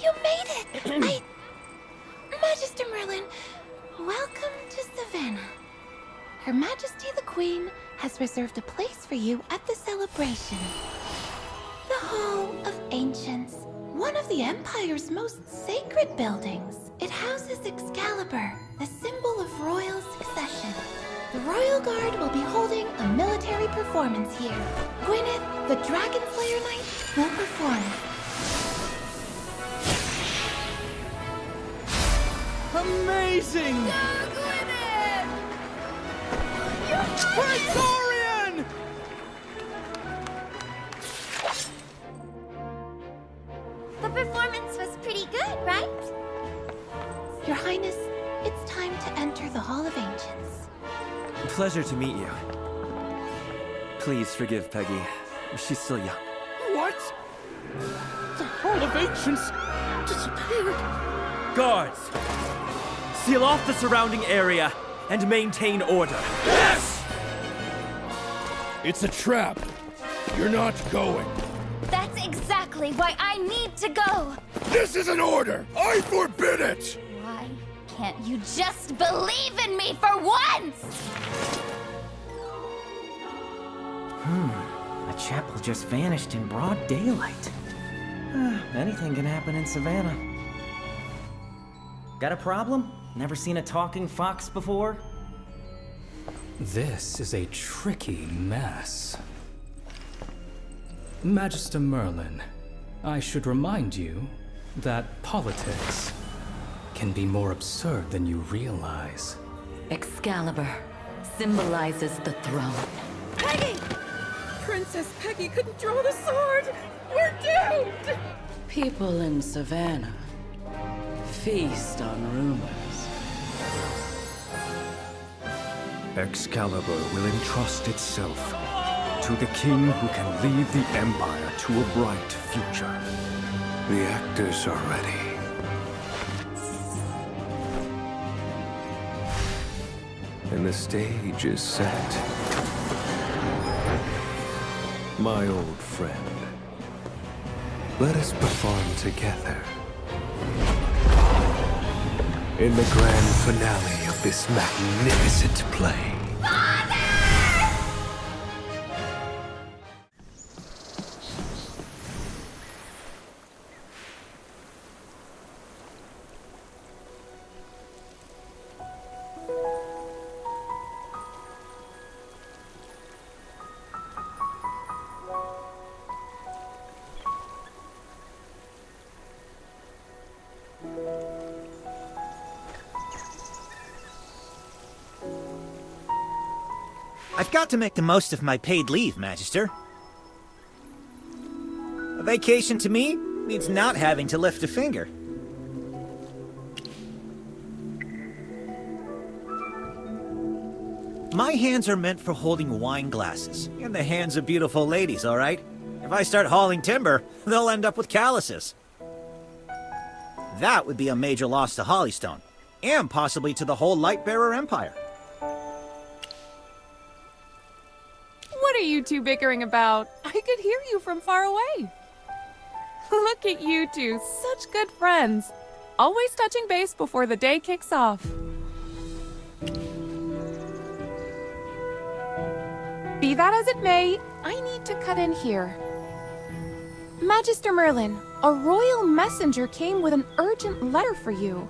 You made it! Magister Merlin, welcome to Savannah. Her Majesty the Queen has reserved a place for you at the celebration. The Hall of Ancients, one of the Empire's most sacred buildings. It houses Excalibur, the symbol of royal succession. The Royal Guard will be holding a military performance here. Gwyneth, the Dragon Slayer Knight, will perform. Amazing! Go, Gwyneth! Praetorian! The performance was pretty good, right? Your Highness, it's time to enter the Hall of Ancients. Pleasure to meet you. Please forgive Peggy. She's still young. What? The Hall of Ancients disappeared. Guards! Seal off the surrounding area and maintain order. Yes! It's a trap. You're not going. That's exactly why I need to go. This is an order. I forbid it. Why can't you just believe in me for once? The chapel just vanished in broad daylight. Anything can happen in Savannah. Got a problem? Never seen a talking fox before? This is a tricky mess. Magister Merlin, I should remind you that politics can be more absurd than you realize. Excalibur symbolizes the throne. Peggy! Princess Peggy couldn't draw the sword! We're doomed! People in Savannah feast on rumors. Excalibur will entrust itself to the king who can lead the Empire to a bright future. The actors are ready. And the stage is set. My old friend, let us perform together in the grand finale of this magnificent play. I've got to make the most of my paid leave, Magister. A vacation to me means not having to lift a finger. My hands are meant for holding wine glasses, in the hands of beautiful ladies, all right? If I start hauling timber, they'll end up with calluses. That would be a major loss to Hollystone, and possibly to the whole Lightbearer Empire. What are you two bickering about? I could hear you from far away. Look at you two, such good friends. Always touching base before the day kicks off. Be that as it may, I need to cut in here. Magister Merlin, a royal messenger came with an urgent letter for you.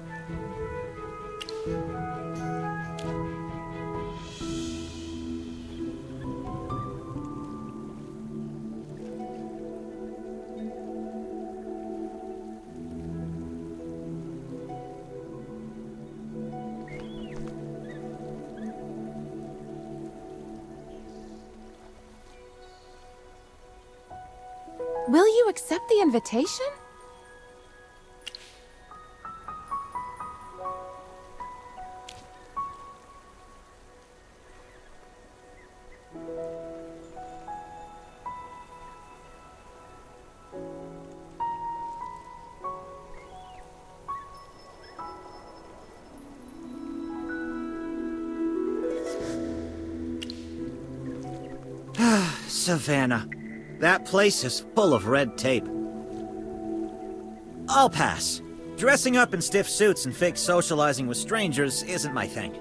Will you accept the invitation? Savannah. That place is full of red tape. I'll pass. Dressing up in stiff suits and fake socializing with strangers isn't my thing.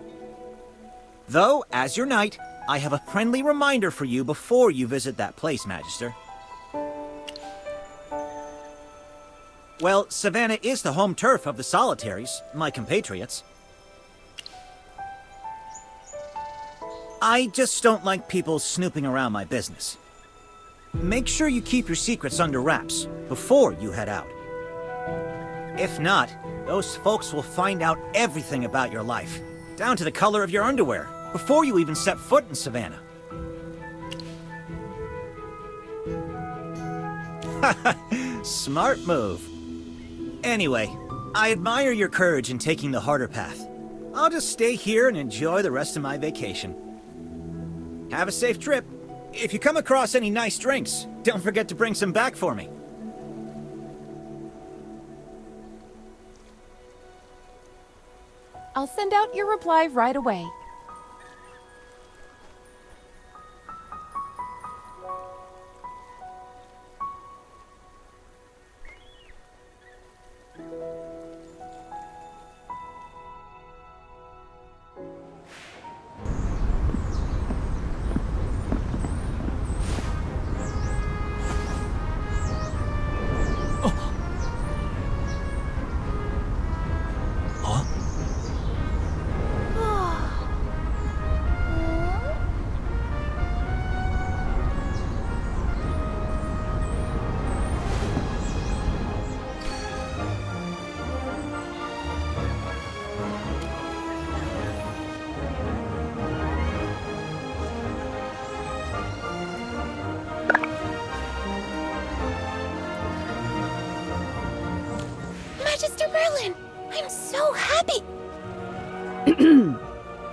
Though, as your knight, I have a friendly reminder for you before you visit that place, Magister. Well, Savannah is the home turf of the Solitaries, my compatriots. I just don't like people snooping around my business. Make sure you keep your secrets under wraps before you head out. If not, those folks will find out everything about your life, down to the color of your underwear, before you even set foot in Savannah. Smart move. Anyway, I admire your courage in taking the harder path. I'll just stay here and enjoy the rest of my vacation. Have a safe trip. If you come across any nice drinks, don't forget to bring some back for me. I'll send out your reply right away. Magister Merlin! I'm so happy!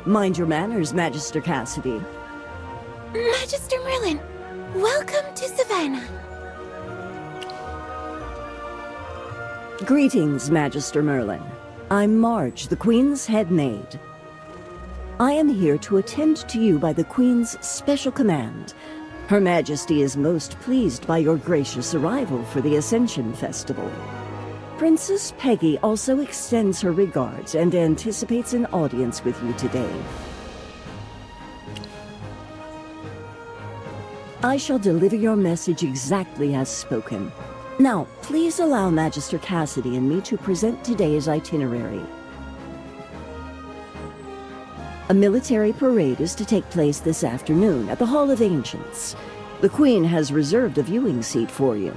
Mind your manners, Magister Cassidy. Magister Merlin, welcome to Savannah. Greetings, Magister Merlin. I'm Marge, the Queen's head maid. I am here to attend to you by the Queen's special command. Her Majesty is most pleased by your gracious arrival for the Ascension Festival. Princess Peggy also extends her regards and anticipates an audience with you today. I shall deliver your message exactly as spoken. Now, please allow Magister Cassidy and me to present today's itinerary. A military parade is to take place this afternoon at the Hall of Ancients. The Queen has reserved a viewing seat for you.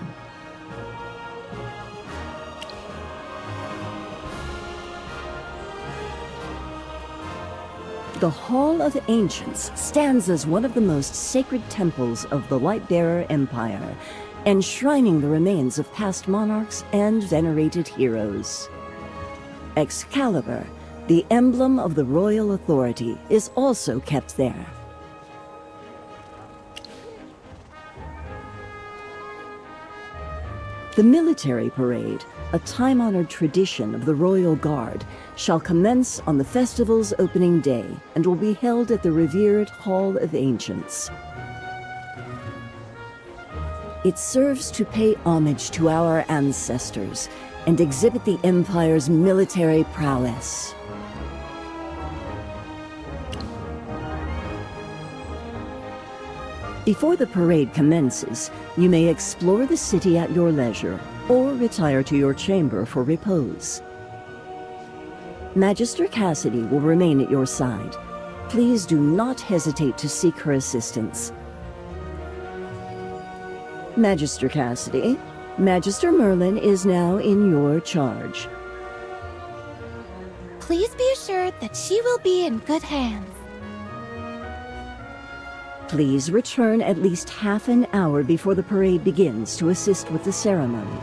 The Hall of Ancients stands as one of the most sacred temples of the Lightbearer Empire, enshrining the remains of past monarchs and venerated heroes. Excalibur, the emblem of the royal authority, is also kept there. The military parade, a time-honored tradition of the Royal Guard, shall commence on the festival's opening day and will be held at the revered Hall of Ancients. It serves to pay homage to our ancestors and exhibit the Empire's military prowess. Before the parade commences, you may explore the city at your leisure or retire to your chamber for repose. Magister Cassidy will remain at your side. Please do not hesitate to seek her assistance. Magister Cassidy, Magister Merlin is now in your charge. Please be assured that she will be in good hands. Please return at least half an hour before the parade begins to assist with the ceremony.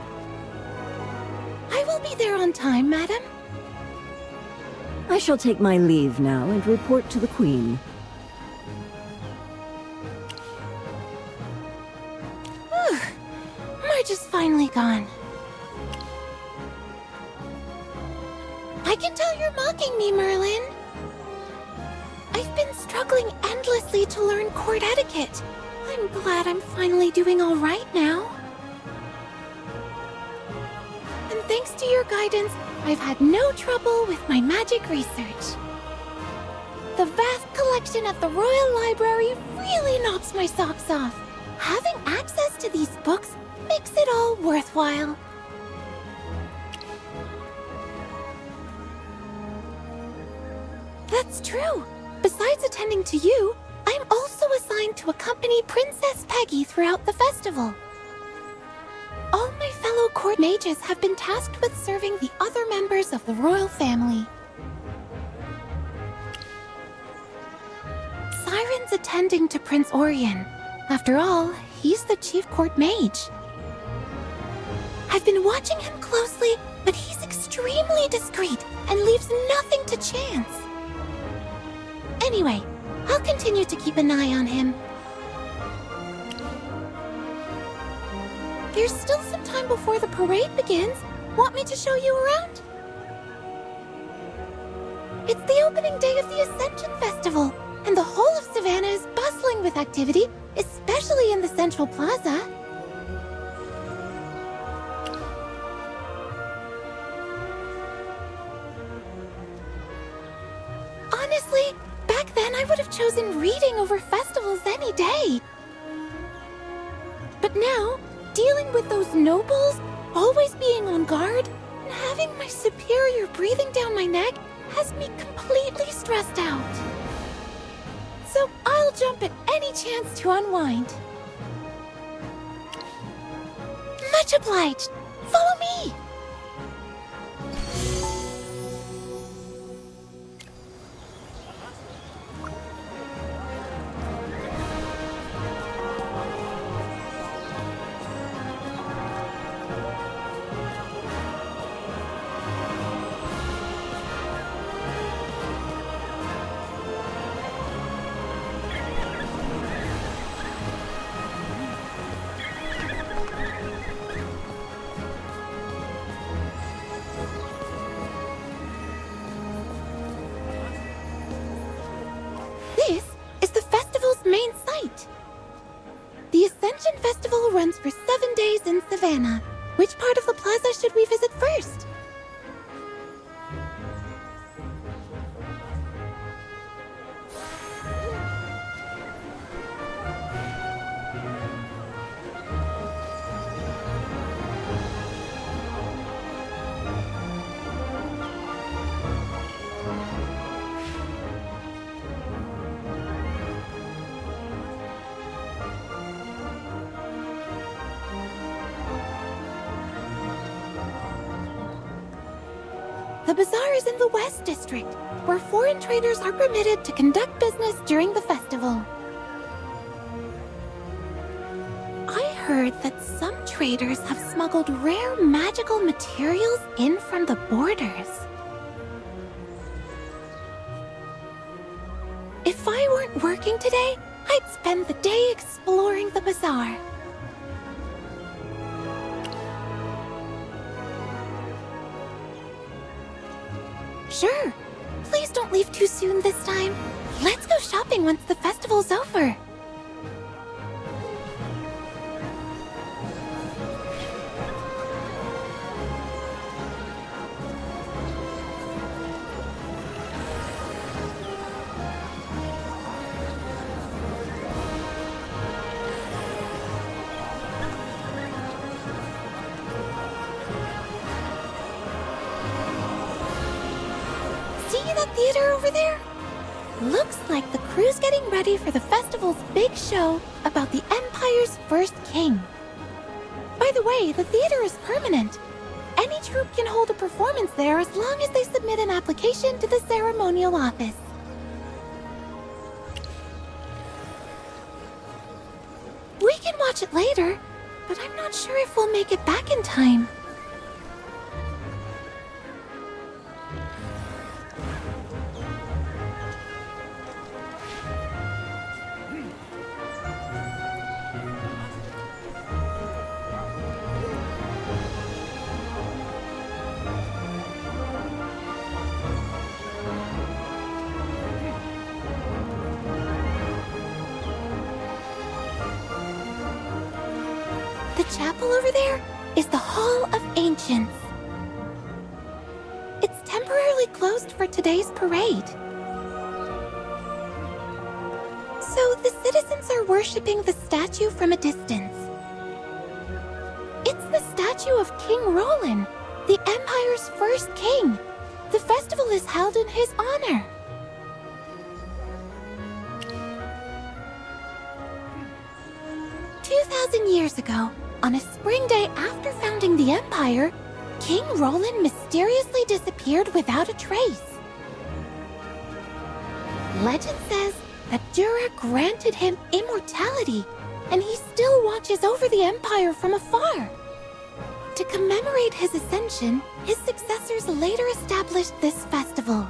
I will be there on time, madam. I shall take my leave now and report to the Queen. Whew. Marge is finally gone. I can tell you're mocking me, Merlin. I've been struggling endlessly to learn court etiquette. I'm glad I'm finally doing all right now. and thanks to your guidance, I've had no trouble with my magic research. The vast collection at the Royal Library really knocks my socks off. Having access to these books makes it all worthwhile. That's true. Besides attending to you, I'm also assigned to accompany Princess Peggy throughout the festival. All my fellow court mages have been tasked with serving the other members of the royal family. Siren's attending to Prince Orion. After all, he's the chief court mage. I've been watching him closely, but he's extremely discreet and leaves nothing to chance. Anyway, I'll continue to keep an eye on him. There's still some time before the parade begins. Want me to show you around? It's the opening day of the Ascension Festival, and the whole of Savannah is bustling with activity, especially in the Central Plaza. Honestly, back then I would have chosen reading over festivals any day. But now, dealing with those nobles, always being on guard, and having my superior breathing down my neck has me completely stressed out. So I'll jump at any chance to unwind. Much obliged. Follow me! This is the festival's main site. The Ascension Festival runs for 7 days in Savannah. Which part of the plaza should we visit first? The bazaar is in the West District, where foreign traders are permitted to conduct business during the festival. I heard that some traders have smuggled rare magical materials in from the borders. If I weren't working today, I'd spend the day exploring the bazaar. Sure. Please don't leave too soon this time. Let's go shopping once the festival's over. Theater over there? Looks like the crew's getting ready for the festival's big show about the Empire's first king. By the way, the theater is permanent. Any troupe can hold a performance there as long as they submit an application to the ceremonial office. We can watch it later, but I'm not sure if we'll make it back in time. The chapel over there is the Hall of Ancients. closed for today's parade. So the citizens are worshipping the statue from a distance. It's the statue of King Rolan, the Empire's first king. The festival is held in his honor. Years ago, on a spring day after founding the Empire, King Rolan mysteriously disappeared without a trace. Legend says that Dura granted him immortality, and he still watches over the Empire from afar. To commemorate his ascension, his successors later established this festival.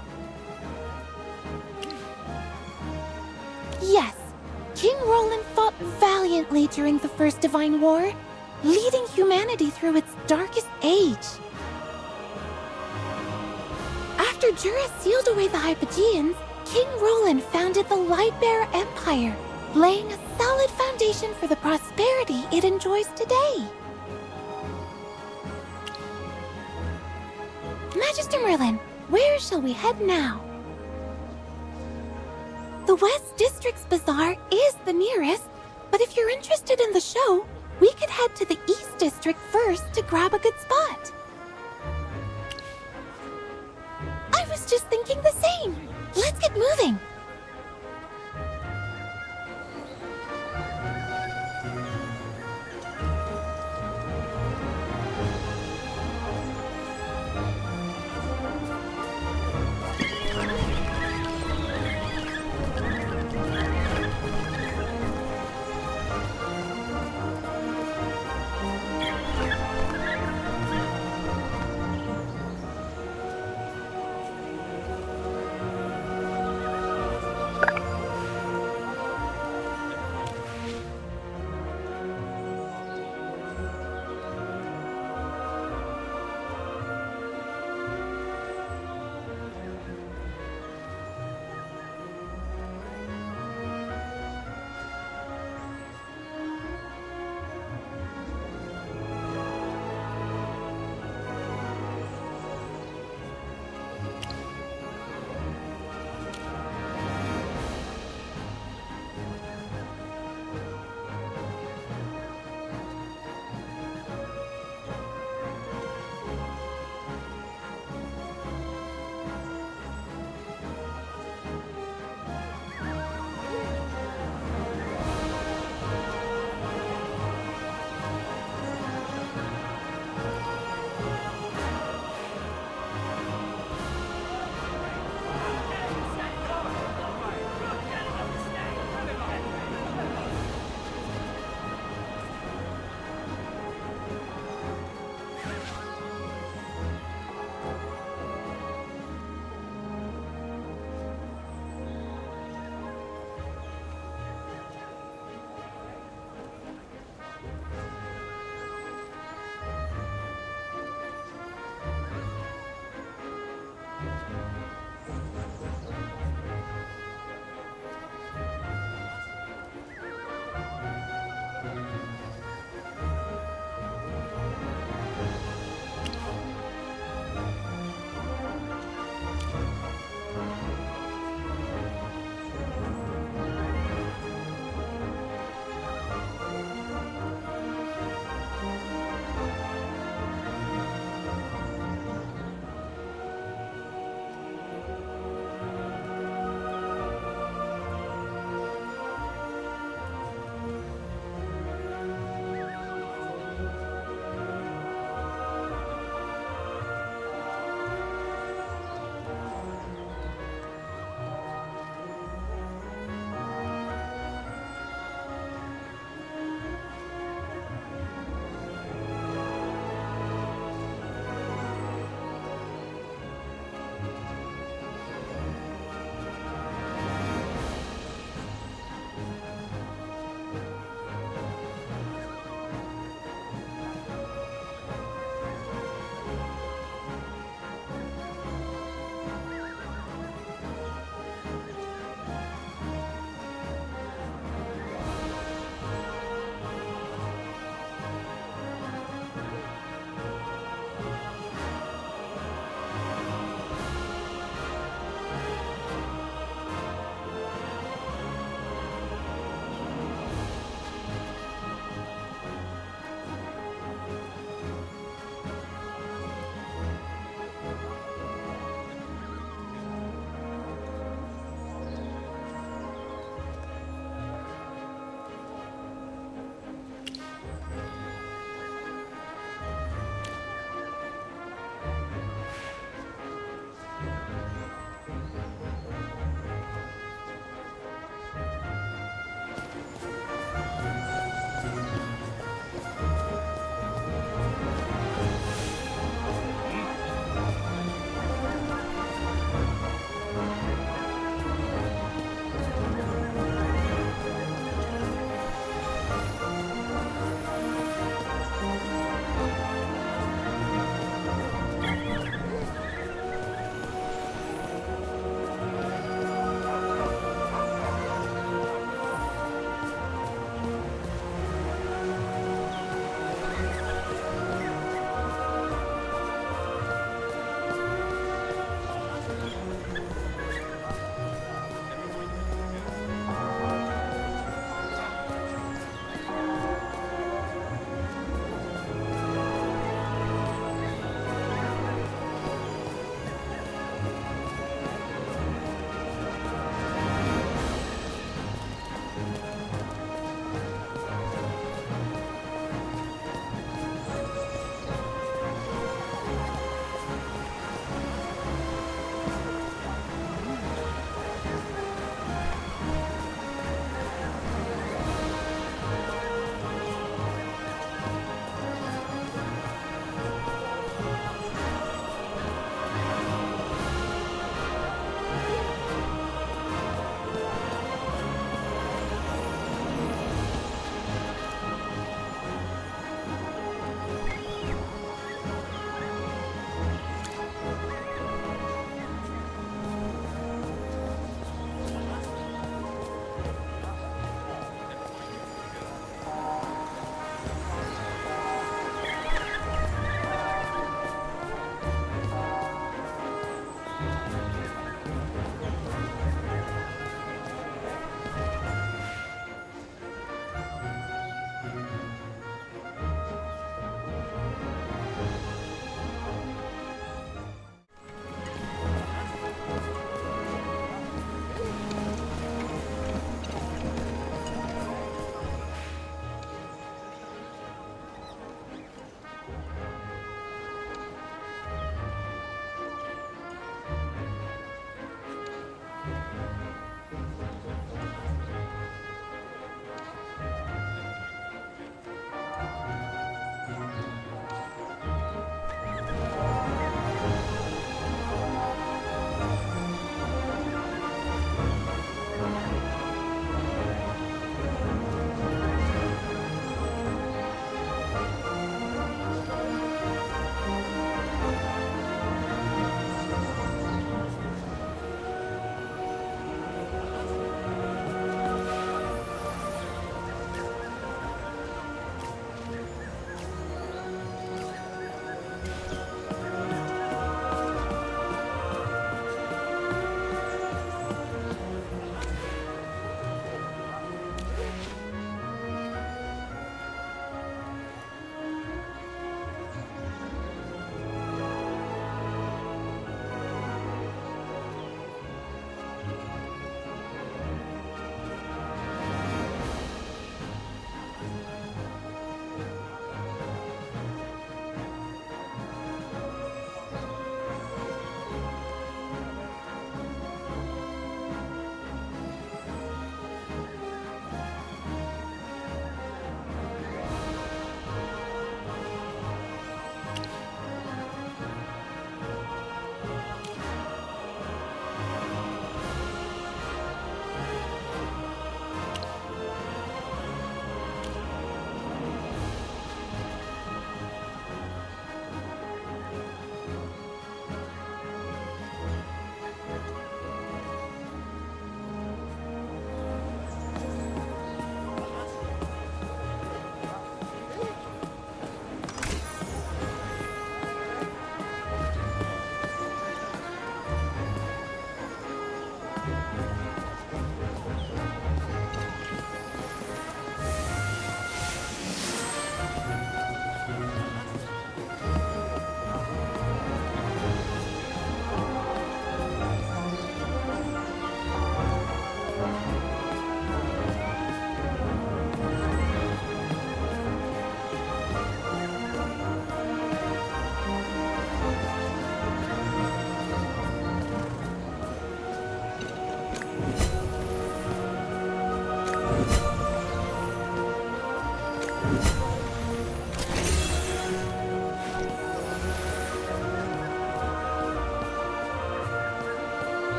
Yes, King Rolan fought valiantly during the First Divine War, leading humanity through its darkest age. After Jura sealed away the Hypogeans, King Rolan founded the Lightbearer Empire, laying a solid foundation for the prosperity it enjoys today. Magister Merlin, where shall we head now? The West District's Bazaar is the nearest, but if you're interested in the show, we could head to the East District first to grab a good spot. I was just thinking the same. Let's get moving.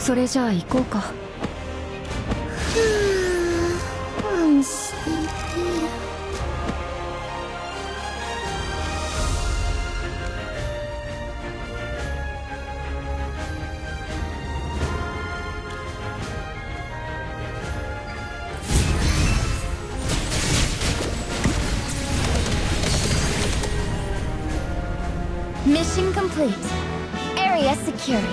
それじゃあ行こうか。I'm sleepy. Mission complete. Area secured.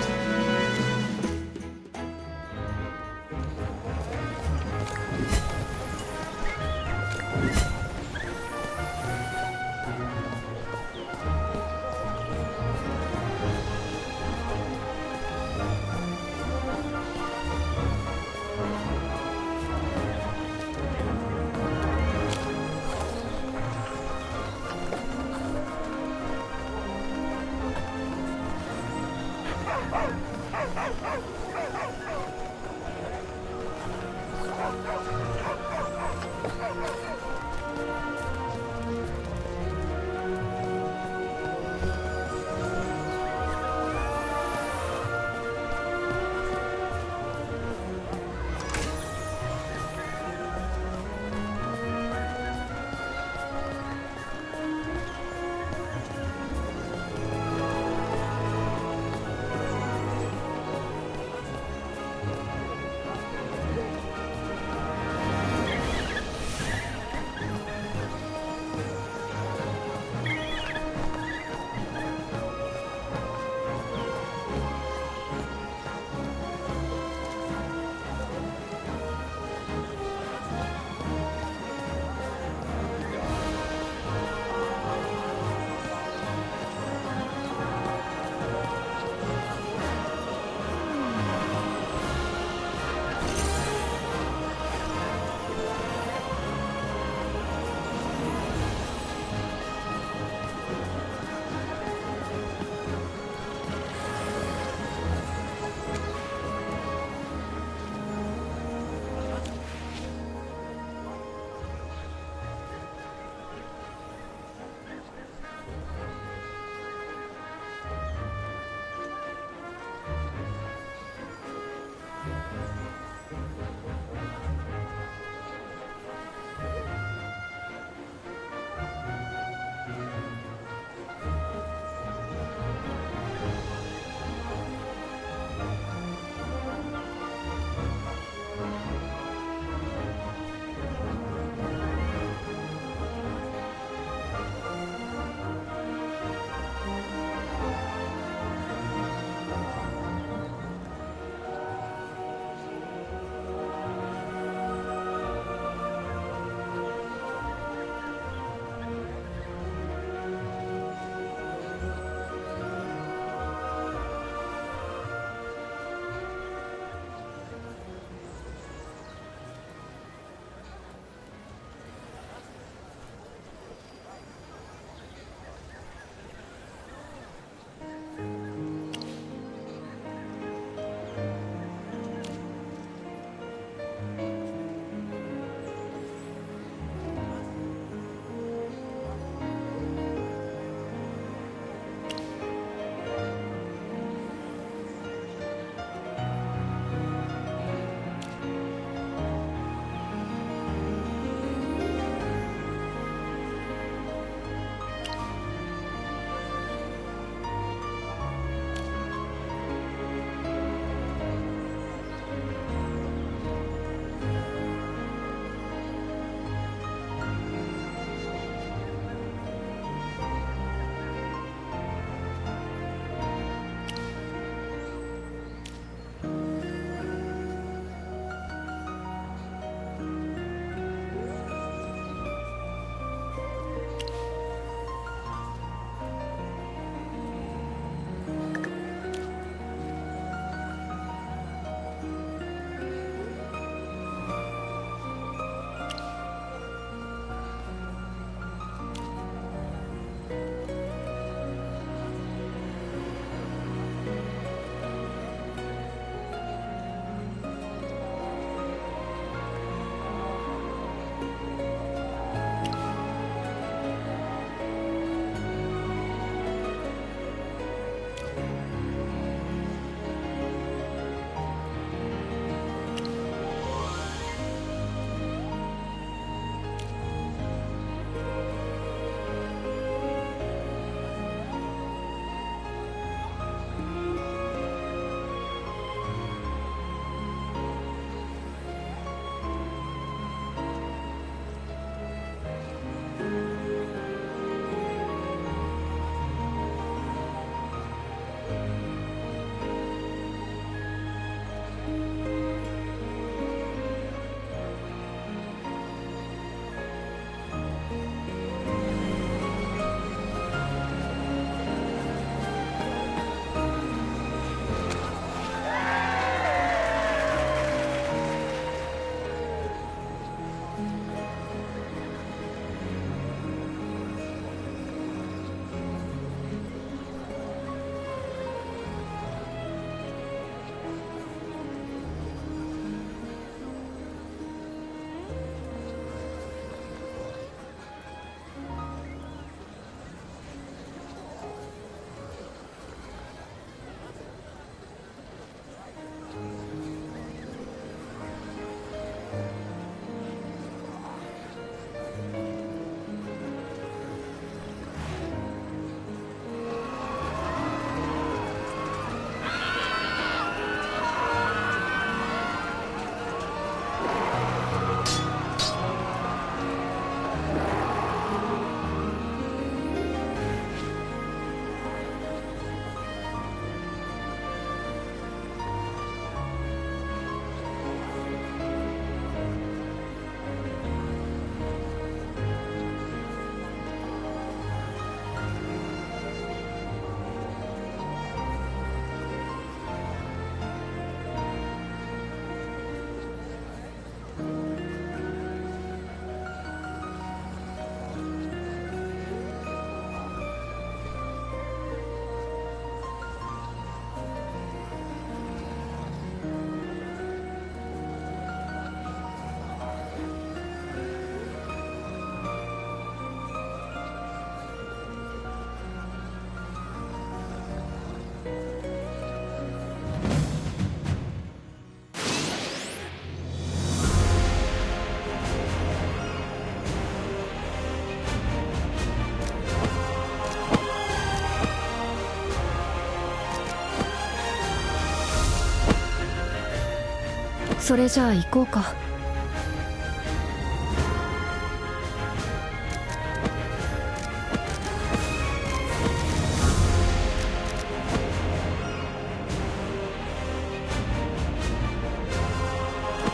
それじゃあ行こうか。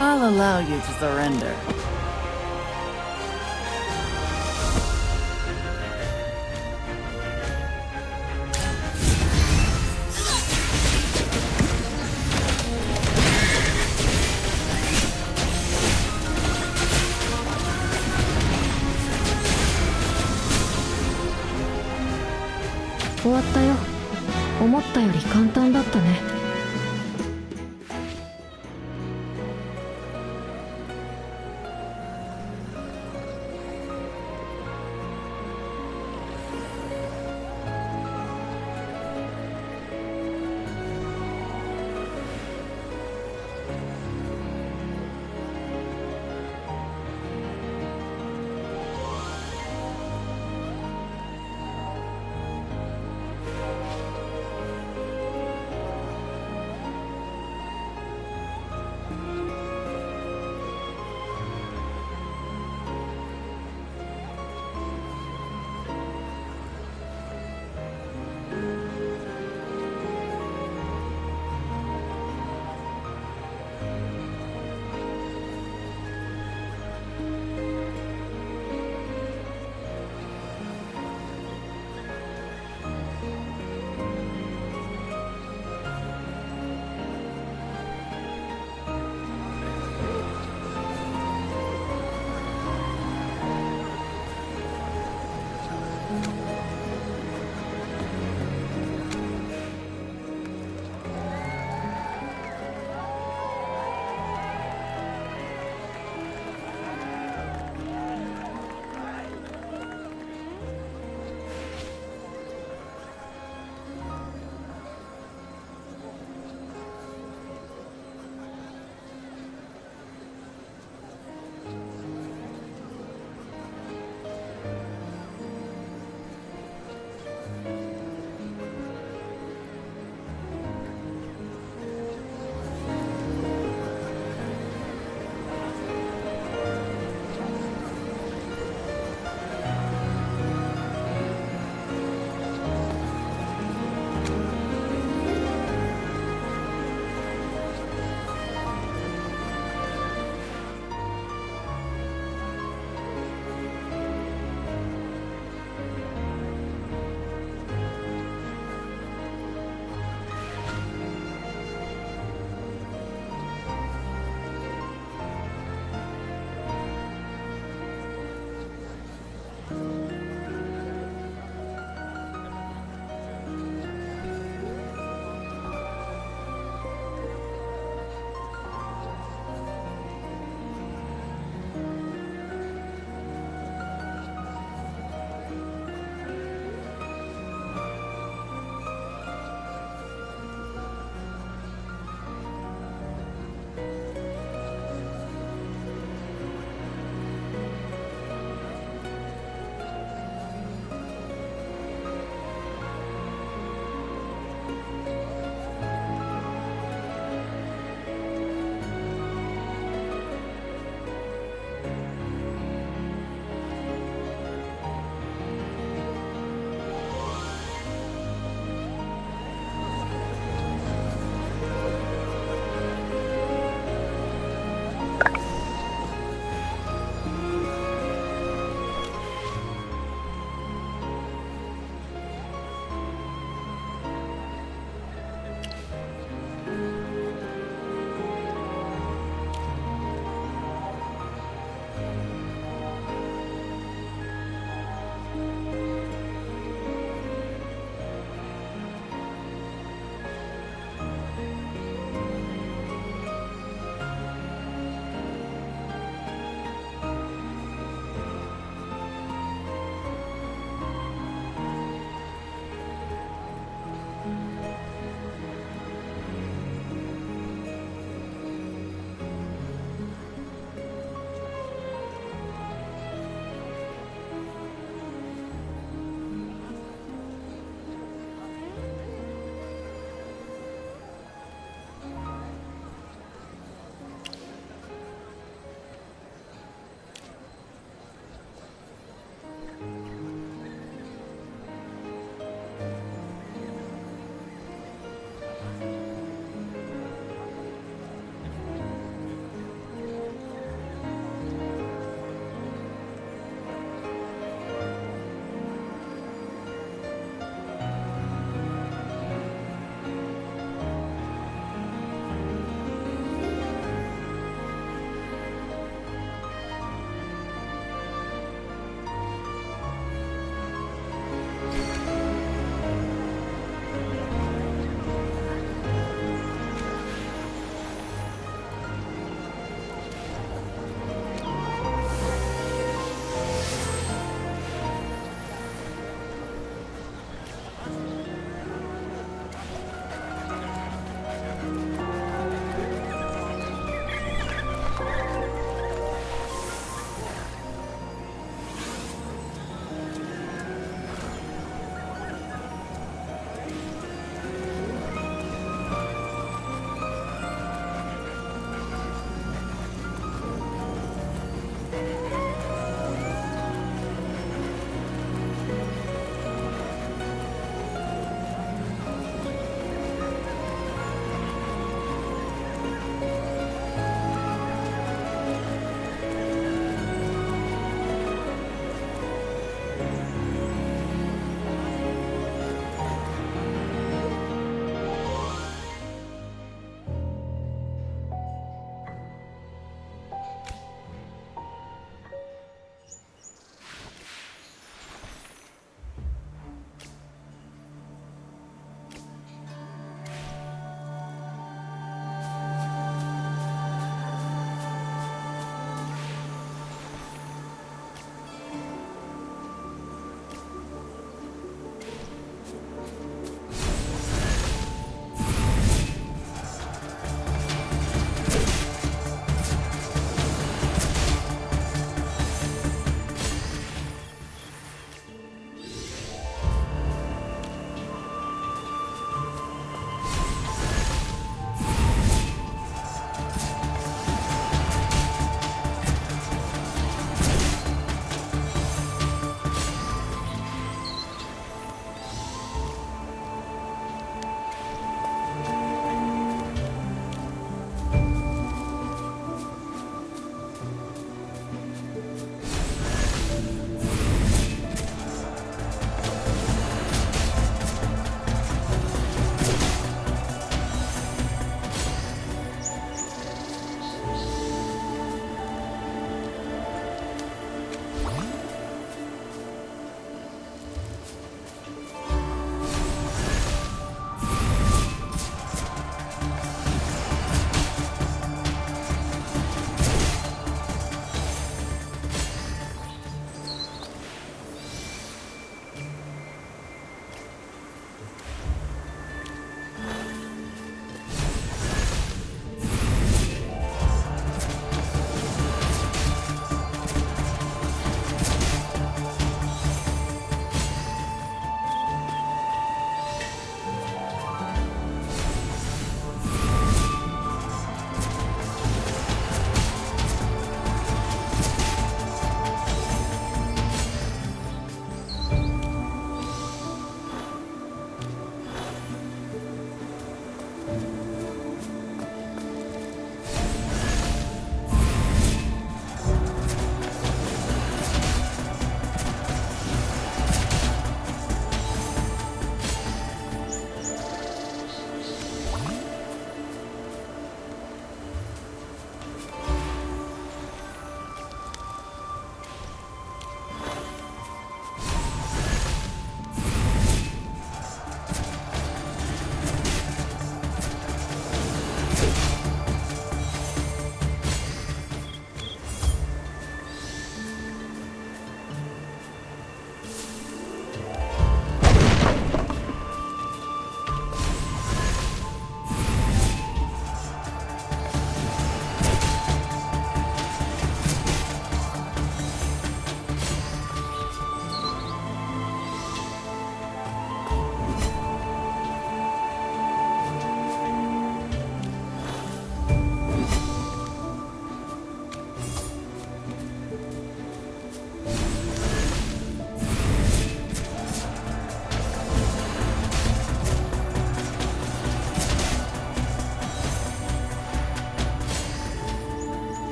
I'll allow you to surrender. Finished. 終わったよ。思ったより簡単だったね。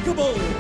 unbreakable!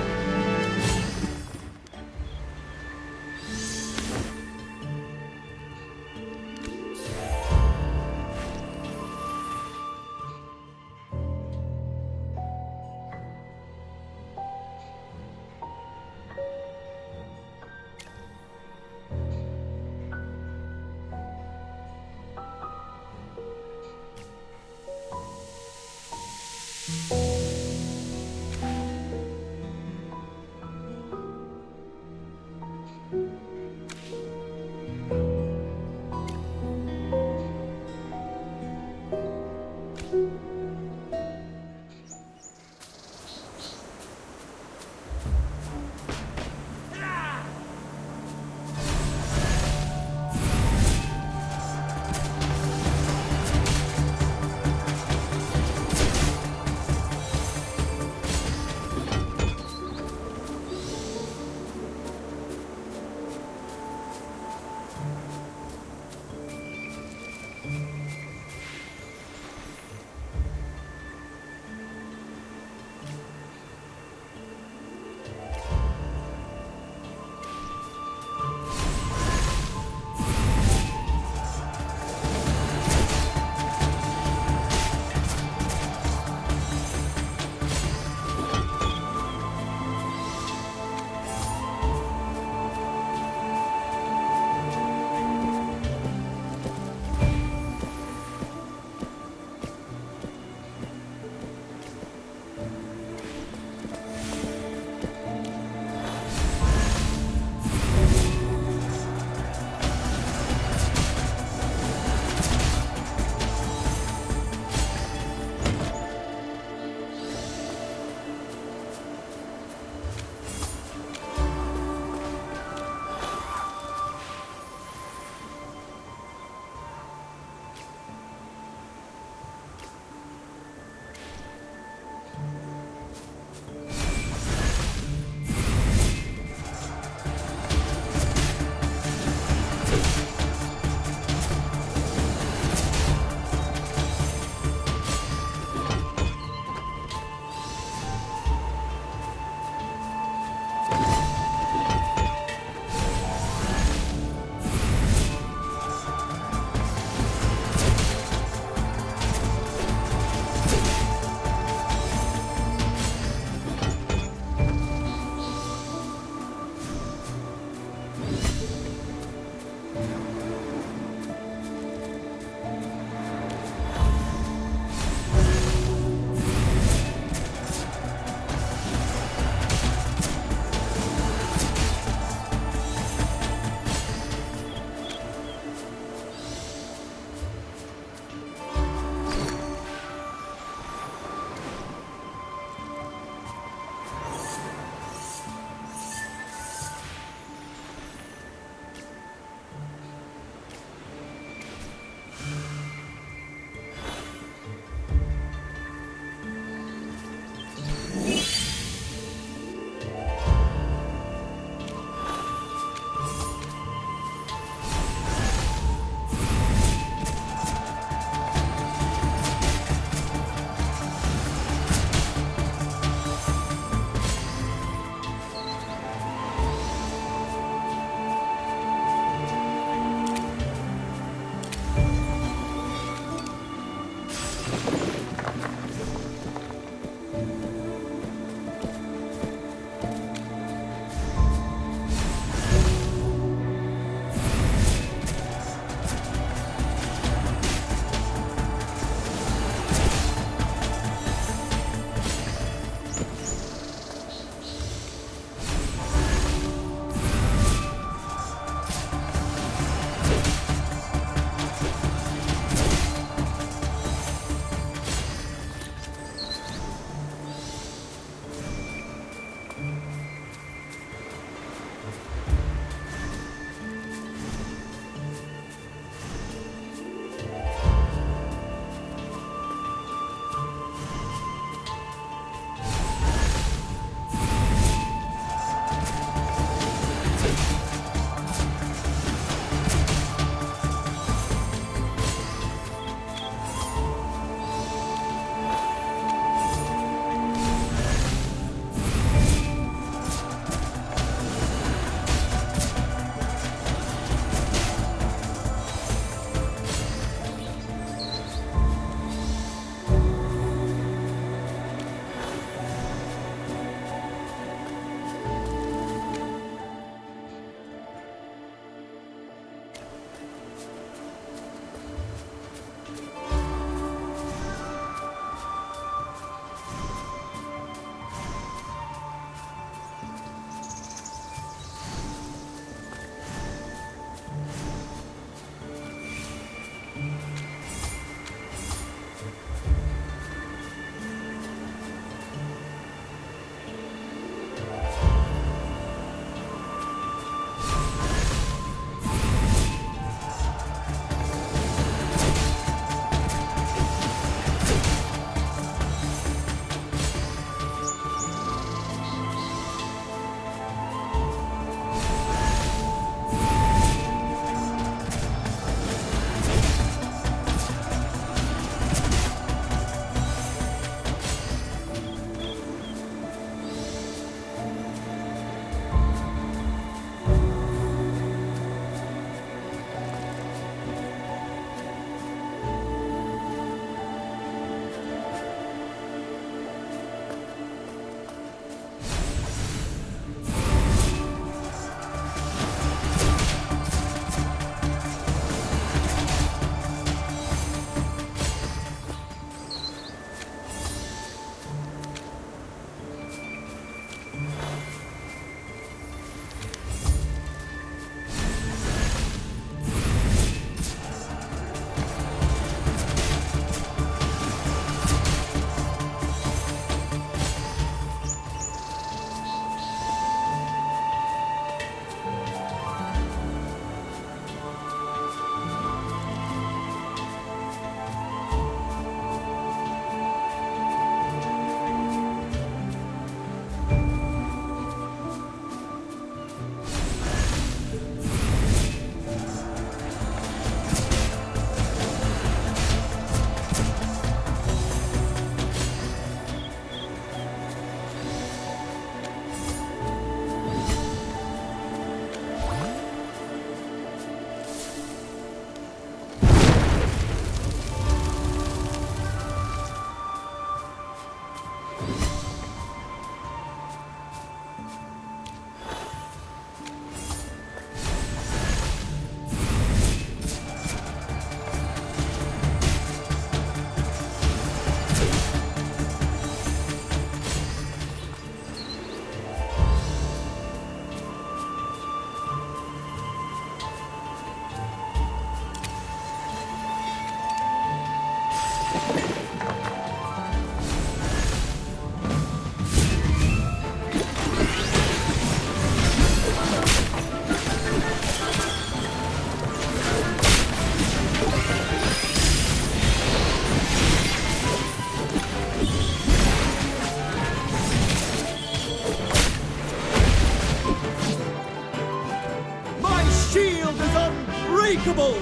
unbreakable!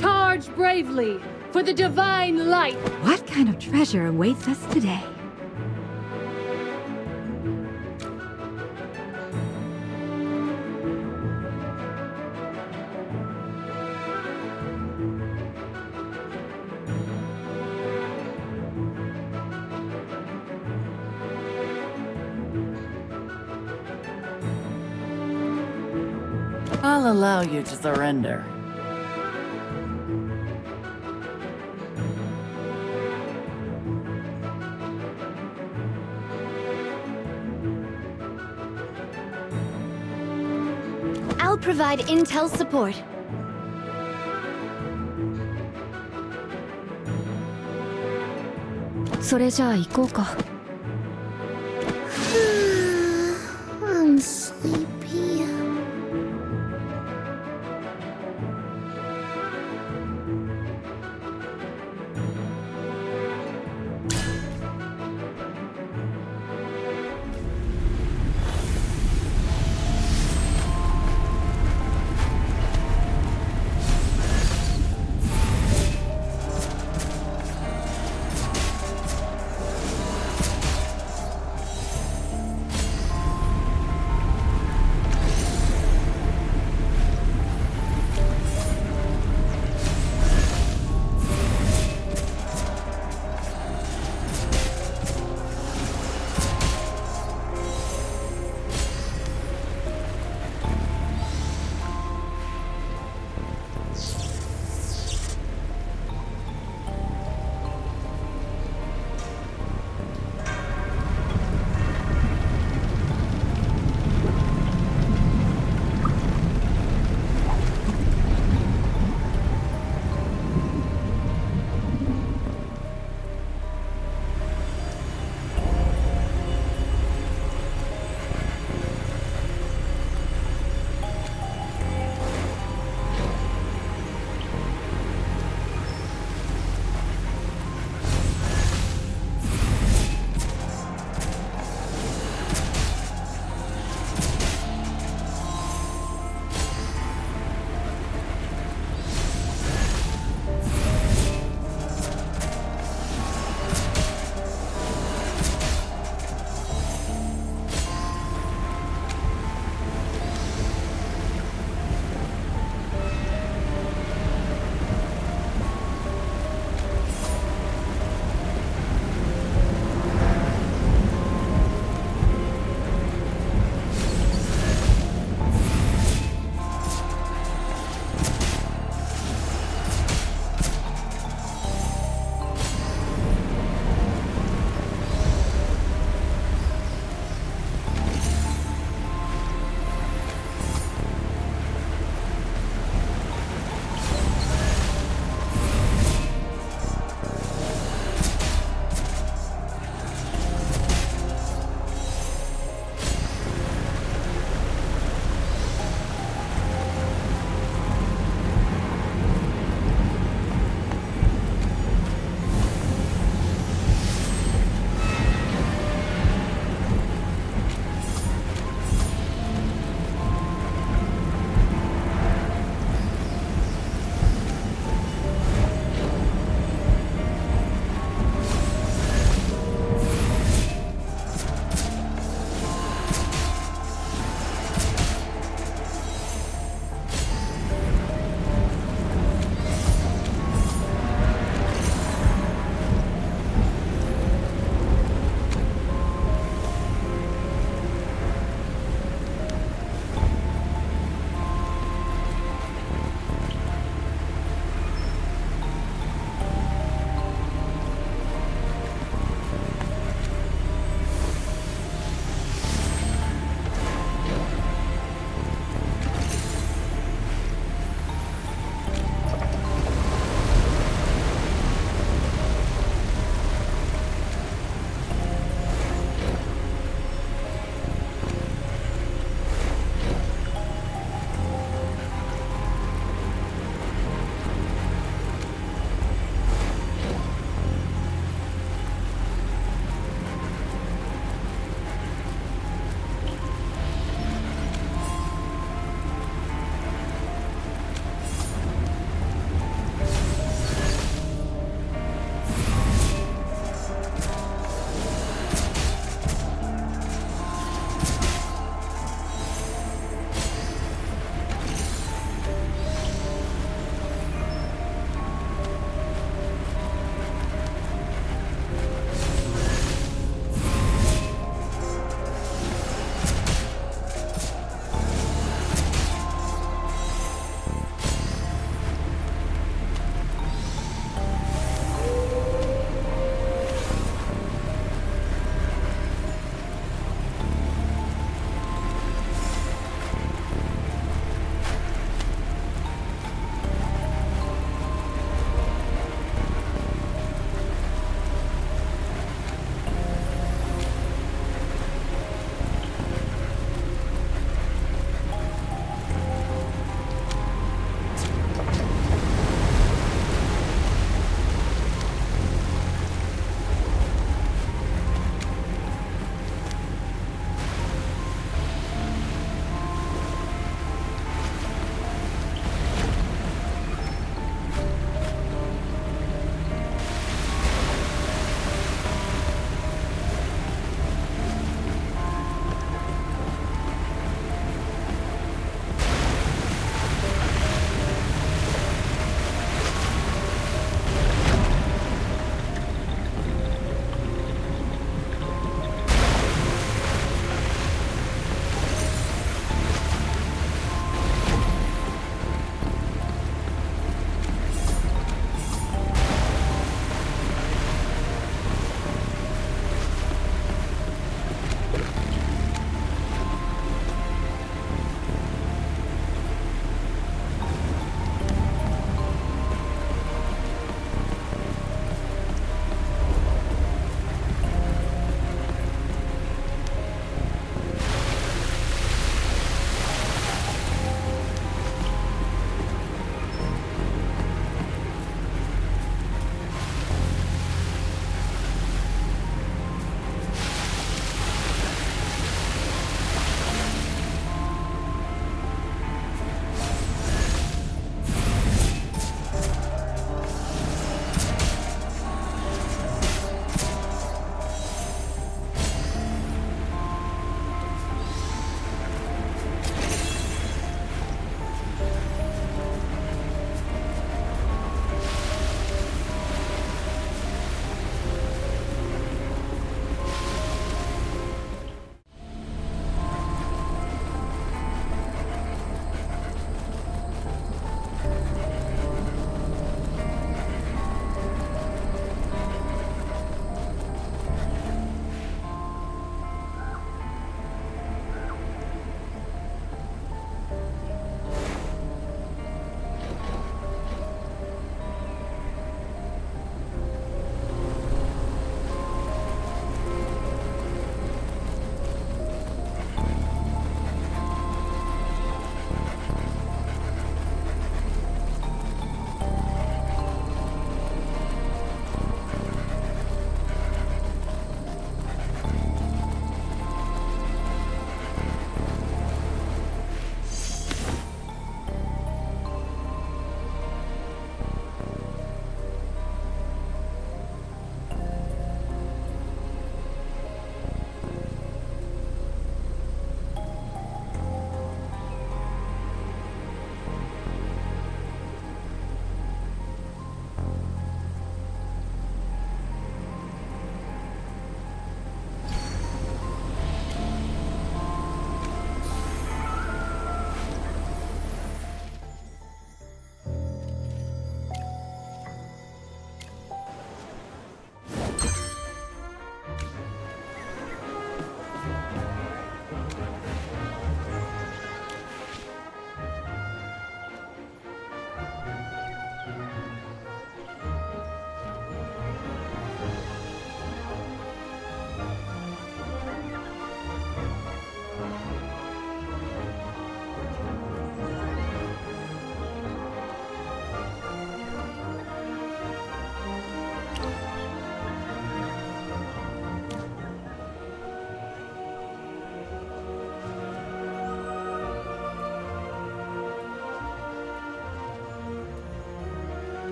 Charge bravely for the divine light! What kind of treasure awaits us today? I'll allow you to surrender. I'll provide intel support. I'm sleepy.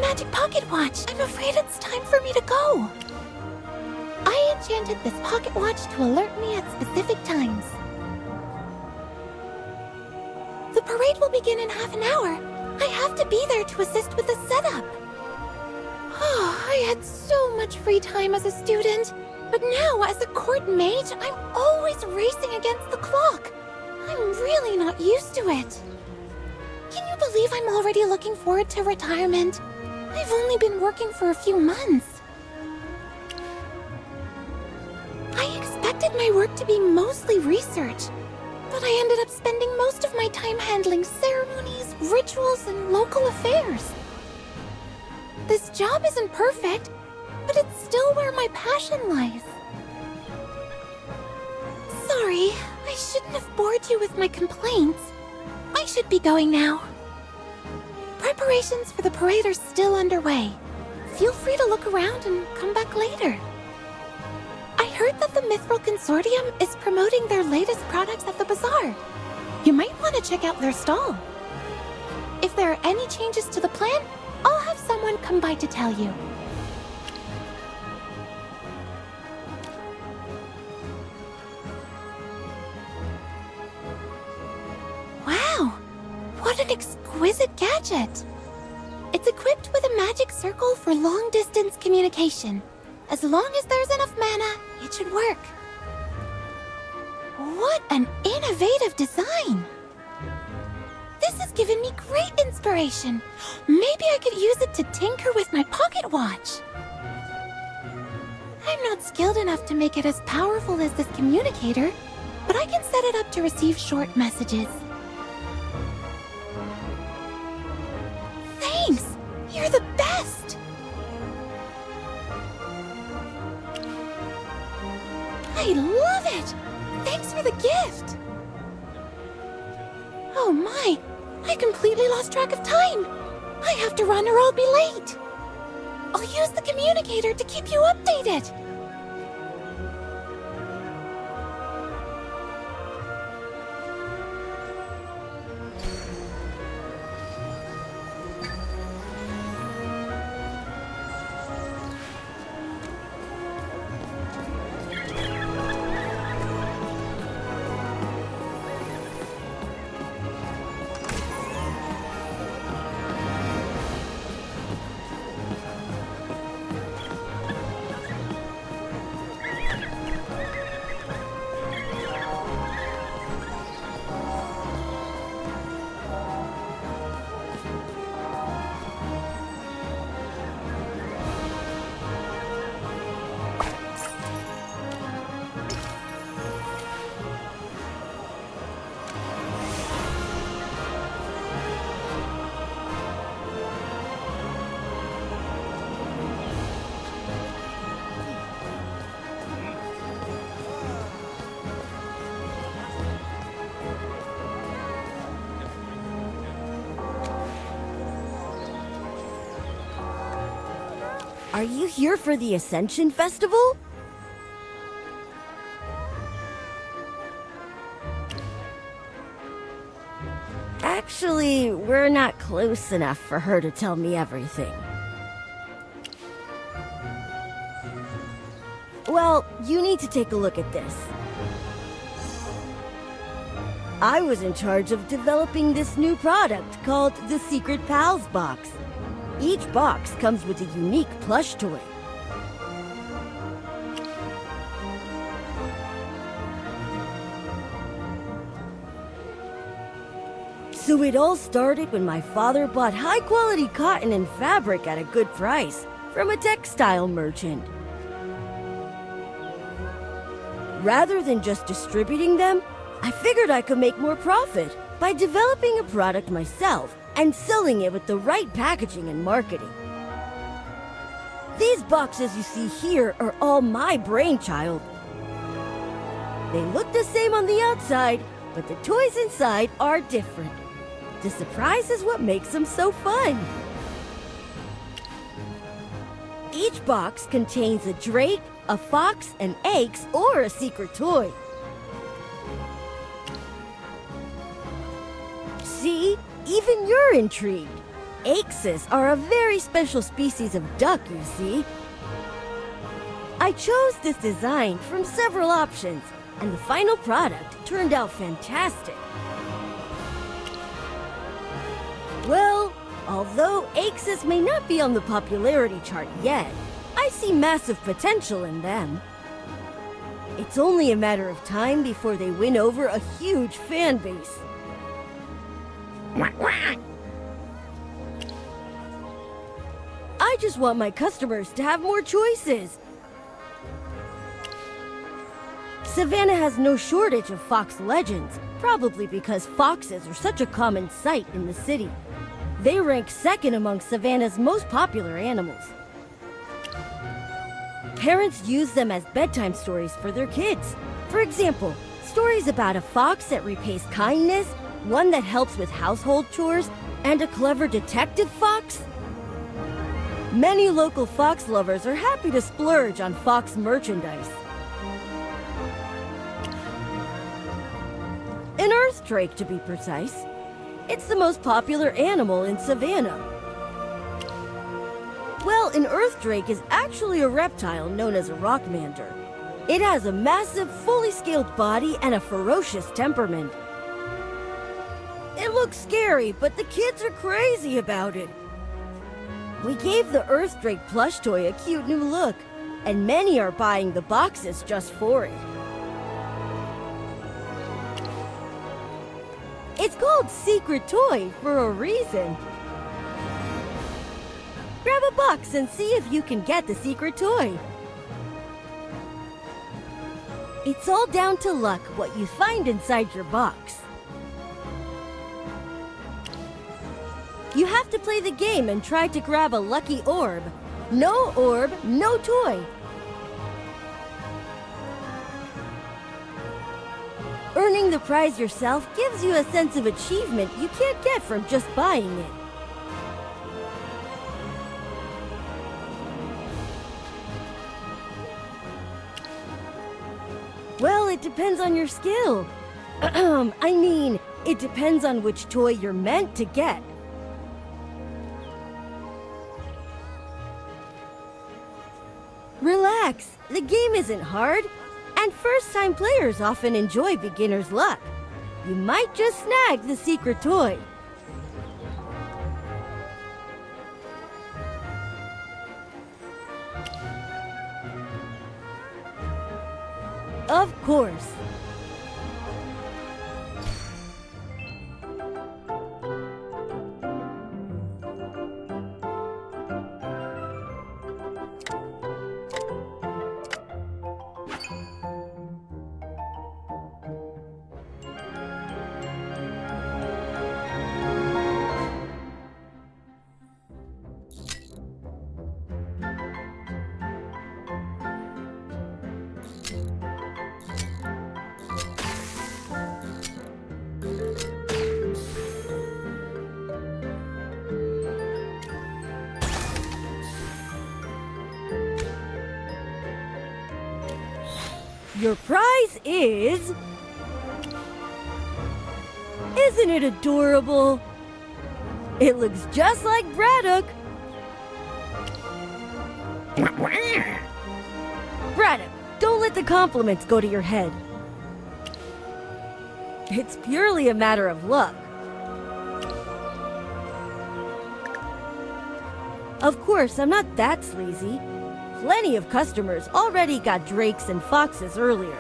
magic pocket watch. I'm afraid it's time for me to go. I enchanted this pocket watch to alert me at specific times. The parade will begin in half an hour. I have to be there to assist with the setup. Oh, I had so much free time as a student, but now as a court mage, I'm always racing against the clock. I'm really not used to it. Can you believe I'm already looking forward to retirement? I've only been working for a few months. I expected my work to be mostly research, but I ended up spending most of my time handling ceremonies, rituals, and local affairs. This job isn't perfect, but it's still where my passion lies. Sorry, I shouldn't have bored you with my complaints. I should be going now. Preparations for the parade are still underway. Feel free to look around and come back later. I heard that the Mithril Consortium is promoting their latest products at the bazaar. You might want to check out their stall. If there are any changes to the plan, I'll have someone come by to tell you. Wow! What an exquisite gadget! It's equipped with a magic circle for long-distance communication. As long as there's enough mana, it should work. What an innovative design! This has given me great inspiration. Maybe I could use it to tinker with my pocket watch. I'm not skilled enough to make it as powerful as this communicator, but I can set it up to receive short messages. Thanks! You're the best! I love it! Thanks for the gift! Oh my! I completely lost track of time! I have to run or I'll be late! I'll use the communicator to keep you updated! Are you here for the Ascension Festival? Actually, we're not close enough for her to tell me everything. Well, you need to take a look at this. I was in charge of developing this new product called the Secret Pals Box. Each box comes with a unique plush toy. So it all started when my father bought high-quality cotton and fabric at a good price from a textile merchant. Rather than just distributing them, I figured I could make more profit by developing a product myself and selling it with the right packaging and marketing. These boxes you see here are all my brainchild. They look the same on the outside, but the toys inside are different. The surprise is what makes them so fun. Each box contains a drake, a fox, an eggs, or a secret toy. See? Even you're intrigued. Axis are a very special species of duck, you see. I chose this design from several options, and the final product turned out fantastic. Well, although Axis may not be on the popularity chart yet, I see massive potential in them. It's only a matter of time before they win over a huge fan base. I just want my customers to have more choices. Savannah has no shortage of fox legends, probably because foxes are such a common sight in the city. They rank second among Savannah's most popular animals. Parents use them as bedtime stories for their kids. For example, stories about a fox that repays kindness, one that helps with household chores, and a clever detective fox. Many local fox lovers are happy to splurge on fox merchandise. An earth drake, to be precise. It's the most popular animal in Savannah. Well, an earth drake is actually a reptile known as a rockmander. It has a massive, fully scaled body and a ferocious temperament. It looks scary, but the kids are crazy about it. We gave the earth drake plush toy a cute new look, and many are buying the boxes just for it. It's called Secret Toy for a reason. Grab a box and see if you can get the secret toy. It's all down to luck what you find inside your box. You have to play the game and try to grab a lucky orb. No orb, no toy. Earning the prize yourself gives you a sense of achievement you can't get from just buying it. Well, it depends on your skill. I mean, it depends on which toy you're meant to get. Relax, the game isn't hard, and first-time players often enjoy beginner's luck. You might just snag the secret toy. Of course. Your prize is... Isn't it adorable? It looks just like Braddock. Braddock, don't let the compliments go to your head. It's purely a matter of luck. Of course, I'm not that sleazy. Plenty of customers already got drakes and foxes earlier.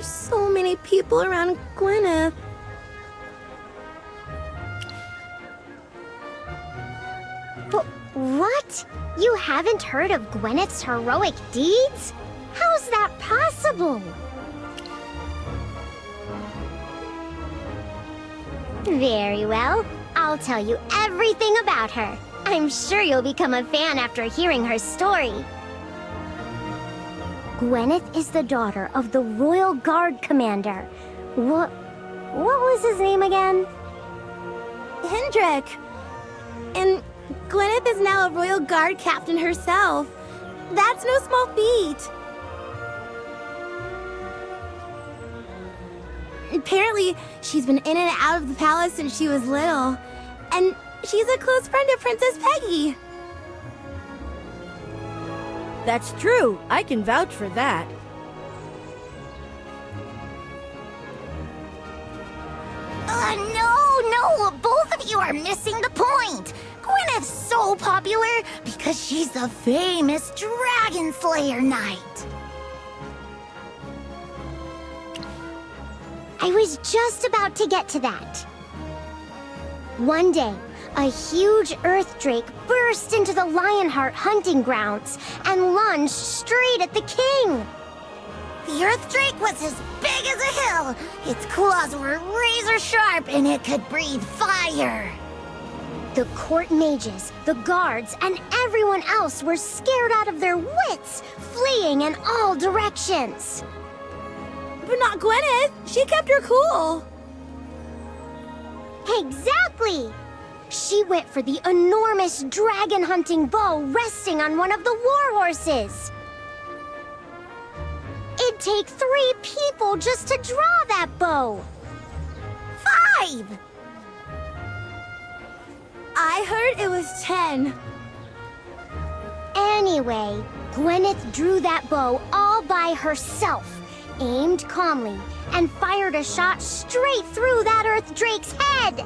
There's so many people around Gwyneth. But what? You haven't heard of Gwyneth's heroic deeds? How's that possible? Very well. I'll tell you everything about her. I'm sure you'll become a fan after hearing her story. Gwyneth is the daughter of the Royal Guard Commander. What was his name again? Hendrik. And Gwyneth is now a Royal Guard captain herself. That's no small feat. Apparently, she's been in and out of the palace since she was little. And she's a close friend of Princess Peggy. That's true. I can vouch for that. No! Both of you are missing the point! Gwyneth's so popular because she's the famous Dragon Slayer Knight. I was just about to get to that. One day, a huge earth drake burst into the Lionheart hunting grounds and lunged straight at the king. The earth drake was as big as a hill. Its claws were razor sharp and it could breathe fire. The court mages, the guards, and everyone else were scared out of their wits, fleeing in all directions. But not Gwyneth. She kept her cool. Exactly! She went for the enormous dragon hunting bow resting on one of the war horses. It'd take 3 people just to draw that bow. 5! I heard it was 10. Anyway, Gwyneth drew that bow all by herself, aimed calmly, and fired a shot straight through that earth drake's head.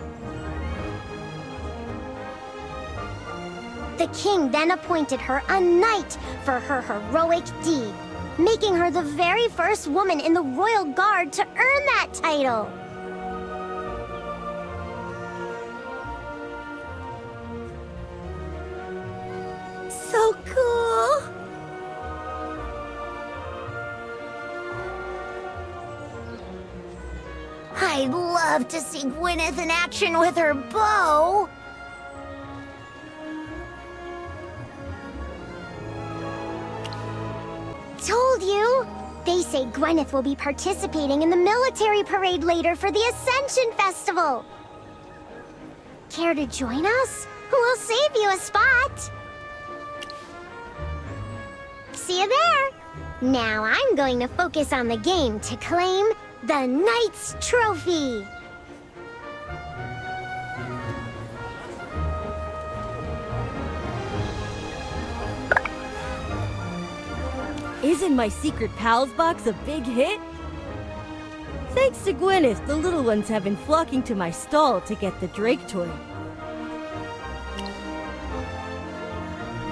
The king then appointed her a knight for her heroic deed, making her the very first woman in the Royal Guard to earn that title. So cool! I'd love to see Gwyneth in action with her bow. Told you! They say Gwyneth will be participating in the military parade later for the Ascension Festival. Care to join us? We'll save you a spot. See you there! Now I'm going to focus on the game to claim the Knight's Trophy. Isn't my secret pals box a big hit? Thanks to Gwyneth, the little ones have been flocking to my stall to get the Drake toy.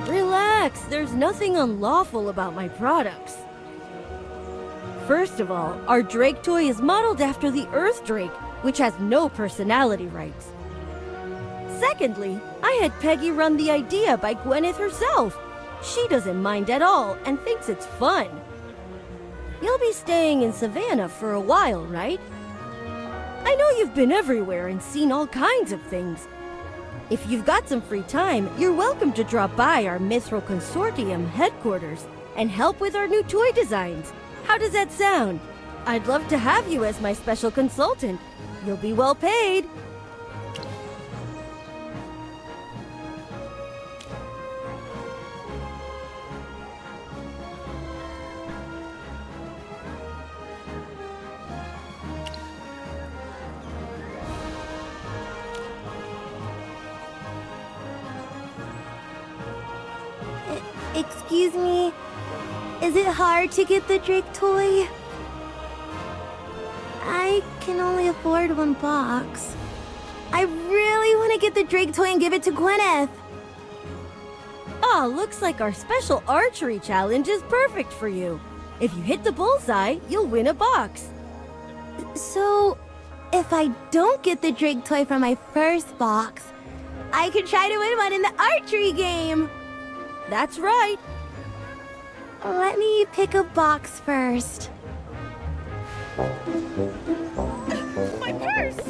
Relax, there's nothing unlawful about my products. First of all, our Drake toy is modeled after the Earth Drake, which has no personality rights. Secondly, I had Peggy run the idea by Gwyneth herself. She doesn't mind at all and thinks it's fun. You'll be staying in Savannah for a while, right? I know you've been everywhere and seen all kinds of things. If you've got some free time, you're welcome to drop by our Mithril Consortium headquarters and help with our new toy designs. How does that sound? I'd love to have you as my special consultant. You'll be well paid. Excuse me, is it hard to get the Drake toy? I can only afford 1 box. I really want to get the Drake toy and give it to Gwyneth. Oh, looks like our special archery challenge is perfect for you. If you hit the bullseye, you'll win a box. So, if I don't get the Drake toy from my first box, I could try to win one in the archery game. That's right. Let me pick a box first. My purse!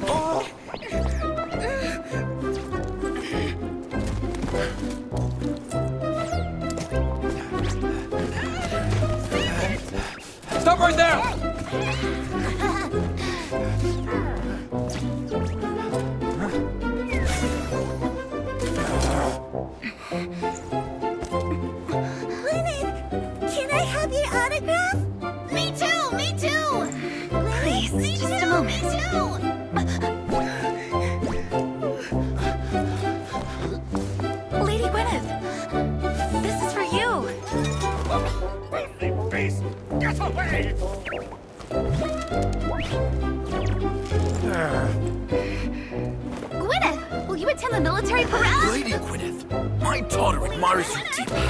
Oh. Stop right there! Can I have your autograph? Me too! Me too! Please, just a moment. Me too! Lady Gwyneth, this is for you. Beast, get away! Gwyneth, will you attend the military parade? Lady Gwyneth, my daughter admires you deeply.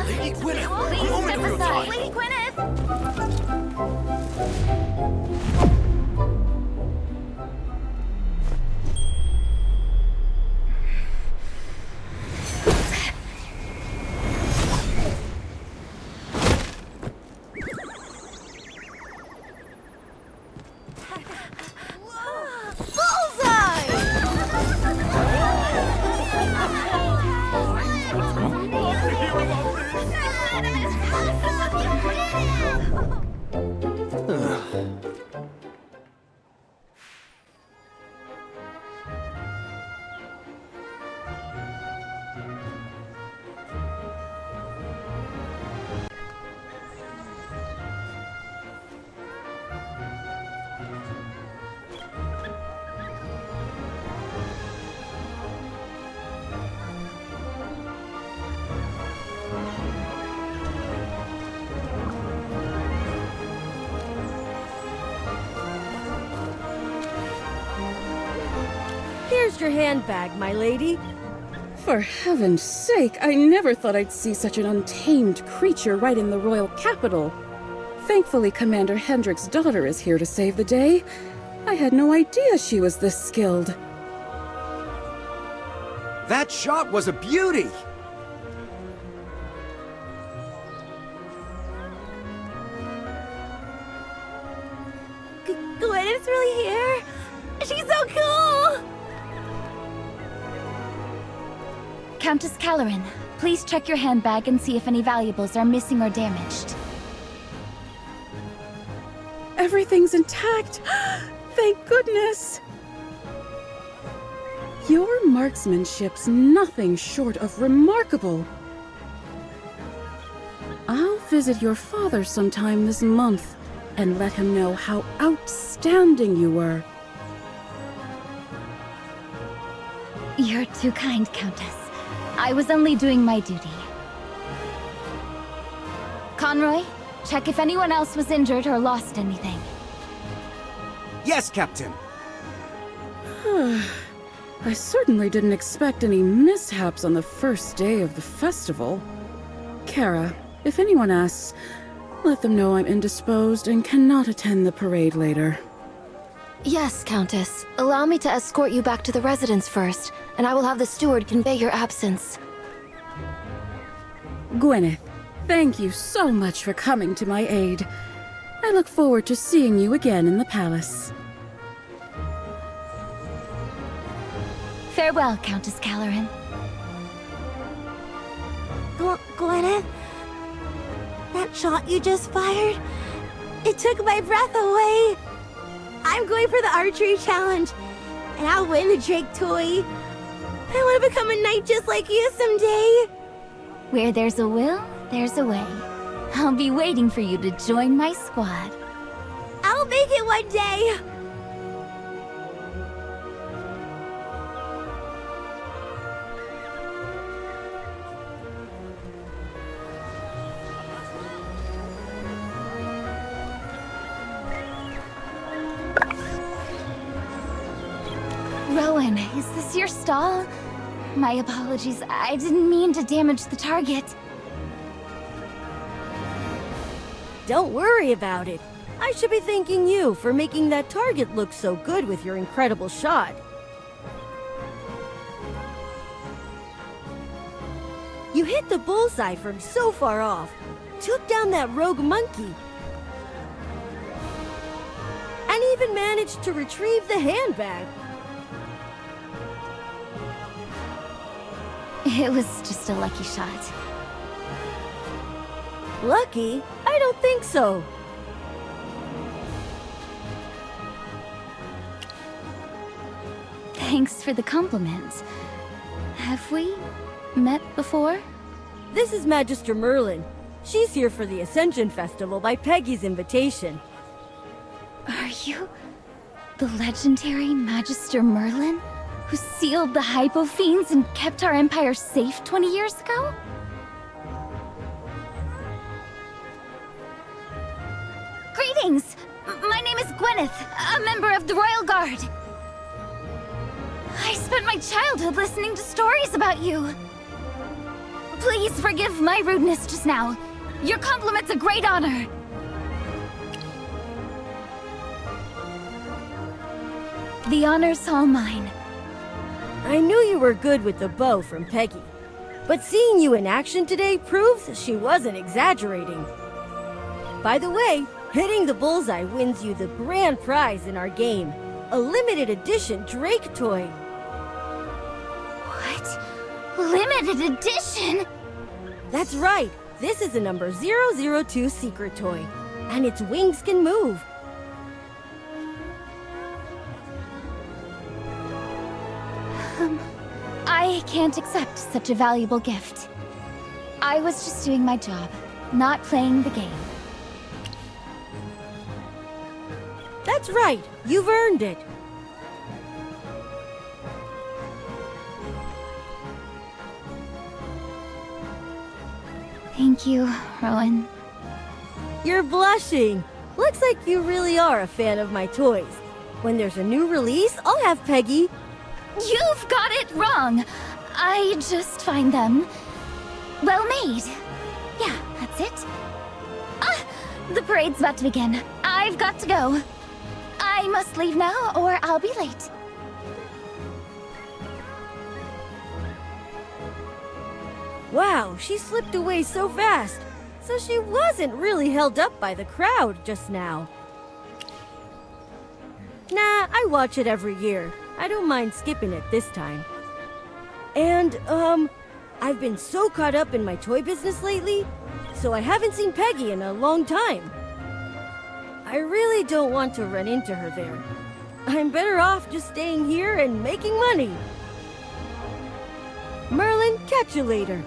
Lady Gwyneth, a moment of your time. Lady Gwyneth! Here's your handbag, my lady. For heaven's sake, I never thought I'd see such an untamed creature right in the royal capital. Thankfully, Commander Hendrick's daughter is here to save the day. I had no idea she was this skilled. That shot was a beauty! Gwyneth's really here? She's so cool! Countess Caloran, please check your handbag and see if any valuables are missing or damaged. Everything's intact! Thank goodness! Your marksmanship's nothing short of remarkable. I'll visit your father sometime this month and let him know how outstanding you were. You're too kind, Countess. I was only doing my duty. Conroy, check if anyone else was injured or lost anything. Yes, Captain. I certainly didn't expect any mishaps on the first day of the festival. Kara, if anyone asks, let them know I'm indisposed and cannot attend the parade later. Yes, Countess. Allow me to escort you back to the residence first, and I will have the steward convey your absence. Gwyneth, thank you so much for coming to my aid. I look forward to seeing you again in the palace. Farewell, Countess Caloran. Gwyneth? That shot you just fired? It took my breath away. I'm going for the archery challenge, and I'll win the Drake toy. I want to become a knight just like you someday. Where there's a will, there's a way. I'll be waiting for you to join my squad. I'll make it one day. Rowan, is this your stall? My apologies. I didn't mean to damage the target. Don't worry about it. I should be thanking you for making that target look so good with your incredible shot. You hit the bullseye from so far off, took down that rogue monkey, and even managed to retrieve the handbag. It was just a lucky shot. Lucky? I don't think so. Thanks for the compliment. Have we met before? This is Magister Merlin. She's here for the Ascension Festival by Peggy's invitation. Are you the legendary Magister Merlin, who sealed the Hypofiends and kept our empire safe 20 years ago? Greetings! My name is Gwyneth, a member of the Royal Guard. I spent my childhood listening to stories about you. Please forgive my rudeness just now. Your compliment's a great honor. The honor's all mine. I knew you were good with the bow from Peggy, but seeing you in action today proves she wasn't exaggerating. By the way, hitting the bullseye wins you the grand prize in our game, a limited edition Drake toy. What? Limited edition? That's right. This is a number 002 secret toy, and its wings can move. I can't accept such a valuable gift. I was just doing my job, not playing the game. That's right. You've earned it. Thank you, Rowan. You're blushing. Looks like you really are a fan of my toys. When there's a new release, I'll have Peggy. You've got it wrong. I just find them well made. Yeah, that's it. Ah, the parade's about to begin. I've got to go. I must leave now or I'll be late. Wow, she slipped away so fast. So she wasn't really held up by the crowd just now. Nah, I watch it every year. I don't mind skipping it this time. And, I've been so caught up in my toy business lately, so I haven't seen Peggy in a long time. I really don't want to run into her there. I'm better off just staying here and making money. Merlin, catch you later.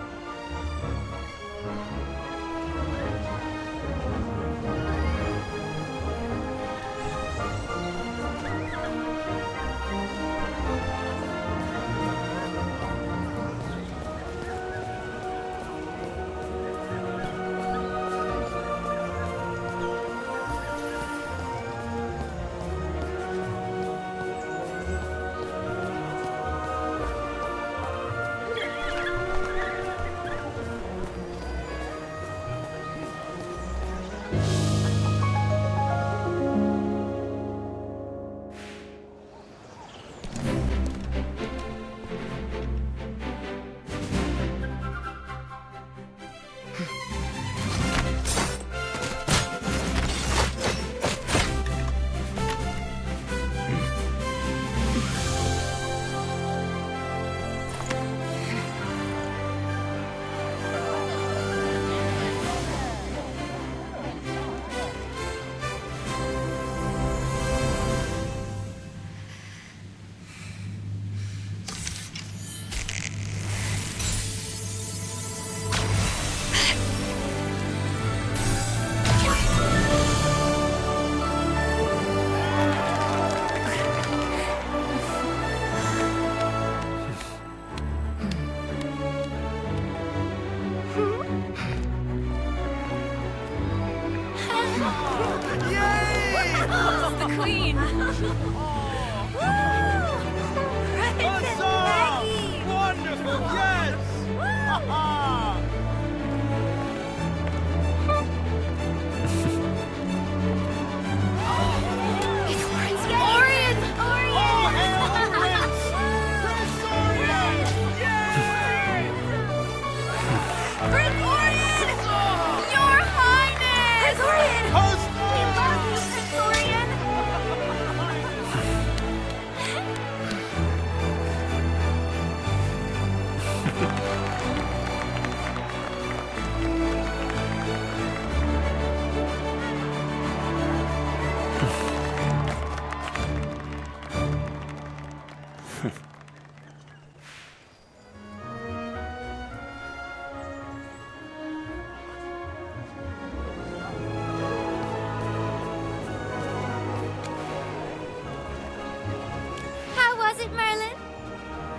it, Merlin?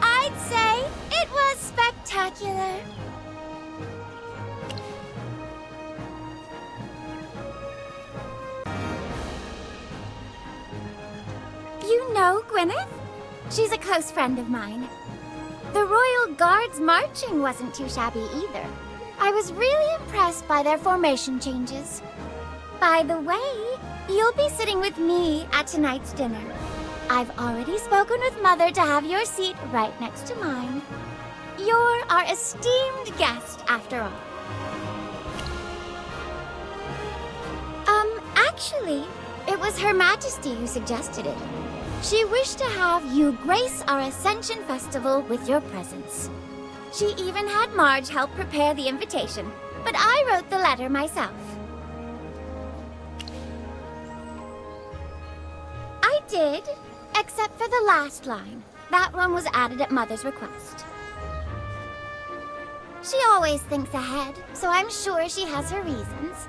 I'd say it was spectacular. You know Gwyneth? She's a close friend of mine. The Royal Guard's marching wasn't too shabby either. I was really impressed by their formation changes. By the way, you'll be sitting with me at tonight's dinner. I've already spoken with Mother to have your seat right next to mine. You're our esteemed guest, after all. Actually, it was Her Majesty who suggested it. She wished to have you grace our Ascension Festival with your presence. She even had Marge help prepare the invitation, but I wrote the letter myself. I did, except for the last line. That one was added at Mother's request. She always thinks ahead, so I'm sure she has her reasons.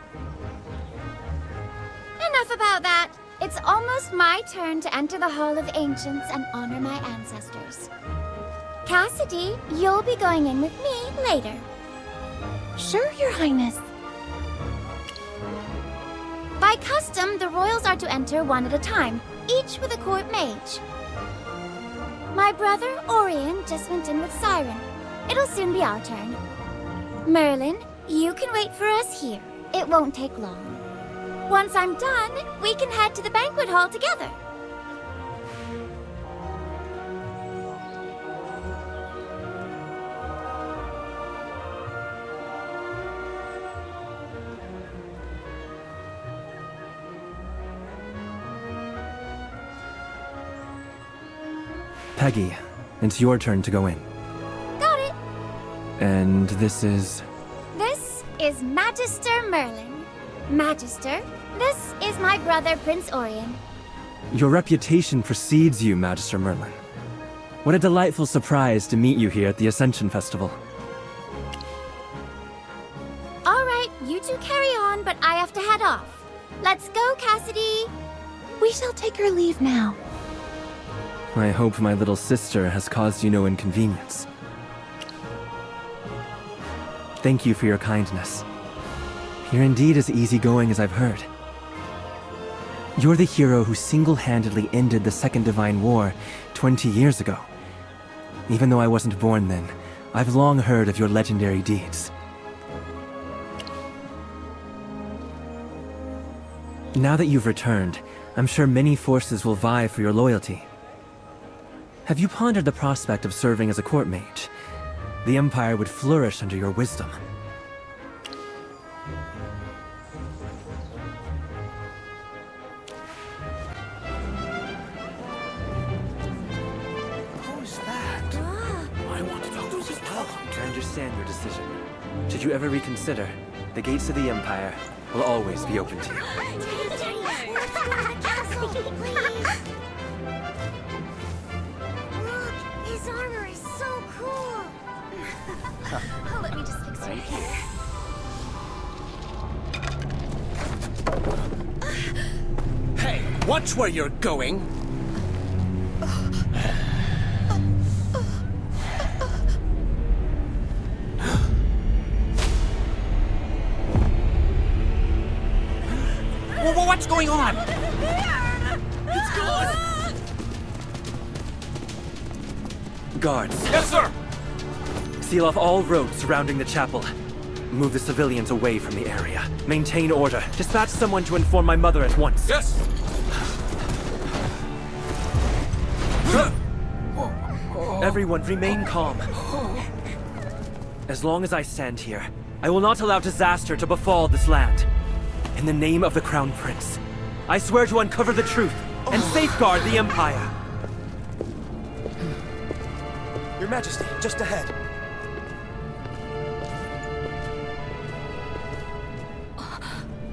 Enough about that. It's almost my turn to enter the Hall of Ancients and honor my ancestors. Cassidy, you'll be going in with me later. Sure, Your Highness. By custom, the royals are to enter one at a time, each with a court mage. My brother, Orion, just went in with Siren. It'll soon be our turn. Merlin, you can wait for us here. It won't take long. Once I'm done, we can head to the banquet hall together. Peggy, it's your turn to go in. Got it. And this is... This is Magister Merlin. Magister, this is my brother, Prince Orion. Your reputation precedes you, Magister Merlin. What a delightful surprise to meet you here at the Ascension Festival. All right, you two carry on, but I have to head off. Let's go, Cassidy. We shall take our leave now. I hope my little sister has caused you no inconvenience. Thank you for your kindness. You're indeed as easygoing as I've heard. You're the hero who single-handedly ended the Second Divine War 20 years ago. Even though I wasn't born then, I've long heard of your legendary deeds. Now that you've returned, I'm sure many forces will vie for your loyalty. Have you pondered the prospect of serving as a court mage? The Empire would flourish under your wisdom. Who's that? I want to talk to him as well. I understand your decision. Should you ever reconsider, the gates of the Empire will always be open to you. His armor is so cool. Oh, let me just fix your hair. Hey, watch where you're going. What's going on? It's gone. Guards. Yes, sir. Seal off all roads surrounding the chapel. Move the civilians away from the area. Maintain order. Dispatch someone to inform my mother at once. Yes. Everyone, remain calm. As long as I stand here, I will not allow disaster to befall this land. In the name of the Crown Prince, I swear to uncover the truth and safeguard the Empire. Your Majesty, just ahead.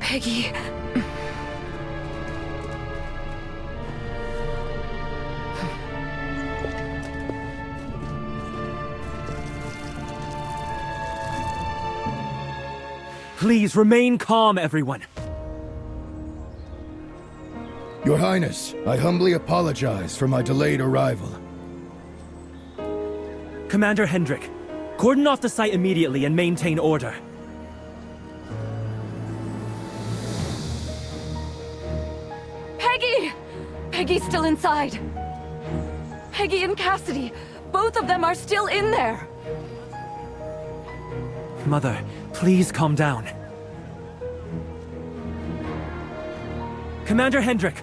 Peggy. Please remain calm, everyone. Your Highness, I humbly apologize for my delayed arrival. Commander Hendrik, cordon off the site immediately and maintain order. Peggy! Peggy's still inside. Peggy and Cassidy, both of them are still in there. Mother, please calm down. Commander Hendrik!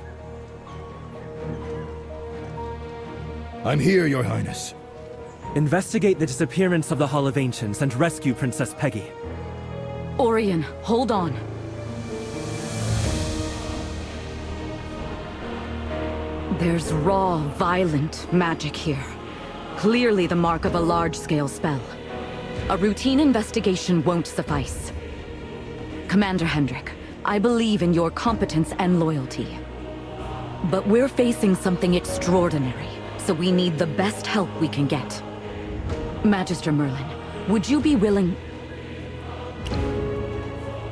I'm here, Your Highness. Investigate the disappearance of the Hall of Ancients and rescue Princess Peggy. Orion, hold on. There's raw, violent magic here. Clearly the mark of a large-scale spell. A routine investigation won't suffice. Commander Hendrik, I believe in your competence and loyalty. But we're facing something extraordinary, so we need the best help we can get. Magister Merlin, would you be willing...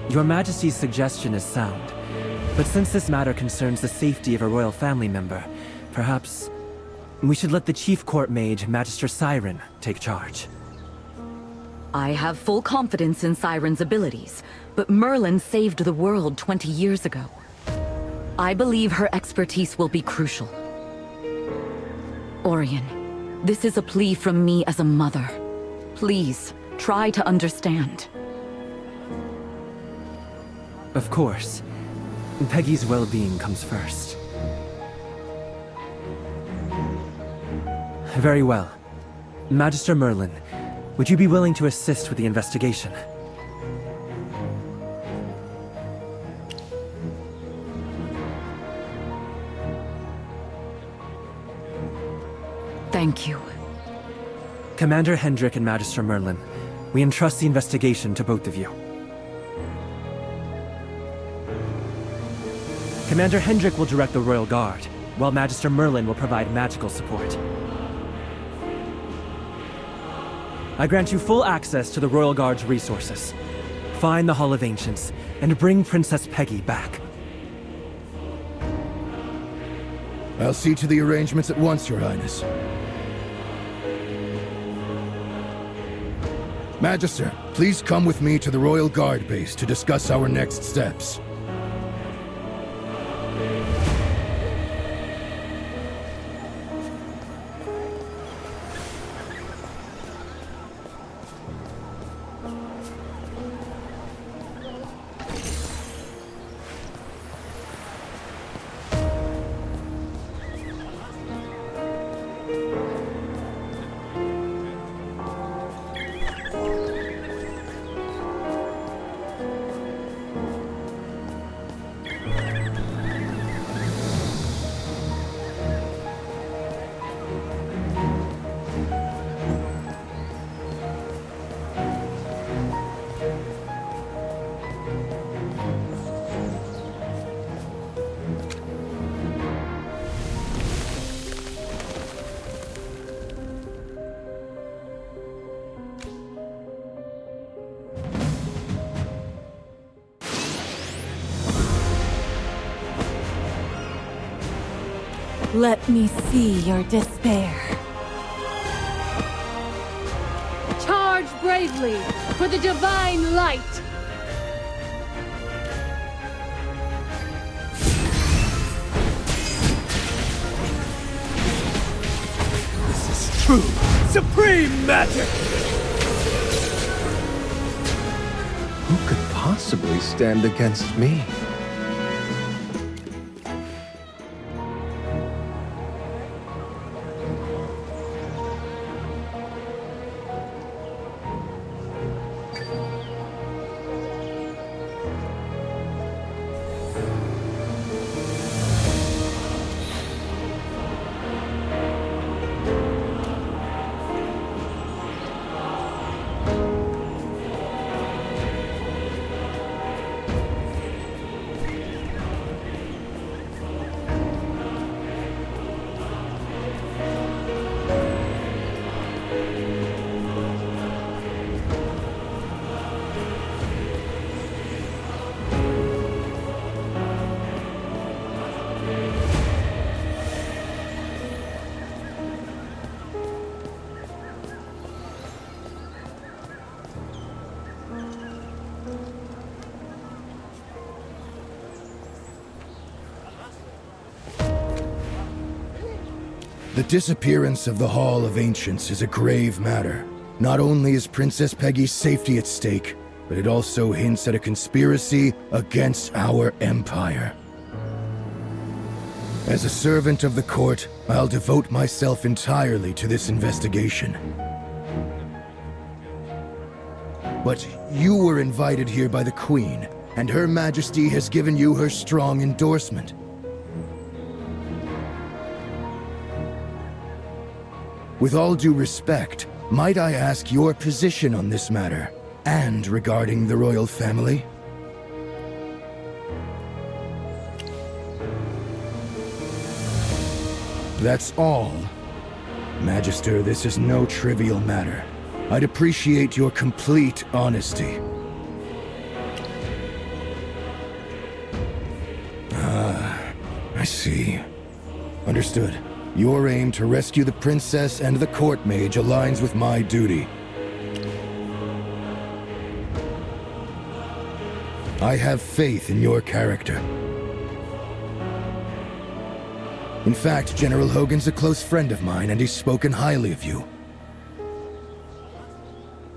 Your Majesty's suggestion is sound, but since this matter concerns the safety of a royal family member, perhaps we should let the Chief Court Mage, Magister Siren, take charge. I have full confidence in Siren's abilities, but Merlin saved the world 20 years ago. I believe her expertise will be crucial. Orion, this is a plea from me as a mother. Please, try to understand. Of course. Peggy's well-being comes first. Very well. Magister Merlin, would you be willing to assist with the investigation? Thank you. Commander Hendrik and Magister Merlin, we entrust the investigation to both of you. Commander Hendrik will direct the Royal Guard, while Magister Merlin will provide magical support. I grant you full access to the Royal Guard's resources. Find the Hall of Ancients, and bring Princess Peggy back. I'll see to the arrangements at once, Your Highness. Magister, please come with me to the Royal Guard base to discuss our next steps. Let me see your despair. Charge bravely for the divine light! This is true, supreme magic! Who could possibly stand against me? The disappearance of the Hall of Ancients is a grave matter. Not only is Princess Peggy's safety at stake, but it also hints at a conspiracy against our empire. As a servant of the court, I'll devote myself entirely to this investigation. But you were invited here by the Queen, and Her Majesty has given you her strong endorsement. With all due respect, might I ask your position on this matter, and regarding the royal family? That's all. Magister, this is no trivial matter. I'd appreciate your complete honesty. I see. Understood. Your aim to rescue the princess and the court mage aligns with my duty. I have faith in your character. In fact, General Hogan's a close friend of mine, and he's spoken highly of you.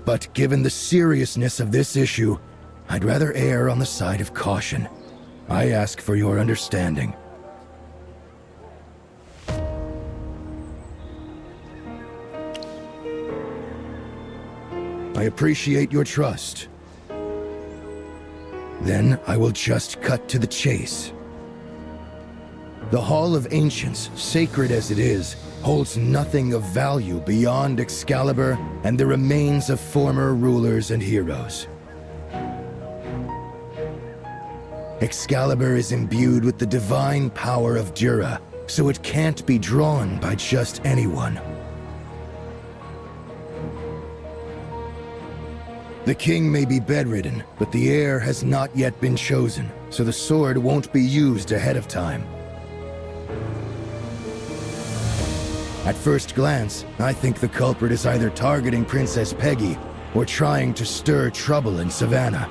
But given the seriousness of this issue, I'd rather err on the side of caution. I ask for your understanding. I appreciate your trust. Then I will just cut to the chase. The Hall of Ancients, sacred as it is, holds nothing of value beyond Excalibur and the remains of former rulers and heroes. Excalibur is imbued with the divine power of Dura, so it can't be drawn by just anyone. The king may be bedridden, but the heir has not yet been chosen, so the sword won't be used ahead of time. At first glance, I think the culprit is either targeting Princess Peggy or trying to stir trouble in Savannah.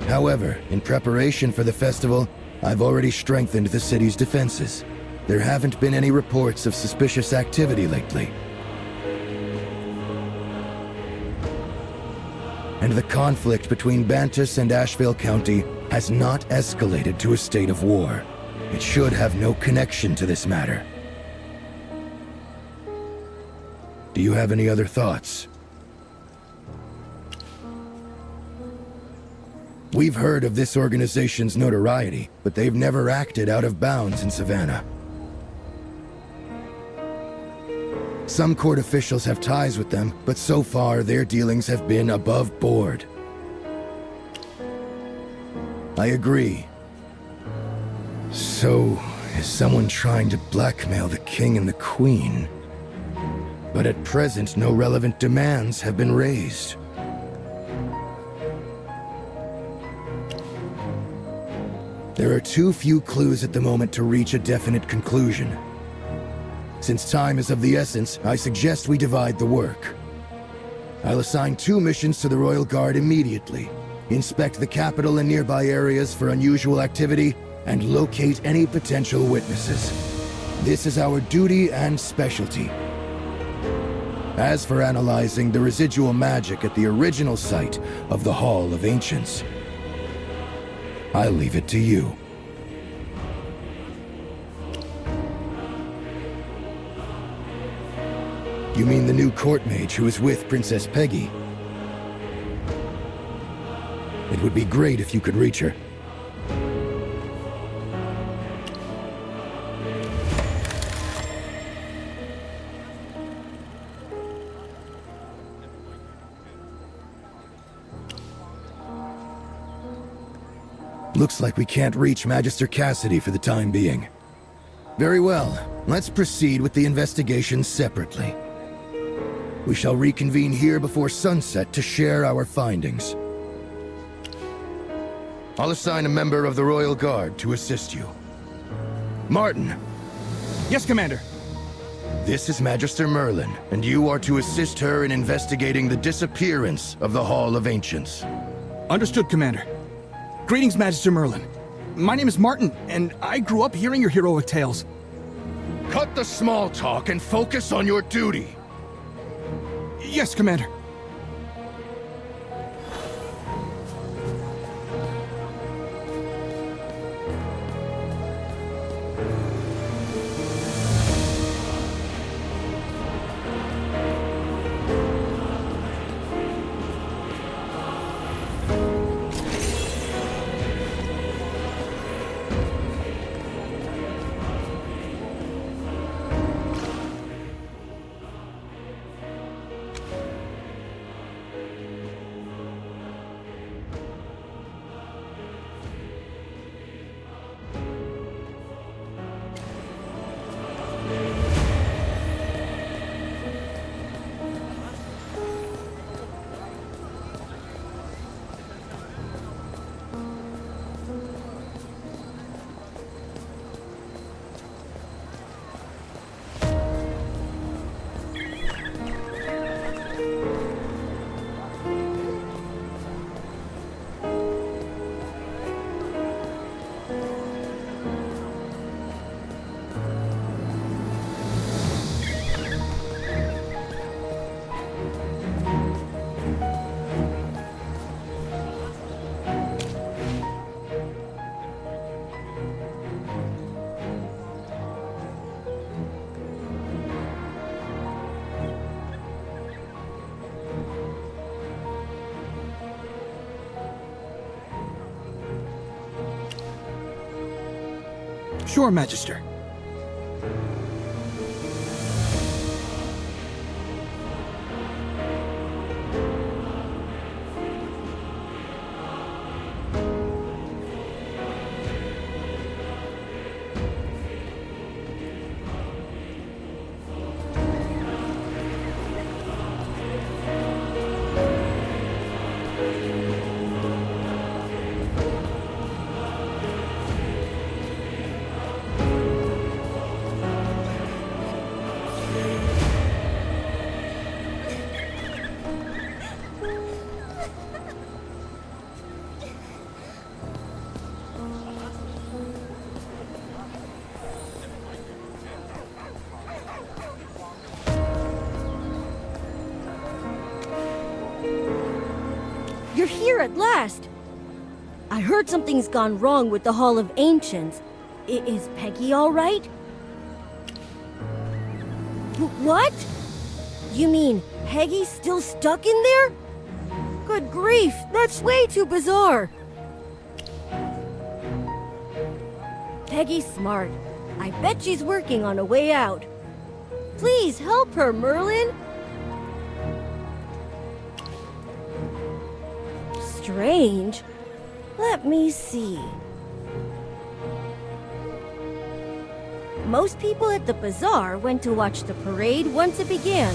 However, in preparation for the festival, I've already strengthened the city's defenses. There haven't been any reports of suspicious activity lately. And the conflict between Bantus and Asheville County has not escalated to a state of war. It should have no connection to this matter. Do you have any other thoughts? We've heard of this organization's notoriety, but they've never acted out of bounds in Savannah. Some court officials have ties with them, but so far their dealings have been above board. I agree. So, is someone trying to blackmail the king and the queen? But at present, no relevant demands have been raised. There are too few clues at the moment to reach a definite conclusion. Since time is of the essence, I suggest we divide the work. I'll assign 2 missions to the Royal Guard immediately. Inspect the capital and nearby areas for unusual activity, and locate any potential witnesses. This is our duty and specialty. As for analyzing the residual magic at the original site of the Hall of Ancients, I'll leave it to you. You mean the new court mage who is with Princess Peggy? It would be great if you could reach her. Looks like we can't reach Magister Cassidy for the time being. Very well, let's proceed with the investigation separately. We shall reconvene here before sunset to share our findings. I'll assign a member of the Royal Guard to assist you. Martin. Yes, Commander. This is Magister Merlin, and you are to assist her in investigating the disappearance of the Hall of Ancients. Understood, Commander. Greetings, Magister Merlin. My name is Martin, and I grew up hearing your heroic tales. Cut the small talk and focus on your duty. Yes, Commander. Sure, Magister. You're here at last! I heard something's gone wrong with the Hall of Ancients. Is Peggy all right? What? You mean Peggy's still stuck in there? Good grief, that's way too bizarre. Peggy's smart. I bet she's working on a way out. Please help her, Merlin. Strange. Let me see. Most people at the bazaar went to watch the parade once it began.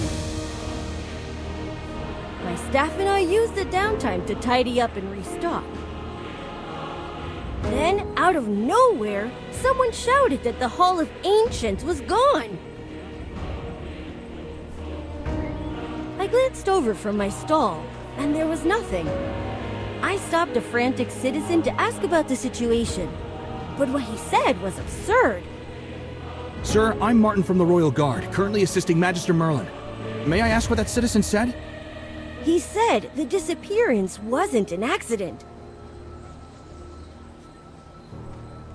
My staff and I used the downtime to tidy up and restock. Then, out of nowhere, someone shouted that the Hall of Ancients was gone. I glanced over from my stall, and there was nothing. I stopped a frantic citizen to ask about the situation, but what he said was absurd. Sir, I'm Martin from the Royal Guard, currently assisting Magister Merlin. May I ask what that citizen said? He said the disappearance wasn't an accident.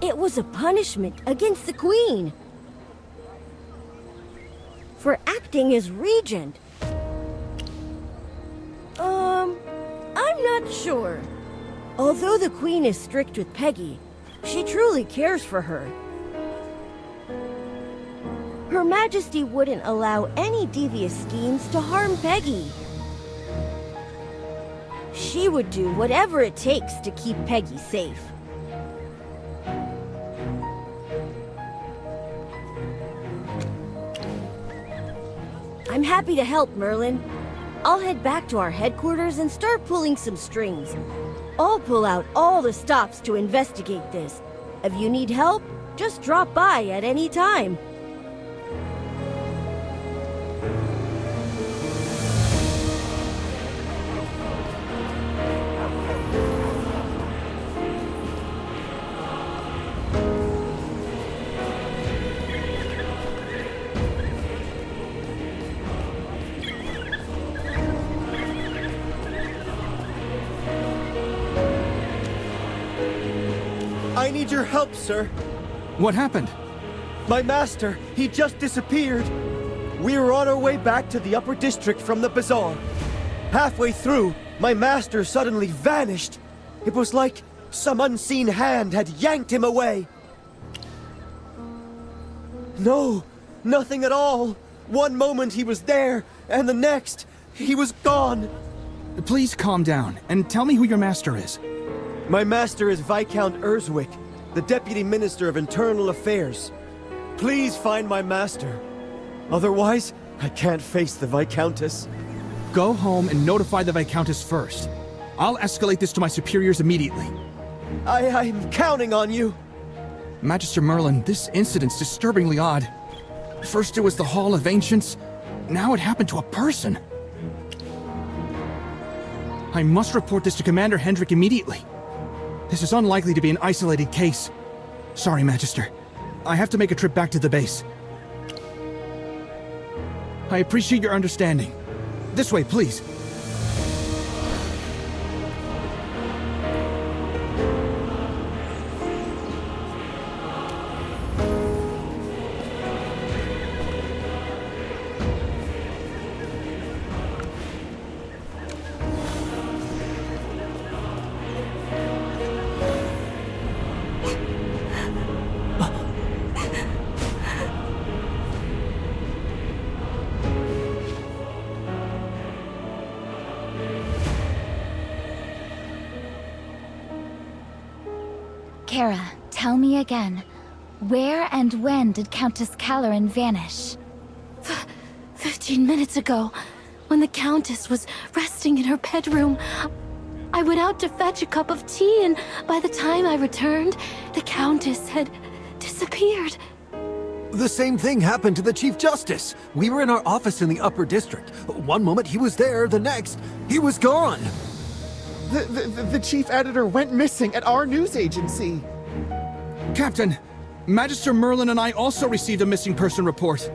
It was a punishment against the Queen for acting as regent. I'm not sure. Although the Queen is strict with Peggy, she truly cares for her. Her Majesty wouldn't allow any devious schemes to harm Peggy. She would do whatever it takes to keep Peggy safe. I'm happy to help, Merlin. I'll head back to our headquarters and start pulling some strings. I'll pull out all the stops to investigate this. If you need help, just drop by at any time. need your help, sir. What happened? My master, he just disappeared. We were on our way back to the upper district from the bazaar. Halfway through, my master suddenly vanished. It was like some unseen hand had yanked him away. No, nothing at all. One moment he was there, and the next, he was gone. Please calm down, and tell me who your master is. My master is Viscount Erzwick, the Deputy Minister of Internal Affairs. Please find my master. Otherwise, I can't face the Viscountess. Go home and notify the Viscountess first. I'll escalate this to my superiors immediately. I'm counting on you. Magister Merlin, this incident's disturbingly odd. First it was the Hall of Ancients, now it happened to a person. I must report this to Commander Hendrik immediately. This is unlikely to be an isolated case. Sorry, Magister. I have to make a trip back to the base. I appreciate your understanding. This way, please. Kara, tell me again. Where and when did Countess Caloran vanish? 15 minutes ago, when the Countess was resting in her bedroom. I went out to fetch a cup of tea, and by the time I returned, the Countess had disappeared. The same thing happened to the Chief Justice. We were in our office in the upper district. One moment he was there, the next, he was gone. The chief editor went missing at our news agency. Captain, Magister Merlin and I also received a missing person report.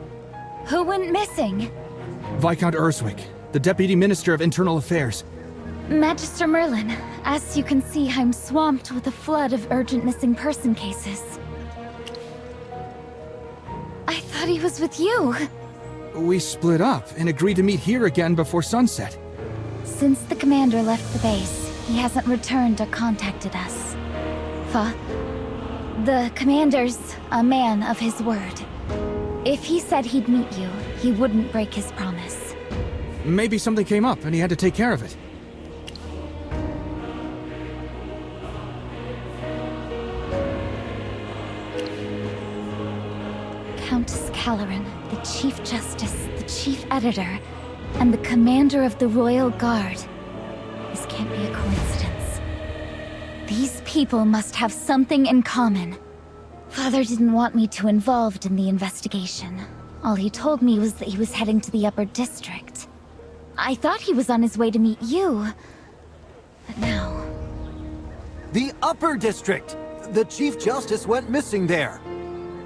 Who went missing? Viscount Erzwick, the Deputy Minister of Internal Affairs. Magister Merlin, as you can see, I'm swamped with a flood of urgent missing person cases. I thought he was with you. We split up and agreed to meet here again before sunset. Since the commander left the base, he hasn't returned or contacted us. The commander's a man of his word. If he said he'd meet you, he wouldn't break his promise. Maybe something came up and he had to take care of it. Countess Caloran, the Chief Justice, the Chief Editor, and the Commander of the Royal Guard. This can't be a coincidence. These people must have something in common. Father didn't want me too involved in the investigation. All he told me was that he was heading to the upper district. I thought he was on his way to meet you. But now... The upper district! The Chief Justice went missing there.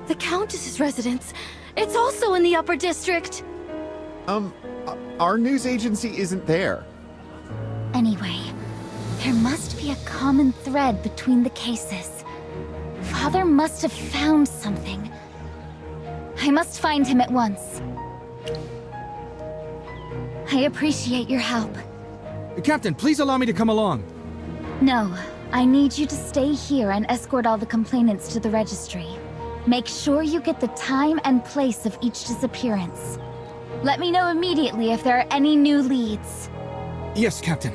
The Countess's residence. It's also in the upper district. Our news agency isn't there. Anyway, there must be a common thread between the cases. Father must have found something. I must find him at once. I appreciate your help. Captain, please allow me to come along. No, I need you to stay here and escort all the complainants to the registry. Make sure you get the time and place of each disappearance. Let me know immediately if there are any new leads. Yes, Captain.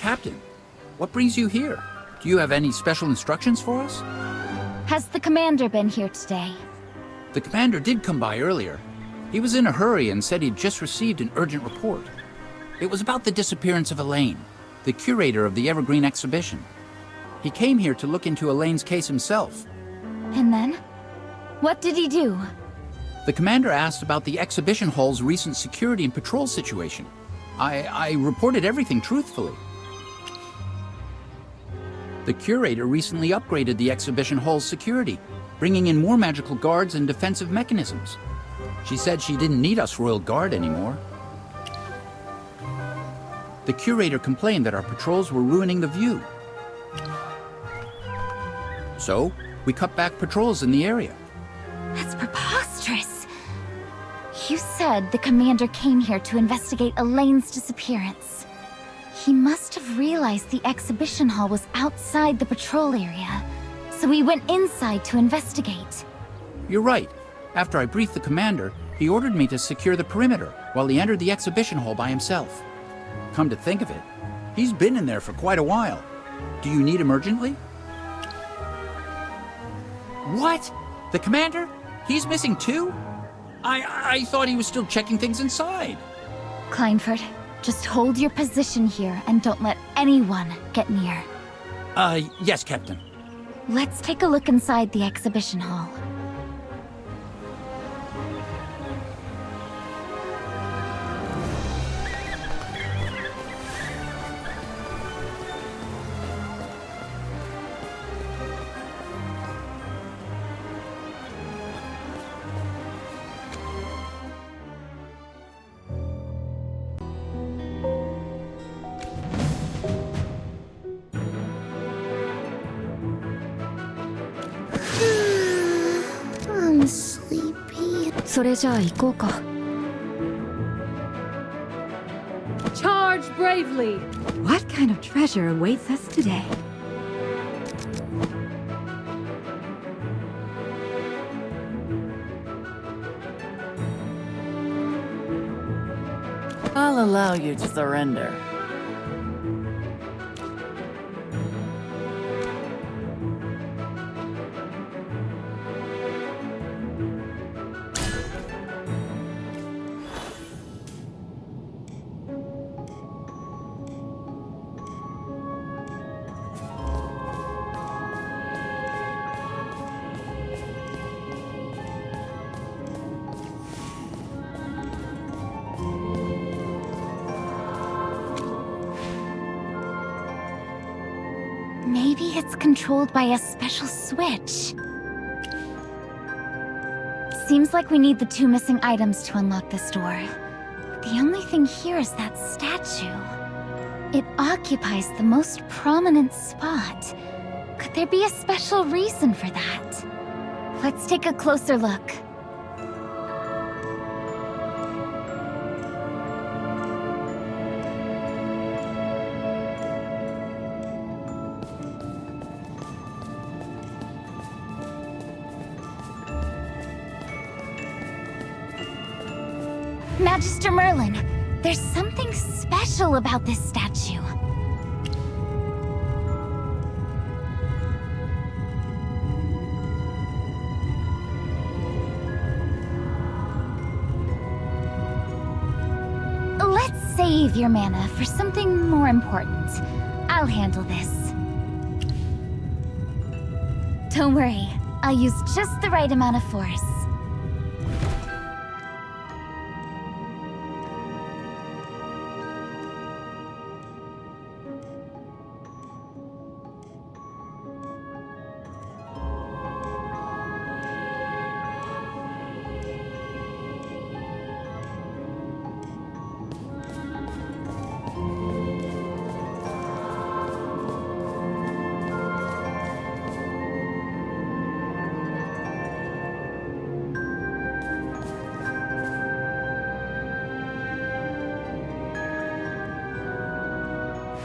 Captain, what brings you here? Do you have any special instructions for us? Has the commander been here today? The commander did come by earlier. He was in a hurry and said he'd just received an urgent report. It was about the disappearance of Elaine, the curator of the Evergreen exhibition. He came here to look into Elaine's case himself. And then? What did he do? The commander asked about the exhibition hall's recent security and patrol situation. I reported everything truthfully. The curator recently upgraded the exhibition hall's security, bringing in more magical guards and defensive mechanisms. She said she didn't need us Royal Guard anymore. The curator complained that our patrols were ruining the view. So, we cut back patrols in the area. That's preposterous. You said the commander came here to investigate Elaine's disappearance. He must have realized the exhibition hall was outside the patrol area, so he went inside to investigate. You're right. After I briefed the commander, he ordered me to secure the perimeter while he entered the exhibition hall by himself. Come to think of it, he's been in there for quite a while. Do you need him urgently? What? The commander? He's missing too? I thought he was still checking things inside. Kleinford, just hold your position here and don't let anyone get near. Yes, Captain. Let's take a look inside the exhibition hall. I'm sleepy. それじゃあ行こうか。Charge bravely! What kind of treasure awaits us today? I'll allow you to surrender. Maybe it's controlled by a special switch. Seems like we need the 2 missing items to unlock this door. The only thing here is that statue. It occupies the most prominent spot. Could there be a special reason for that? Let's take a closer look. Magister Merlin, there's something special about this statue. Let's save your mana for something more important. I'll handle this. Don't worry, I'll use just the right amount of force.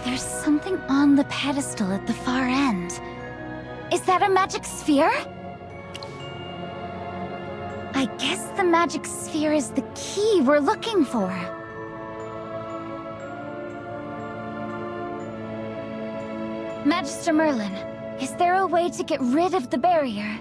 There's something on the pedestal at the far end. Is that a magic sphere? I guess the magic sphere is the key we're looking for. Magister Merlin, is there a way to get rid of the barrier?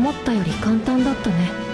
思ったより簡単だったね。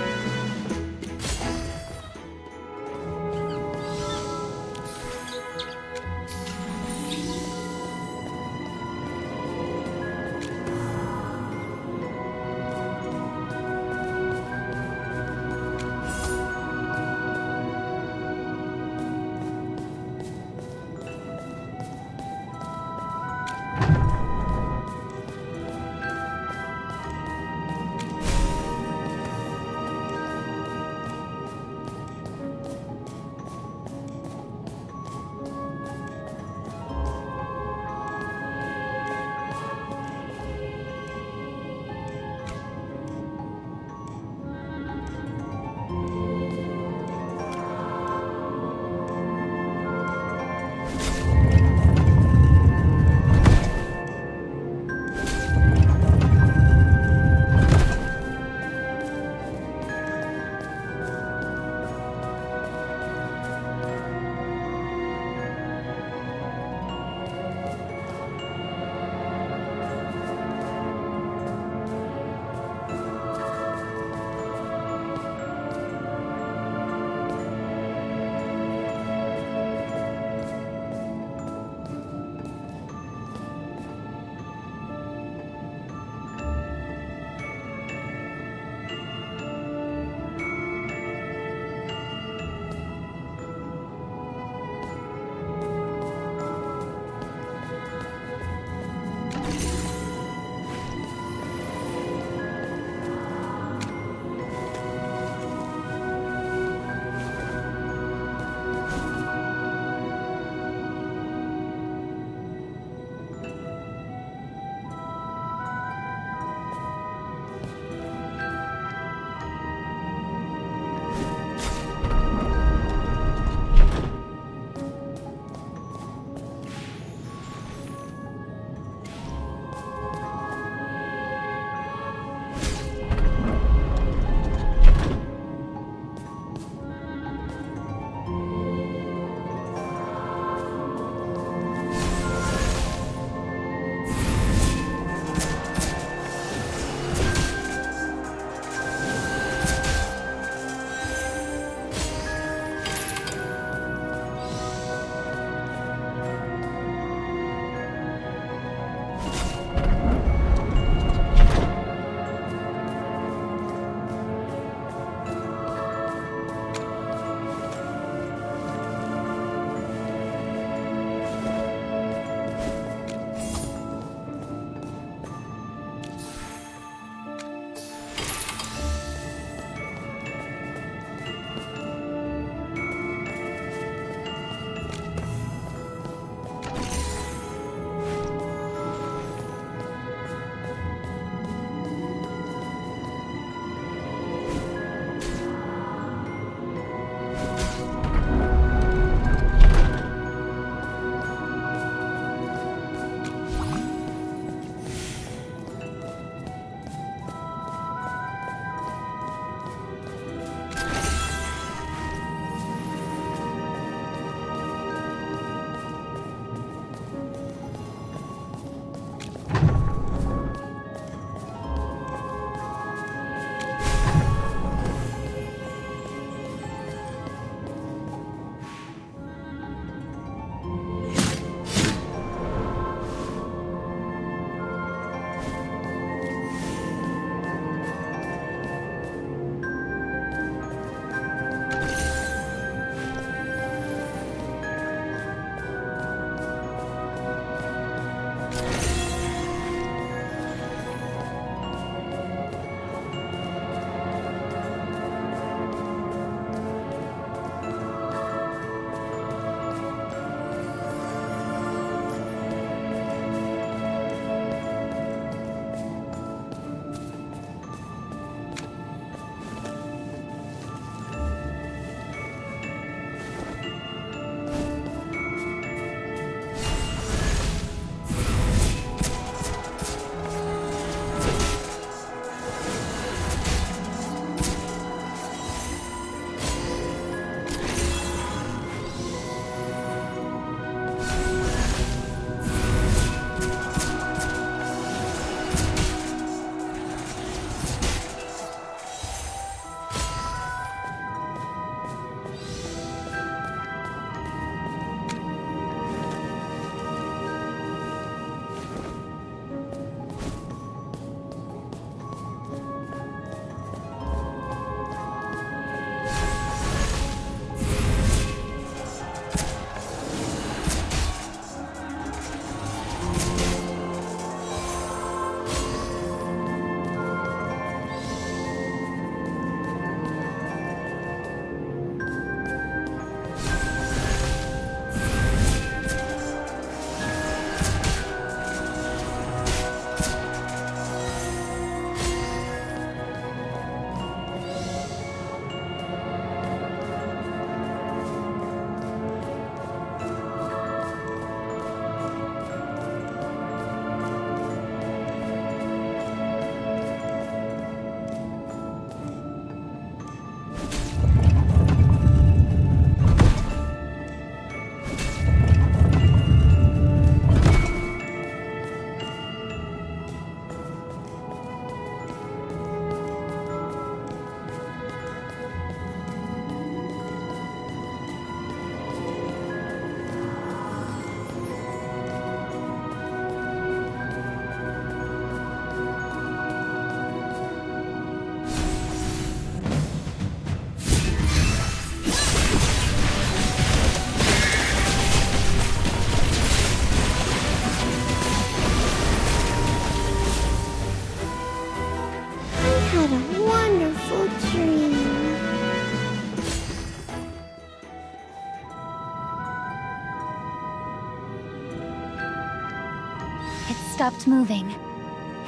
It stopped moving.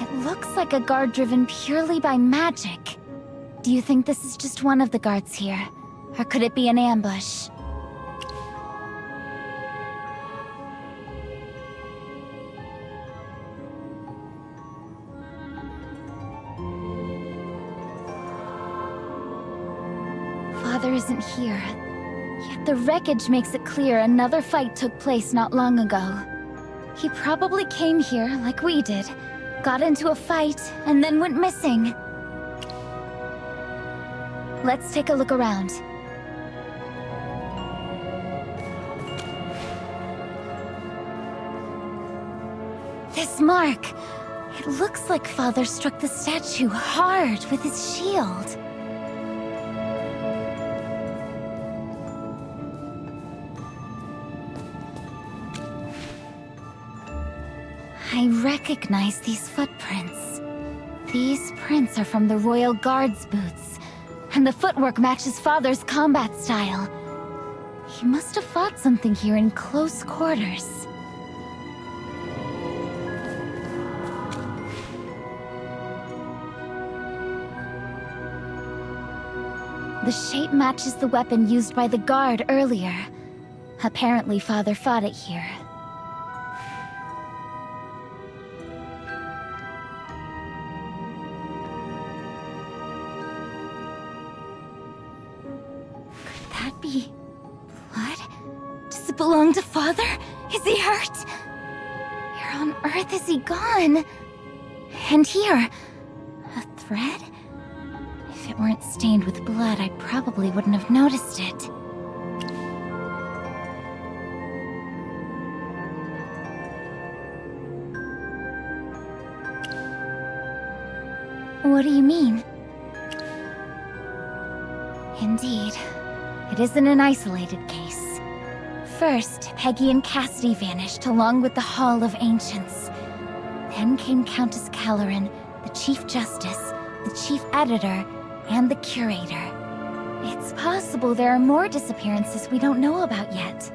It looks like a guard driven purely by magic. Do you think this is just one of the guards here? Or could it be an ambush? Father isn't here. Yet the wreckage makes it clear another fight took place not long ago. He probably came here like we did, got into a fight, and then went missing. Let's take a look around. This mark! It looks like Father struck the statue hard with his shield. I recognize these footprints. These prints are from the Royal Guard's boots, and the footwork matches Father's combat style. He must have fought something here in close quarters. The shape matches the weapon used by the guard earlier. Apparently, Father fought it here. Be blood? Does it belong to Father? Is he hurt? Where on earth is he gone? And here, a thread? If it weren't stained with blood, I probably wouldn't have noticed it. What do you mean? Indeed. It isn't an isolated case. First, Peggy and Cassidy vanished along with the Hall of Ancients. Then came Countess Caloran, the Chief Justice, the Chief Editor, and the Curator. It's possible there are more disappearances we don't know about yet.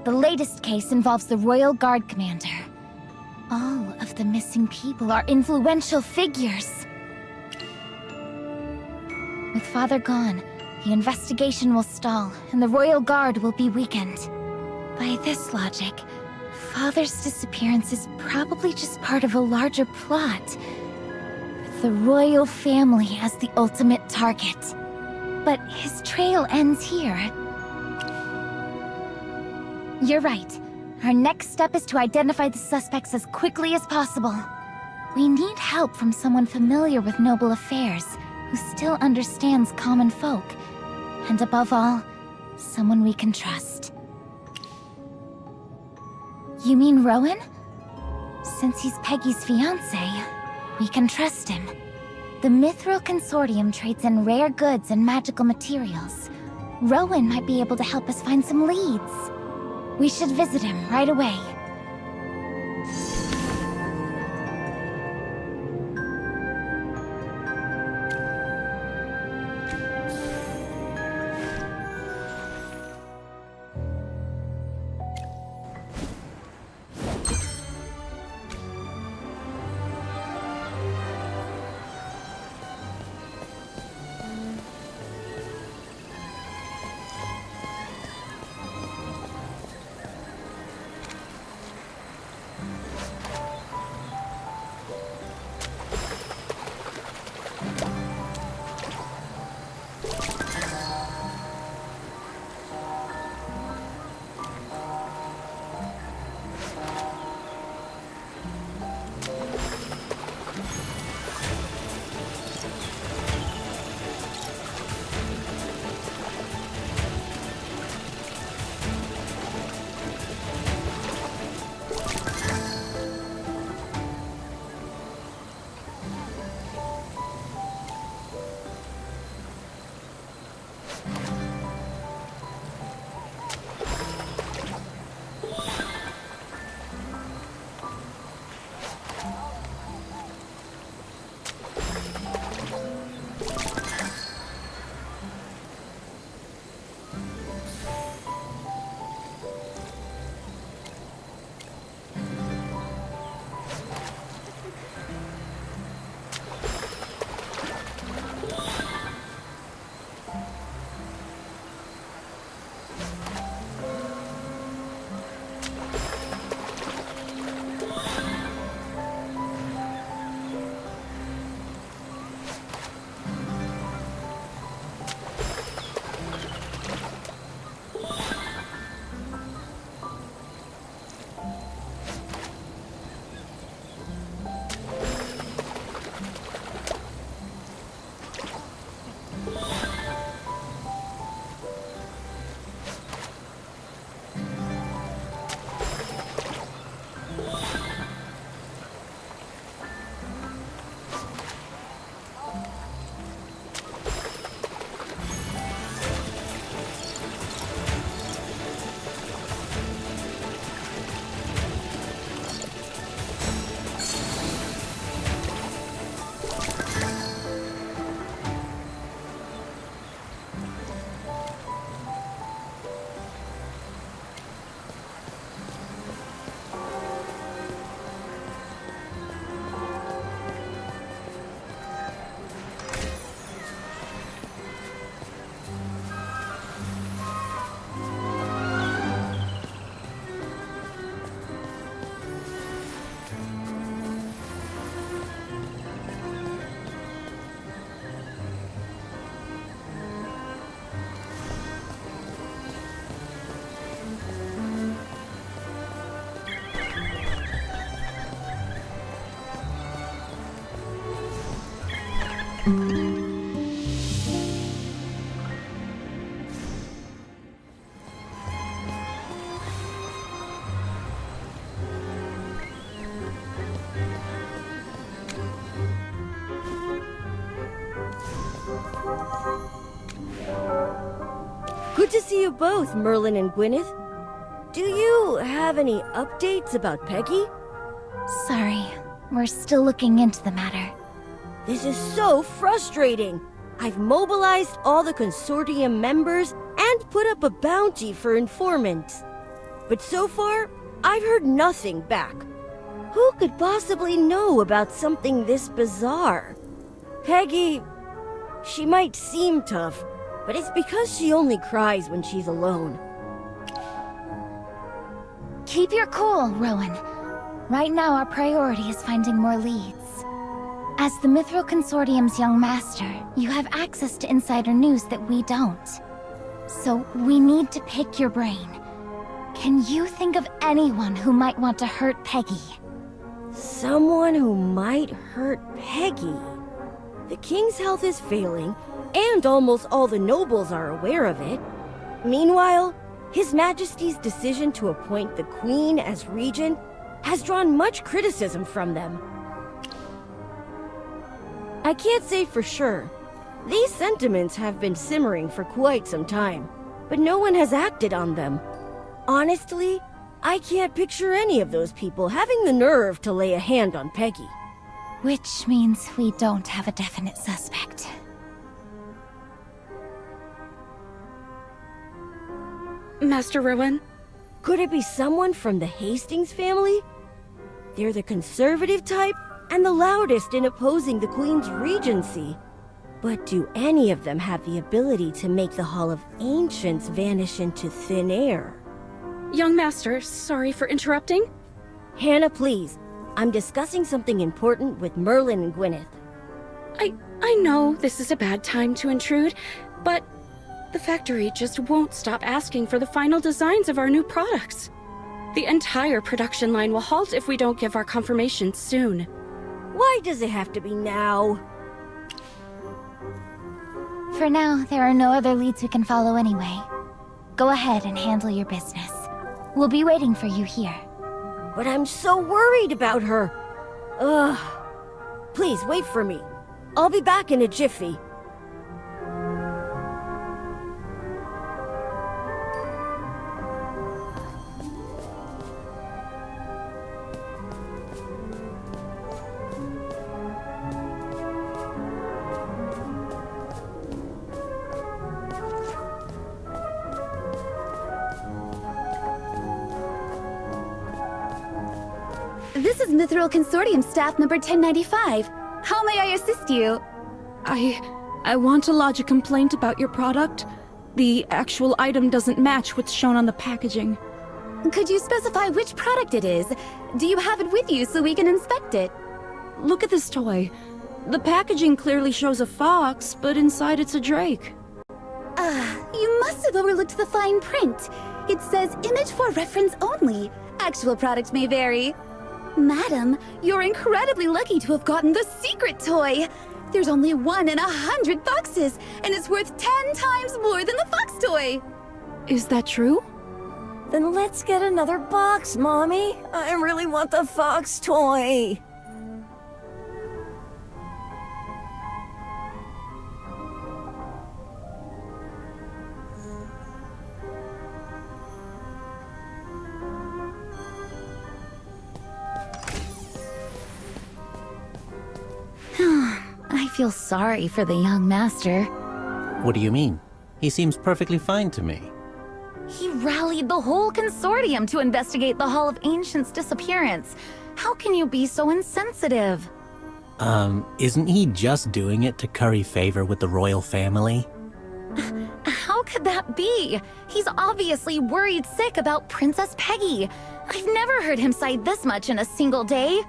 The latest case involves the Royal Guard Commander. All of the missing people are influential figures. With Father gone, the investigation will stall, and the Royal Guard will be weakened. By this logic, Father's disappearance is probably just part of a larger plot, with the royal family as the ultimate target. But his trail ends here. You're right. Our next step is to identify the suspects as quickly as possible. We need help from someone familiar with noble affairs, who still understands common folk. And above all, someone we can trust. You mean Rowan? Since he's Peggy's fiancé, we can trust him. The Mithril Consortium trades in rare goods and magical materials. Rowan might be able to help us find some leads. We should visit him right away. to see you both, Merlin and Gwyneth. Do you have any updates about Peggy? Sorry, we're still looking into the matter. This is so frustrating. I've mobilized all the consortium members and put up a bounty for informants. But so far, I've heard nothing back. Who could possibly know about something this bizarre? Peggy, she might seem tough, but it's because she only cries when she's alone. Keep your cool, Rowan. Right now our priority is finding more leads. As the Mithril Consortium's young master, you have access to insider news that we don't. So we need to pick your brain. Can you think of anyone who might want to hurt Peggy? Someone who might hurt Peggy? The king's health is failing, and almost all the nobles are aware of it. Meanwhile, His Majesty's decision to appoint the Queen as regent has drawn much criticism from them. I can't say for sure. These sentiments have been simmering for quite some time, but no one has acted on them. Honestly, I can't picture any of those people having the nerve to lay a hand on Peggy. Which means we don't have a definite suspect. Master Rowan? Could it be someone from the Hastings family? They're the conservative type and the loudest in opposing the Queen's regency. But do any of them have the ability to make the Hall of Ancients vanish into thin air? Young Master, sorry for interrupting. Hannah, please. I'm discussing something important with Merlin and Gwyneth. I know this is a bad time to intrude, but the factory just won't stop asking for the final designs of our new products. The entire production line will halt if we don't give our confirmation soon. Why does it have to be now? For now, there are no other leads we can follow anyway. Go ahead and handle your business. We'll be waiting for you here. But I'm so worried about her. Ugh. Please, wait for me. I'll be back in a jiffy. This is Mithril Consortium staff number 1095. How may I assist you? I want to lodge a complaint about your product. The actual item doesn't match what's shown on the packaging. Could you specify which product it is? Do you have it with you so we can inspect it? Look at this toy. The packaging clearly shows a fox, but inside it's a drake. You must have overlooked the fine print. It says image for reference only. Actual product may vary. Madam, you're incredibly lucky to have gotten the secret toy. There's only 1 in 100 foxes, and it's worth 10 times more than the fox toy. Is that true? Then let's get another box, Mommy. I really want the fox toy. I feel sorry for the young master. What do you mean? He seems perfectly fine to me. He rallied the whole consortium to investigate the Hall of Ancients' disappearance. How can you be so insensitive? Isn't he just doing it to curry favor with the royal family? How could that be? He's obviously worried sick about Princess Peggy. I've never heard him sigh this much in a single day.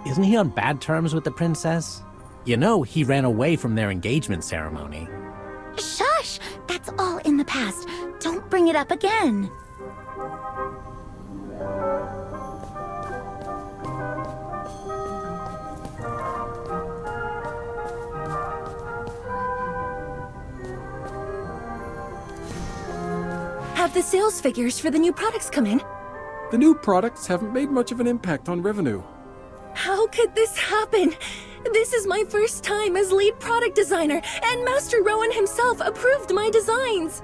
Isn't he on bad terms with the princess? You know, he ran away from their engagement ceremony. Shush! That's all in the past. Don't bring it up again. Have the sales figures for the new products come in? The new products haven't made much of an impact on revenue. How could this happen? This is my first time as lead product designer, and Master Rowan himself approved my designs.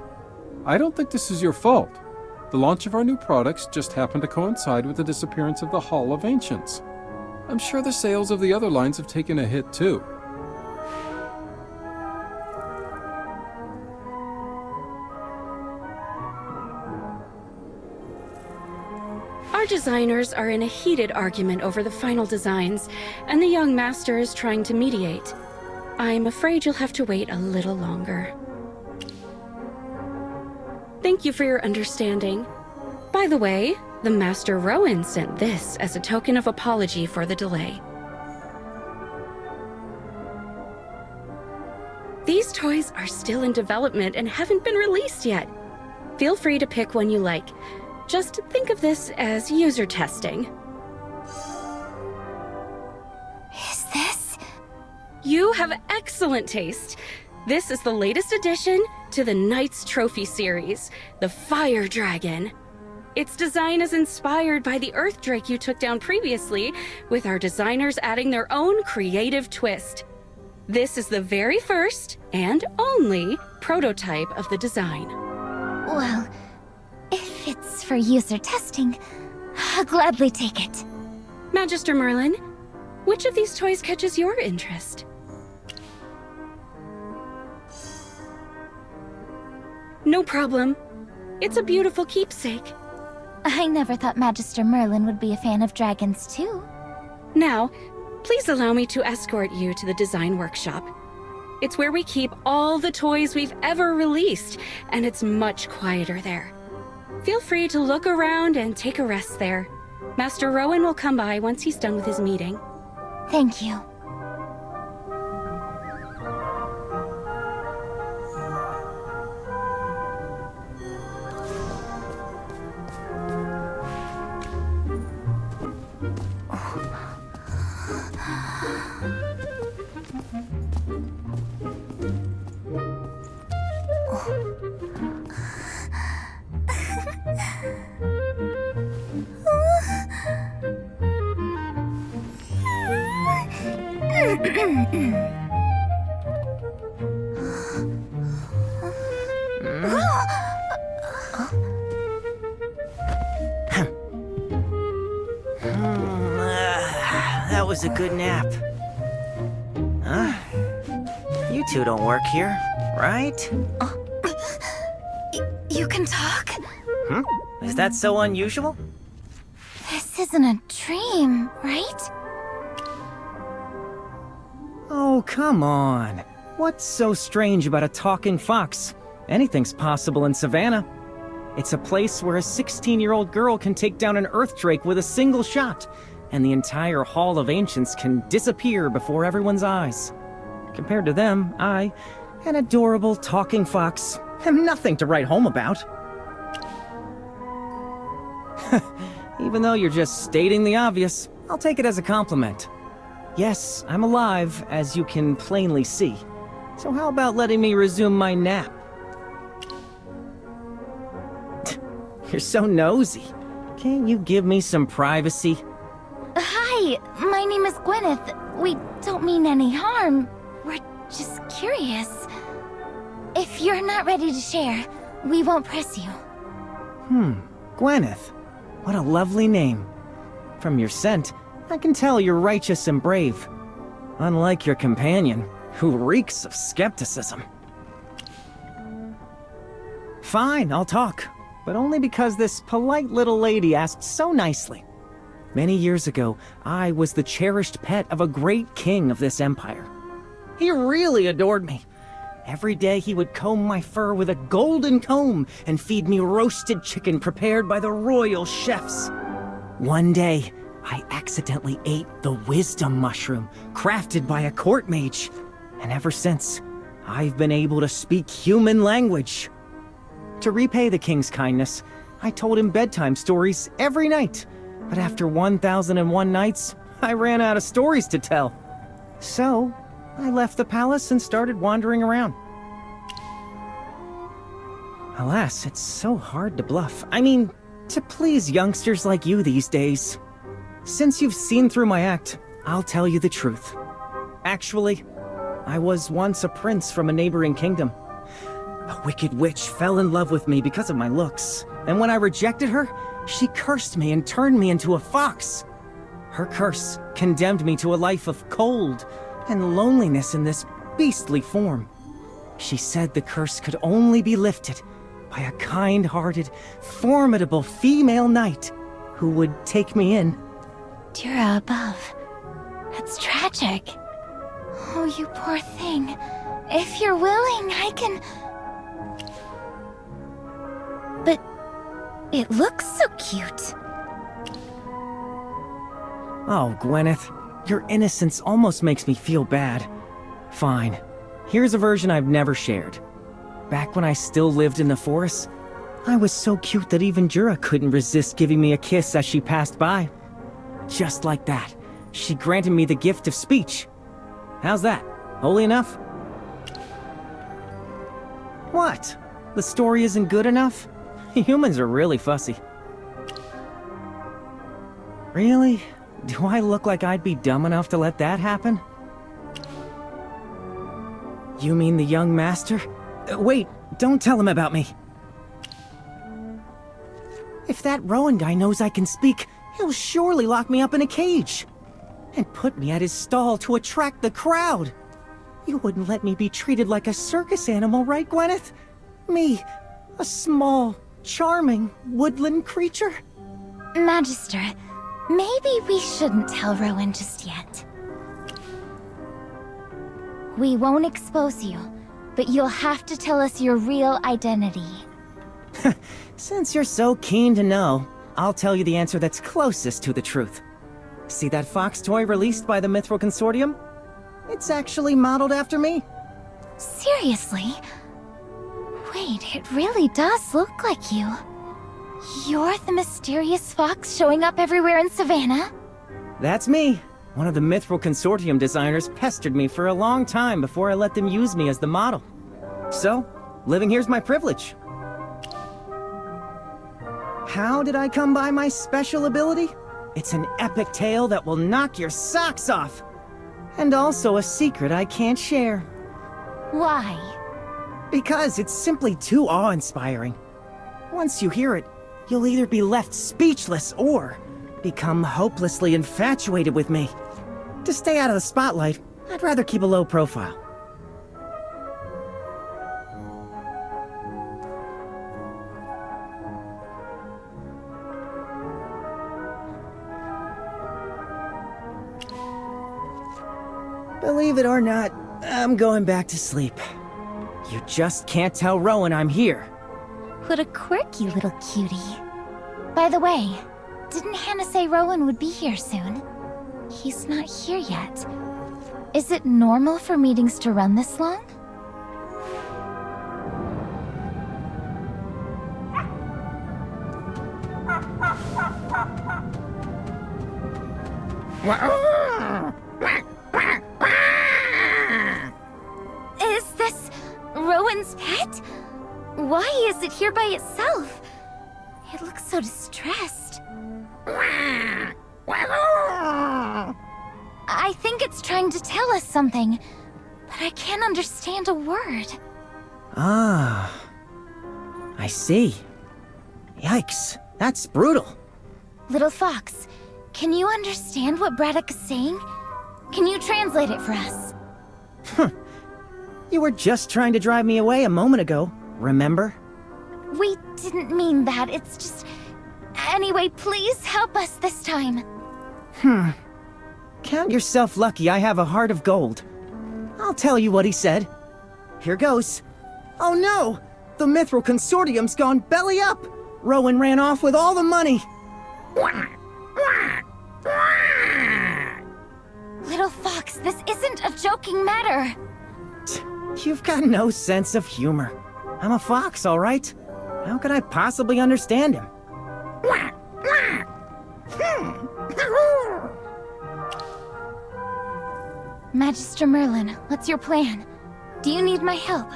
I don't think this is your fault. The launch of our new products just happened to coincide with the disappearance of the Hall of Ancients. I'm sure the sales of the other lines have taken a hit too. Our designers are in a heated argument over the final designs, and the young master is trying to mediate. I'm afraid you'll have to wait a little longer. Thank you for your understanding. By the way, the Master Rowan sent this as a token of apology for the delay. These toys are still in development and haven't been released yet. Feel free to pick one you like. Just think of this as user testing. Is this? You have excellent taste. This is the latest addition to the Knight's Trophy series, the Fire Dragon. Its design is inspired by the Earth Drake you took down previously, with our designers adding their own creative twist. This is the very first and only prototype of the design. Well, if it's for user testing, I'll gladly take it. Magister Merlin, which of these toys catches your interest? No problem. It's a beautiful keepsake. I never thought Magister Merlin would be a fan of dragons too. Now, please allow me to escort you to the design workshop. It's where we keep all the toys we've ever released, and it's much quieter there. Feel free to look around and take a rest there. Master Rowan will come by once he's done with his meeting. Thank you. That was a good nap. Huh? You two don't work here, right? You can talk? Hmm? Is that so unusual? This isn't a dream, right? Oh, come on. What's so strange about a talking fox? Anything's possible in Savannah. It's a place where a 16-year-old girl can take down an Earth Drake with a single shot, and the entire Hall of Ancients can disappear before everyone's eyes. Compared to them, I, an adorable talking fox, am nothing to write home about. Even though you're just stating the obvious, I'll take it as a compliment. Yes, I'm alive, as you can plainly see. So how about letting me resume my nap? You're so nosy. Can't you give me some privacy? Hi, my name is Gwyneth. We don't mean any harm. We're just curious. If you're not ready to share, we won't press you. Gwyneth. What a lovely name. From your scent, I can tell you're righteous and brave. Unlike your companion, who reeks of skepticism. Fine, I'll talk. But only because this polite little lady asked so nicely. Many years ago, I was the cherished pet of a great king of this empire. He really adored me. Every day he would comb my fur with a golden comb and feed me roasted chicken prepared by the royal chefs. One day, I accidentally ate the wisdom mushroom crafted by a court mage. And ever since, I've been able to speak human language. To repay the king's kindness, I told him bedtime stories every night. But after 1001 nights, I ran out of stories to tell. So, I left the palace and started wandering around. Alas, it's so hard to bluff. I mean, to please youngsters like you these days. Since you've seen through my act, I'll tell you the truth. Actually, I was once a prince from a neighboring kingdom. A wicked witch fell in love with me because of my looks. And when I rejected her, she cursed me and turned me into a fox. Her curse condemned me to a life of cold and loneliness in this beastly form. She said the curse could only be lifted by a kind-hearted, formidable female knight who would take me in. Dear above. That's tragic. Oh, you poor thing. If you're willing, I can... But it looks so cute. Oh, Gwyneth, your innocence almost makes me feel bad. Fine. Here's a version I've never shared. Back when I still lived in the forest, I was so cute that even Jura couldn't resist giving me a kiss as she passed by. Just like that, she granted me the gift of speech. How's that? Holy enough? What? The story isn't good enough? Humans are really fussy. Really? Do I look like I'd be dumb enough to let that happen? You mean the young master? Wait, don't tell him about me. If that Rowan guy knows I can speak, he'll surely lock me up in a cage. And put me at his stall to attract the crowd. You wouldn't let me be treated like a circus animal, right, Gwyneth? Me, a small, charming, woodland creature? Magister, maybe we shouldn't tell Rowan just yet. We won't expose you, but you'll have to tell us your real identity. Since you're so keen to know, I'll tell you the answer that's closest to the truth. See that fox toy released by the Mithril Consortium? It's actually modeled after me. Seriously? Wait, it really does look like you. You're the mysterious fox showing up everywhere in Savannah? That's me. One of the Mithril Consortium designers pestered me for a long time before I let them use me as the model. So, living here's my privilege. How did I come by my special ability? It's an epic tale that will knock your socks off. And also a secret I can't share. Why? Because it's simply too awe-inspiring. Once you hear it, you'll either be left speechless or become hopelessly infatuated with me. To stay out of the spotlight, I'd rather keep a low profile. Believe it or not, I'm going back to sleep. You just can't tell Rowan I'm here. What a quirky little cutie. By the way, didn't Hannah say Rowan would be here soon? He's not here yet. Is it normal for meetings to run this long? Is this Rowan's pet? Why is it here by itself? It looks so distressed. I think it's trying to tell us something, but I can't understand a word. Ah, I see. Yikes, that's brutal. Little Fox, can you understand what Braddock is saying? Can you translate it for us? You were just trying to drive me away a moment ago, remember? We didn't mean that, it's just... Anyway, please help us this time. Count yourself lucky I have a heart of gold. I'll tell you what he said. Here goes. Oh no! The Mithril Consortium's gone belly up! Rowan ran off with all the money! Little Fox, this isn't a joking matter. You've got no sense of humor. I'm a fox, all right? How could I possibly understand him? Magister Merlin, what's your plan? Do you need my help?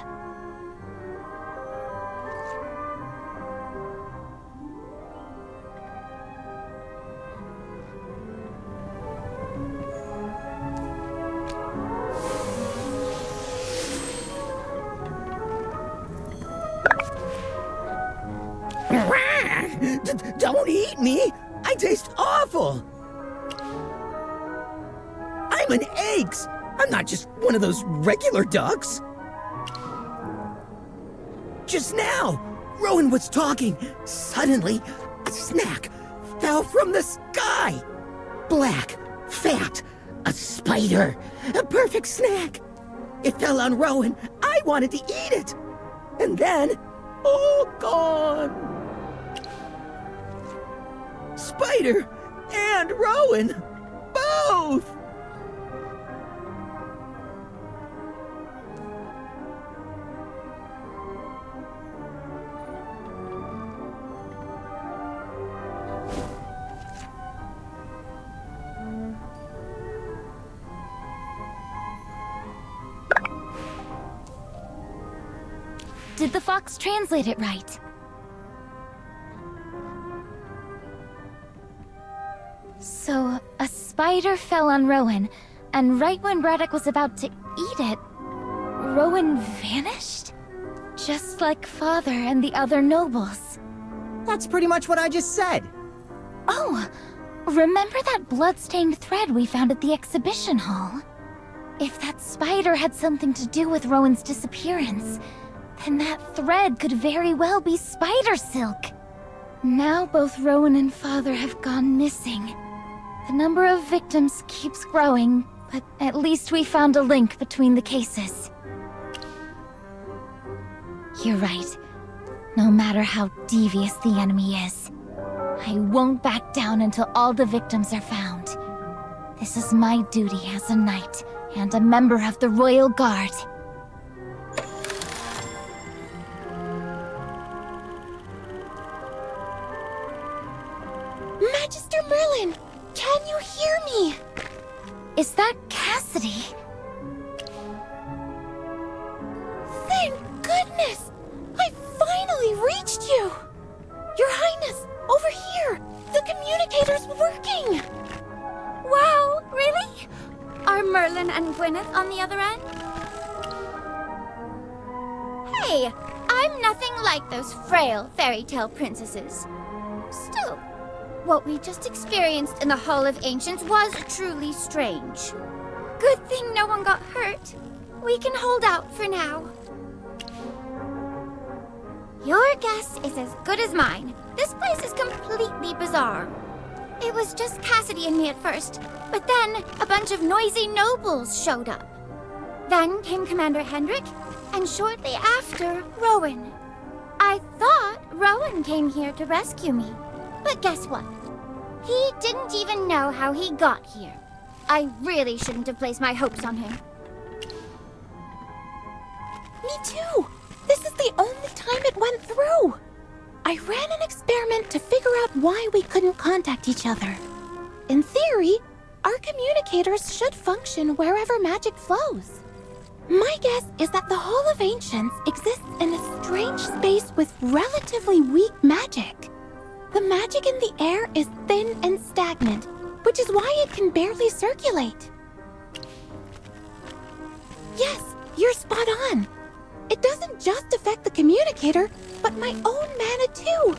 Don't eat me! I taste awful! I'm an eggs! I'm not just one of those regular ducks! Just now, Rowan was talking. Suddenly, a snack fell from the sky! Black, fat, a spider, a perfect snack! It fell on Rowan. I wanted to eat it! And then, all gone! Spider and Rowan, both! Did the fox translate it right? So, a spider fell on Rowan, and right when Braddock was about to eat it, Rowan vanished? Just like Father and the other nobles. That's pretty much what I just said. Oh, remember that blood-stained thread we found at the exhibition hall? If that spider had something to do with Rowan's disappearance, then that thread could very well be spider silk. Now both Rowan and Father have gone missing. The number of victims keeps growing, but at least we found a link between the cases. You're right. No matter how devious the enemy is, I won't back down until all the victims are found. This is my duty as a knight and a member of the Royal Guard. Magister Merlin, can you hear me? Is that Cassidy? Thank goodness! I finally reached you! Your Highness, over here! The communicator's working! Wow, really? Are Merlin and Gwyneth on the other end? Hey, I'm nothing like those frail fairy tale princesses. Still, what we just experienced in the Hall of Ancients was truly strange. Good thing no one got hurt. We can hold out for now. Your guess is as good as mine. This place is completely bizarre. It was just Cassidy and me at first, but then a bunch of noisy nobles showed up. Then came Commander Hendrik, and shortly after, Rowan. I thought Rowan came here to rescue me, but guess what? He didn't even know how he got here. I really shouldn't have placed my hopes on him. Me too! This is the only time it went through! I ran an experiment to figure out why we couldn't contact each other. In theory, our communicators should function wherever magic flows. My guess is that the Hall of Ancients exists in a strange space with relatively weak magic. The magic in the air is thin and stagnant, which is why it can barely circulate. Yes, you're spot on. It doesn't just affect the communicator, but my own mana too.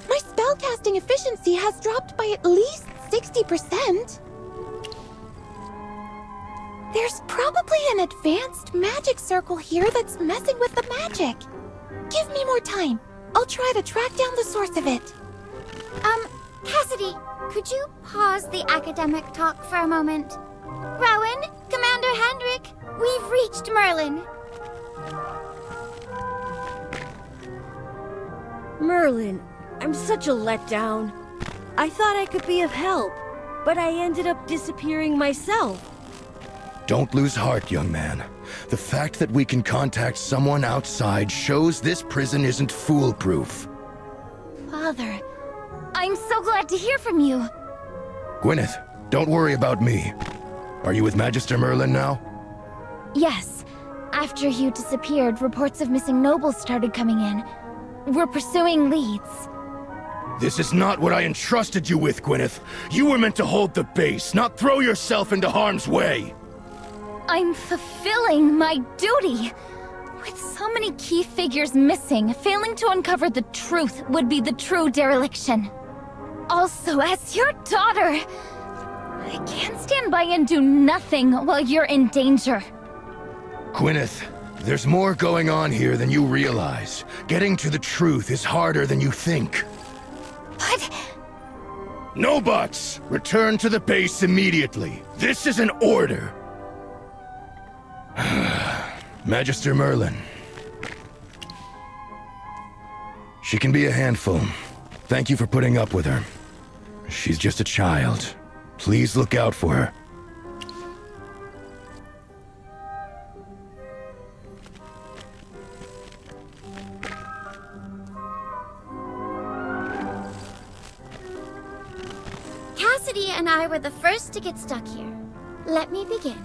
My spellcasting efficiency has dropped by at least 60%. There's probably an advanced magic circle here that's messing with the magic. Give me more time. I'll try to track down the source of it. Cassidy, could you pause the academic talk for a moment? Rowan, Commander Hendrik, we've reached Merlin. Merlin, I'm such a letdown. I thought I could be of help, but I ended up disappearing myself. Don't lose heart, young man. The fact that we can contact someone outside shows this prison isn't foolproof. Father, I'm so glad to hear from you. Gwyneth, don't worry about me. Are you with Magister Merlin now? Yes. After you disappeared, reports of missing nobles started coming in. We're pursuing leads. This is not what I entrusted you with, Gwyneth. You were meant to hold the base, not throw yourself into harm's way. I'm fulfilling my duty. With so many key figures missing, failing to uncover the truth would be the true dereliction. Also, as your daughter, I can't stand by and do nothing while you're in danger. Gwyneth, there's more going on here than you realize. Getting to the truth is harder than you think. But... No buts! Return to the base immediately. This is an order. Magister Merlin. She can be a handful. Thank you for putting up with her. She's just a child. Please look out for her. Cassidy and I were the first to get stuck here. Let me begin.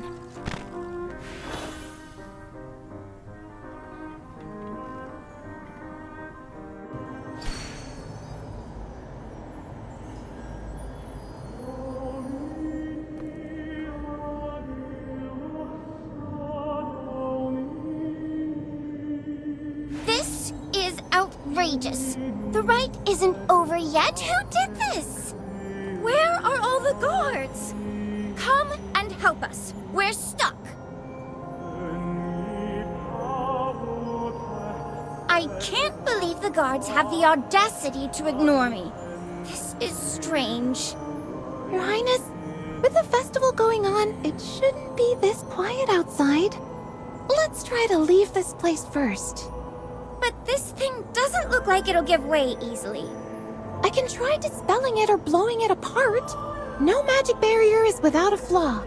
This is outrageous. The rite isn't over yet. Who did this? Where are all the guards? Come and help us. We're stuck. I can't believe the guards have the audacity to ignore me. This is strange. Your Highness, with the festival going on, it shouldn't be this quiet outside. Let's try to leave this place first. But this thing doesn't look like it'll give way easily. I can try dispelling it or blowing it apart. No magic barrier is without a flaw.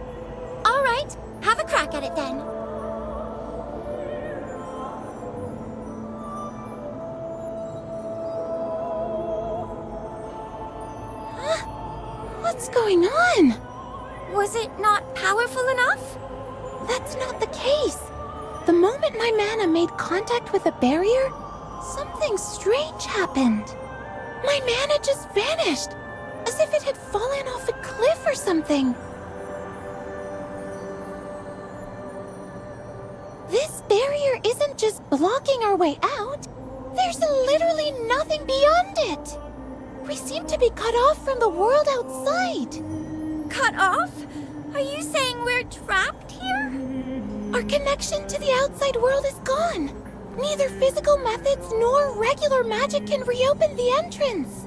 All right, have a crack at it then. Huh? What's going on? Was it not powerful enough? That's not the case. The moment my mana made contact with a barrier, something strange happened. My mana just vanished, as if it had fallen off a cliff or something. This barrier isn't just blocking our way out. There's literally nothing beyond it. We seem to be cut off from the world outside. Cut off? Are you saying we're trapped here? Our connection to the outside world is gone. Neither physical methods nor regular magic can reopen the entrance.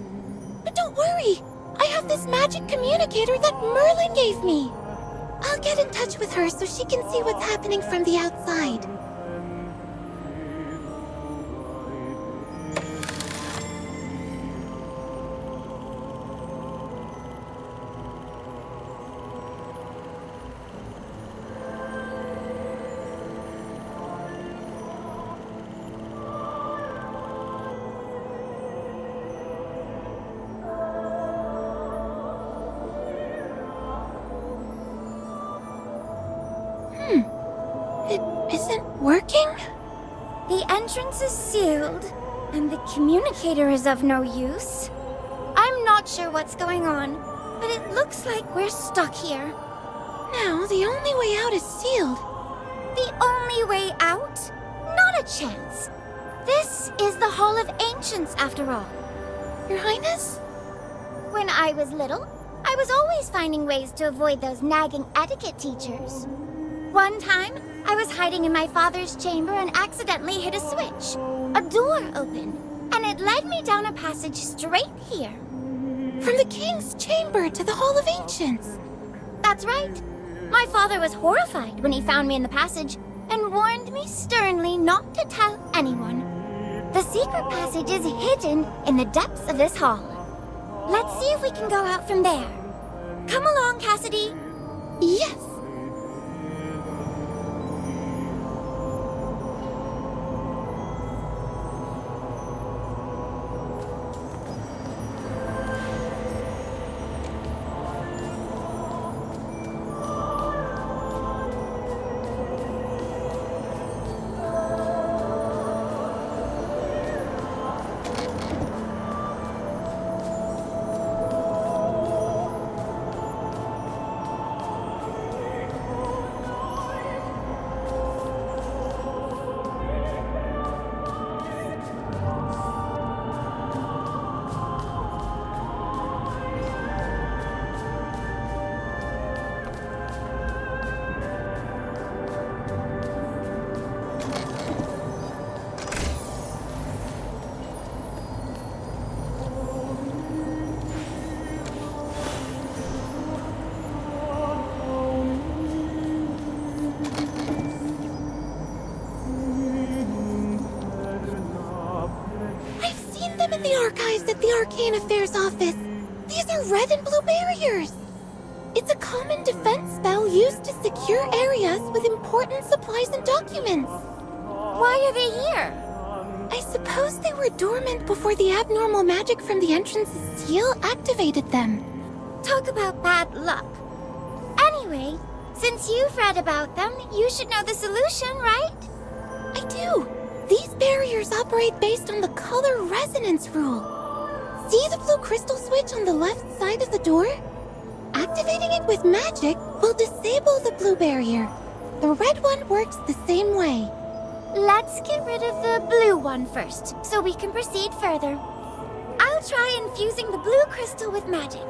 But don't worry, I have this magic communicator that Merlin gave me. I'll get in touch with her so she can see what's happening from the outside. It isn't working? The entrance is sealed, and the communicator is of no use. I'm not sure what's going on, but it looks like we're stuck here. Now, the only way out is sealed. The only way out? Not a chance. This is the Hall of Ancients, after all. Your Highness? When I was little, I was always finding ways to avoid those nagging etiquette teachers. One time, I was hiding in my father's chamber and accidentally hit a switch. A door opened, and it led me down a passage straight here. From the king's chamber to the Hall of Ancients. That's right. My father was horrified when he found me in the passage and warned me sternly not to tell anyone. The secret passage is hidden in the depths of this hall. Let's see if we can go out from there. Come along, Cassidy. Yes. in the archives at the Arcane Affairs office. These are red and blue barriers. It's a common defense spell used to secure areas with important supplies and documents. Why are they here? I suppose they were dormant before the abnormal magic from the entrance's seal activated them. Talk about bad luck. Anyway, since you've read about them, you should know the solution, right? I do. These barriers operate based on the color resonance rule. See the blue crystal switch on the left side of the door? Activating it with magic will disable the blue barrier. The red one works the same way. Let's get rid of the blue one first, so we can proceed further. I'll try infusing the blue crystal with magic.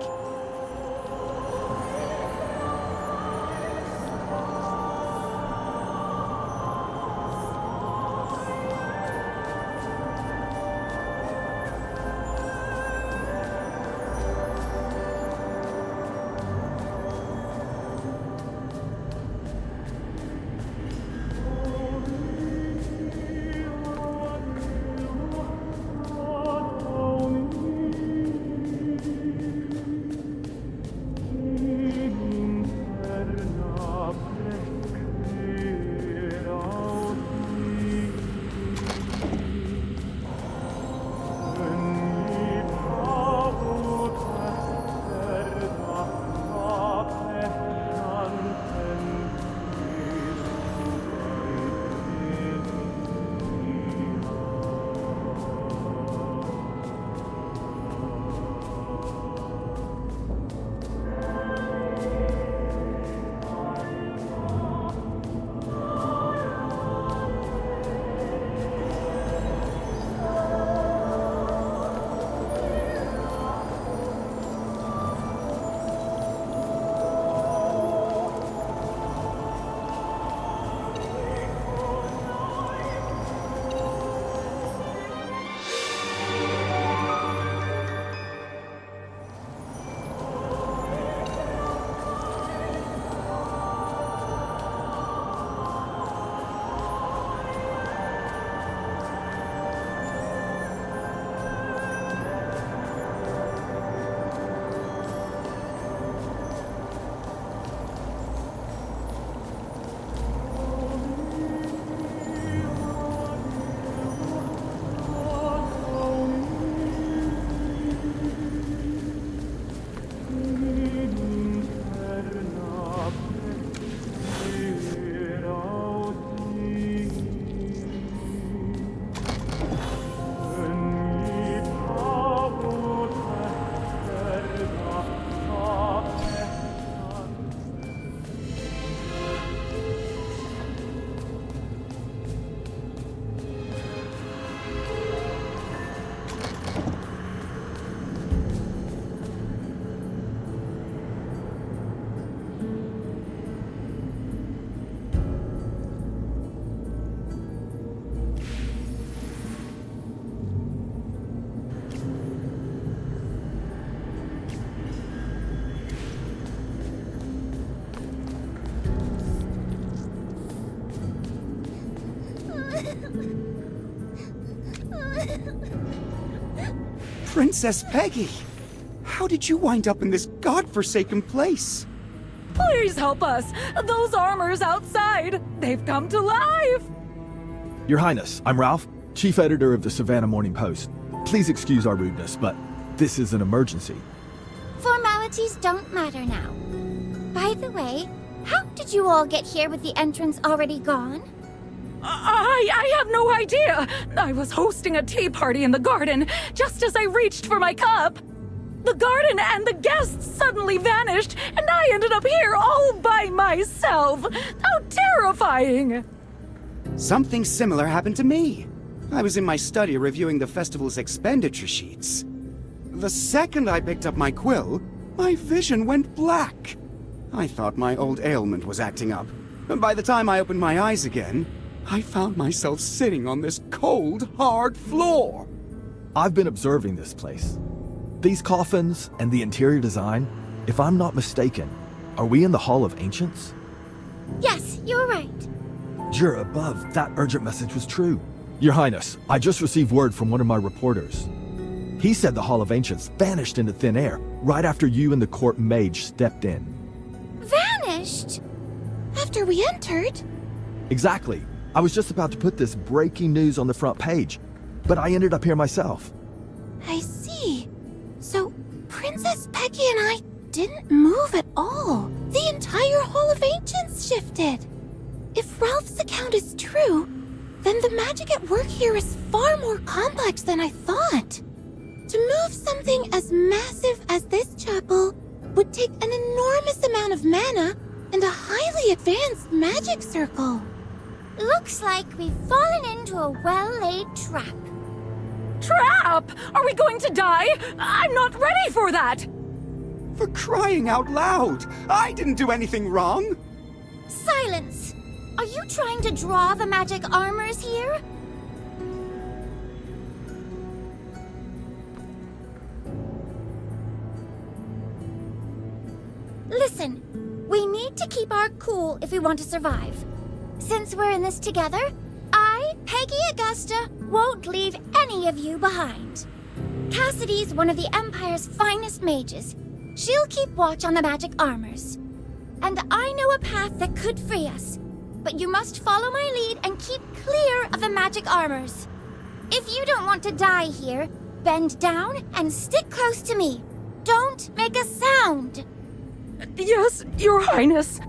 Princess Peggy! How did you wind up in this godforsaken place? Please help us! Those armors outside! They've come to life! Your Highness, I'm Ralph, Chief Editor of the Savannah Morning Post. Please excuse our rudeness, but this is an emergency. Formalities don't matter now. By the way, how did you all get here with the entrance already gone? I have no idea! I was hosting a tea party in the garden just as I reached for my cup. The garden and the guests suddenly vanished, and I ended up here all by myself. How terrifying! Something similar happened to me. I was in my study reviewing the festival's expenditure sheets. The second I picked up my quill, my vision went black. I thought my old ailment was acting up. And by the time I opened my eyes again, I found myself sitting on this cold, hard floor. I've been observing this place. These coffins and the interior design, if I'm not mistaken, are we in the Hall of Ancients? Yes, you're right. Jura above, that urgent message was true. Your Highness, I just received word from one of my reporters. He said the Hall of Ancients vanished into thin air right after you and the court mage stepped in. Vanished? After we entered? Exactly. I was just about to put this breaking news on the front page, but I ended up here myself. I see. So, Princess Peggy and I didn't move at all. The entire Hall of Ancients shifted. If Ralph's account is true, then the magic at work here is far more complex than I thought. To move something as massive as this chapel would take an enormous amount of mana and a highly advanced magic circle. Looks like we've fallen into a well-laid trap. Trap? Are we going to die? I'm not ready for that! For crying out loud! I didn't do anything wrong! Silence! Are you trying to draw the magic armors here? Listen, we need to keep our cool if we want to survive. Since we're in this together, I, Peggy Augusta, won't leave any of you behind. Cassidy's one of the Empire's finest mages. She'll keep watch on the magic armors. And I know a path that could free us. But you must follow my lead and keep clear of the magic armors. If you don't want to die here, bend down and stick close to me. Don't make a sound. Yes, Your Highness.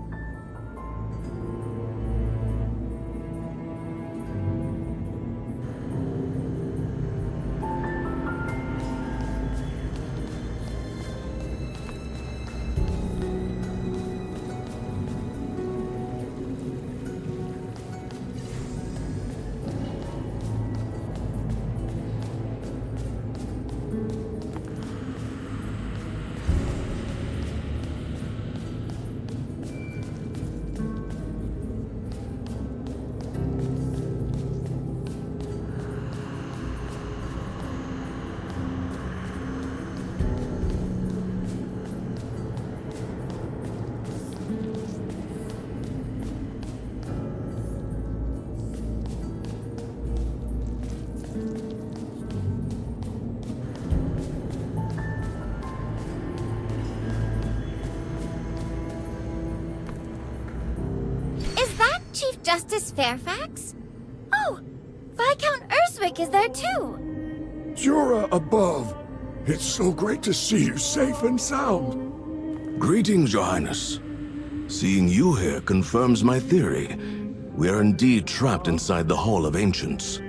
Justice Fairfax? Oh, Viscount Urswick is there too. Jura above. It's so great to see you safe and sound. Greetings, Your Highness. Seeing you here confirms my theory. We are indeed trapped inside the Hall of Ancients.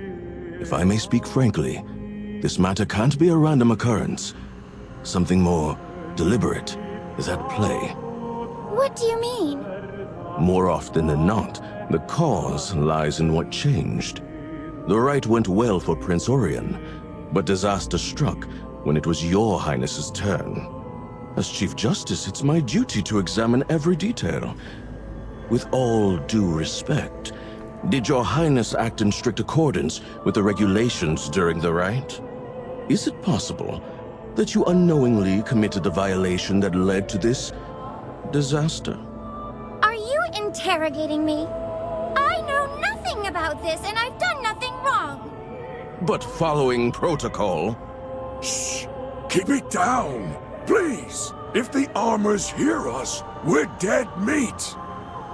If I may speak frankly, this matter can't be a random occurrence. Something more deliberate is at play. What do you mean? More often than not, the cause lies in what changed. The rite went well for Prince Orion, but disaster struck when it was Your Highness's turn. As Chief Justice, it's my duty to examine every detail. With all due respect, did Your Highness act in strict accordance with the regulations during the rite? Is it possible that you unknowingly committed a violation that led to this disaster? Are you interrogating me? I know nothing about this, and I've done nothing wrong. But following protocol... Shh! Keep it down! Please! If the armors hear us, we're dead meat!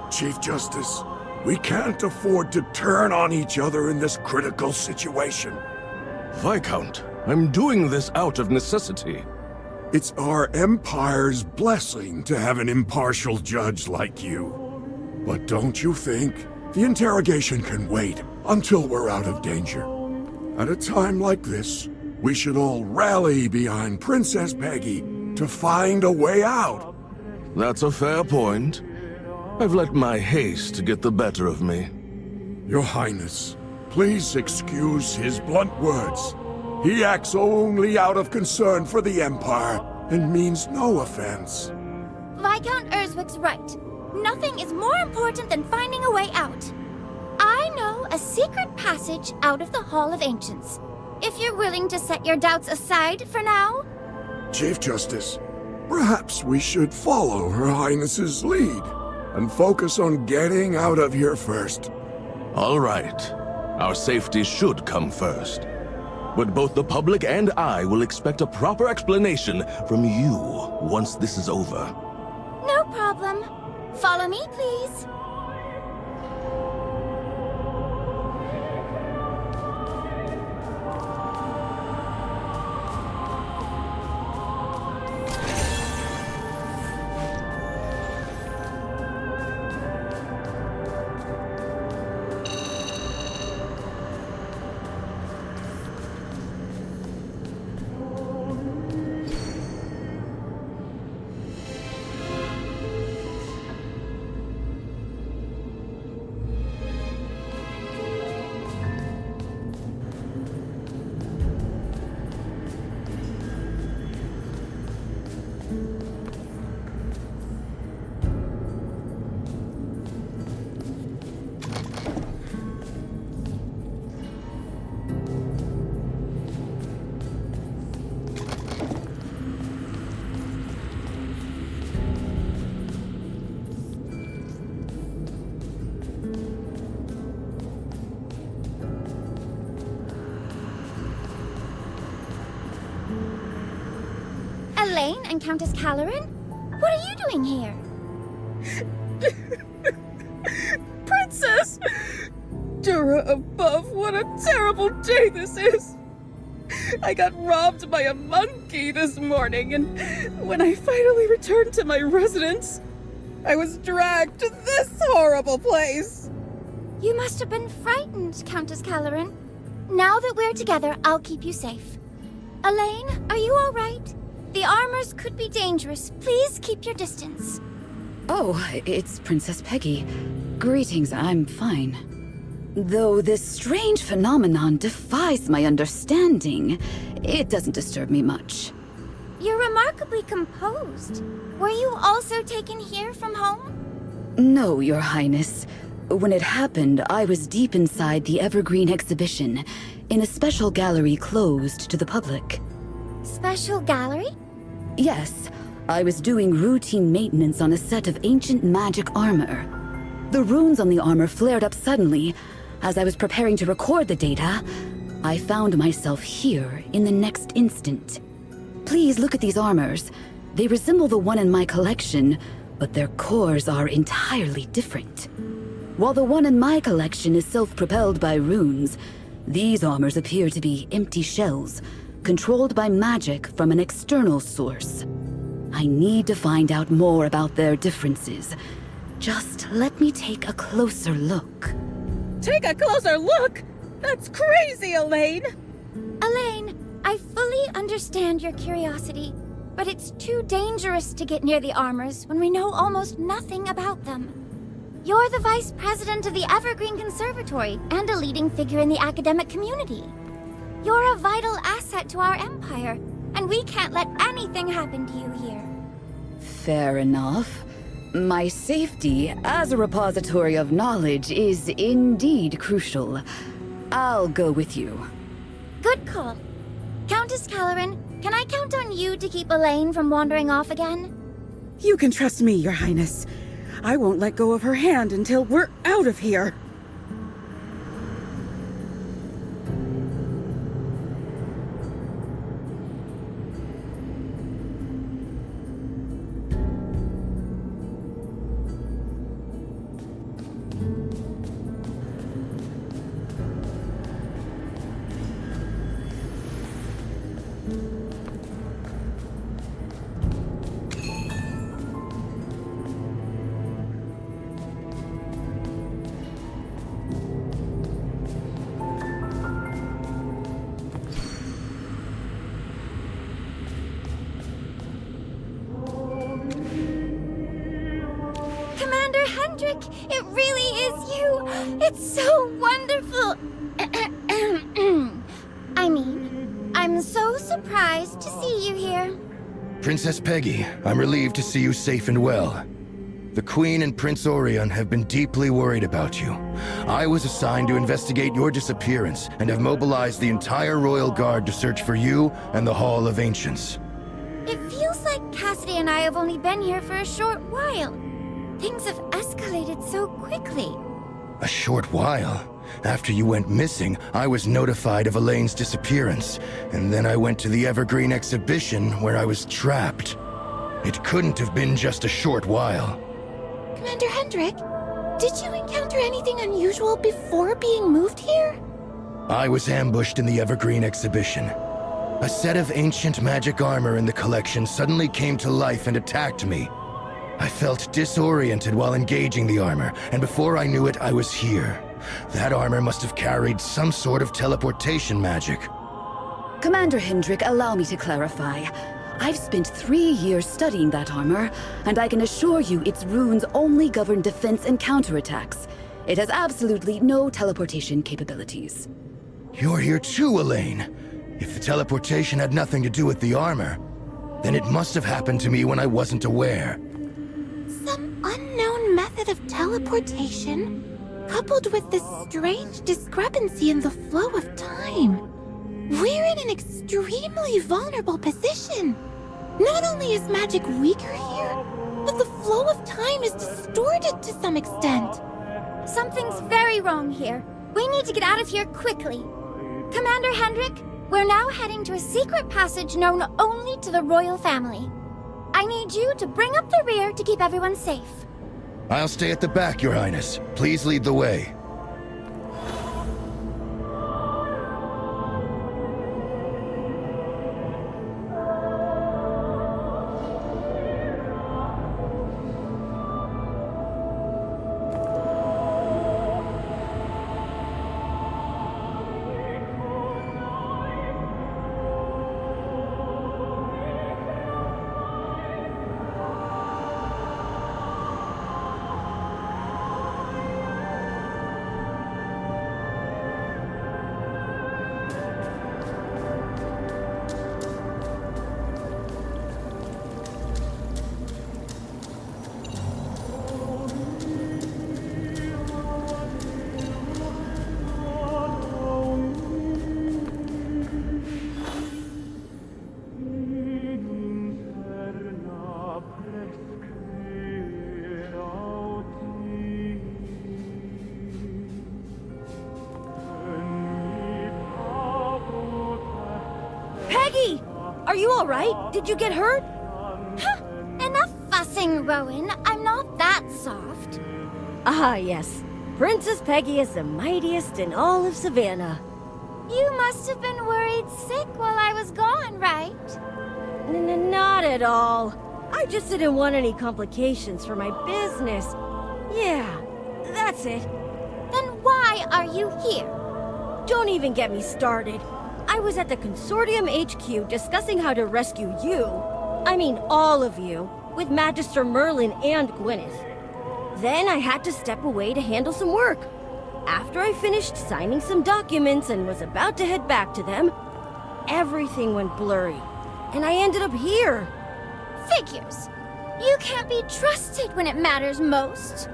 Chief Justice, we can't afford to turn on each other in this critical situation. Viscount, I'm doing this out of necessity. It's our Empire's blessing to have an impartial judge like you. But don't you think the interrogation can wait until we're out of danger? At a time like this, we should all rally behind Princess Peggy to find a way out. That's a fair point. I've let my haste get the better of me. Your Highness, please excuse his blunt words. He acts only out of concern for the Empire and means no offense. Viscount Urswick's right. Nothing is more important than finding a way out. I know a secret passage out of the Hall of Ancients. If you're willing to set your doubts aside for now. Chief Justice, perhaps we should follow Her Highness's lead and focus on getting out of here first. All right. Our safety should come first. But both the public and I will expect a proper explanation from you once this is over. No problem. Follow me, please. Elaine and Countess Caloran? What are you doing here? Princess! Dura above, what a terrible day this is! I got robbed by a monkey this morning, and when I finally returned to my residence, I was dragged to this horrible place! You must have been frightened, Countess Caloran. Now that we're together, I'll keep you safe. Elaine, are you all right? The armors could be dangerous. Please keep your distance. Oh, it's Princess Peggy. Greetings, I'm fine. Though this strange phenomenon defies my understanding, it doesn't disturb me much. You're remarkably composed. Were you also taken here from home? No, Your Highness. When it happened, I was deep inside the Evergreen exhibition, in a special gallery closed to the public. Special gallery? Yes, I was doing routine maintenance on a set of ancient magic armor. The runes on the armor flared up suddenly. As I was preparing to record the data, I found myself here in the next instant. Please look at these armors. They resemble the one in my collection, but their cores are entirely different. While the one in my collection is self-propelled by runes, these armors appear to be empty shells, controlled by magic from an external source. I need to find out more about their differences. Just let me take a closer look. Take a closer look? That's crazy, Elaine! Elaine, I fully understand your curiosity, but it's too dangerous to get near the armors when we know almost nothing about them. You're the vice president of the Evergreen Conservatory and a leading figure in the academic community. You're a vital asset to our empire, and we can't let anything happen to you here. Fair enough. My safety as a repository of knowledge is indeed crucial. I'll go with you. Good call. Countess Caloran, can I count on you to keep Elaine from wandering off again? You can trust me, Your Highness. I won't let go of her hand until we're out of here. It really is you! It's so wonderful! I mean, I'm so surprised to see you here. Princess Peggy, I'm relieved to see you safe and well. The Queen and Prince Orion have been deeply worried about you. I was assigned to investigate your disappearance and have mobilized the entire Royal Guard to search for you and the Hall of Ancients. It feels like Cassidy and I have only been here for a short while. Things have escalated so quickly. A short while? After you went missing, I was notified of Elaine's disappearance, and then I went to the Evergreen exhibition where I was trapped. It couldn't have been just a short while. Commander Hendrik, did you encounter anything unusual before being moved here? I was ambushed in the Evergreen exhibition. A set of ancient magic armor in the collection suddenly came to life and attacked me. I felt disoriented while engaging the armor, and before I knew it, I was here. That armor must have carried some sort of teleportation magic. Commander Hendrik, allow me to clarify. I've spent 3 years studying that armor, and I can assure you its runes only govern defense and counterattacks. It has absolutely no teleportation capabilities. You're here too, Elaine. If the teleportation had nothing to do with the armor, then it must have happened to me when I wasn't aware. Some unknown method of teleportation, coupled with this strange discrepancy in the flow of time. We're in an extremely vulnerable position. Not only is magic weaker here, but the flow of time is distorted to some extent. Something's very wrong here. We need to get out of here quickly. Commander Hendrik, we're now heading to a secret passage known only to the royal family. I need you to bring up the rear to keep everyone safe. I'll stay at the back, Your Highness. Please lead the way. Peggy! Are you alright? Did you get hurt? Enough fussing, Rowan. I'm not that soft. Ah, yes. Princess Peggy is the mightiest in all of Savannah. You must have been worried sick while I was gone, right? Not at all. I just didn't want any complications for my business. Yeah, that's it. Then why are you here? Don't even get me started. I was at the Consortium HQ discussing how to rescue you, I mean all of you, with Magister Merlin and Gwyneth. Then I had to step away to handle some work. After I finished signing some documents and was about to head back to them, everything went blurry, and I ended up here. Figures. You can't be trusted when it matters most.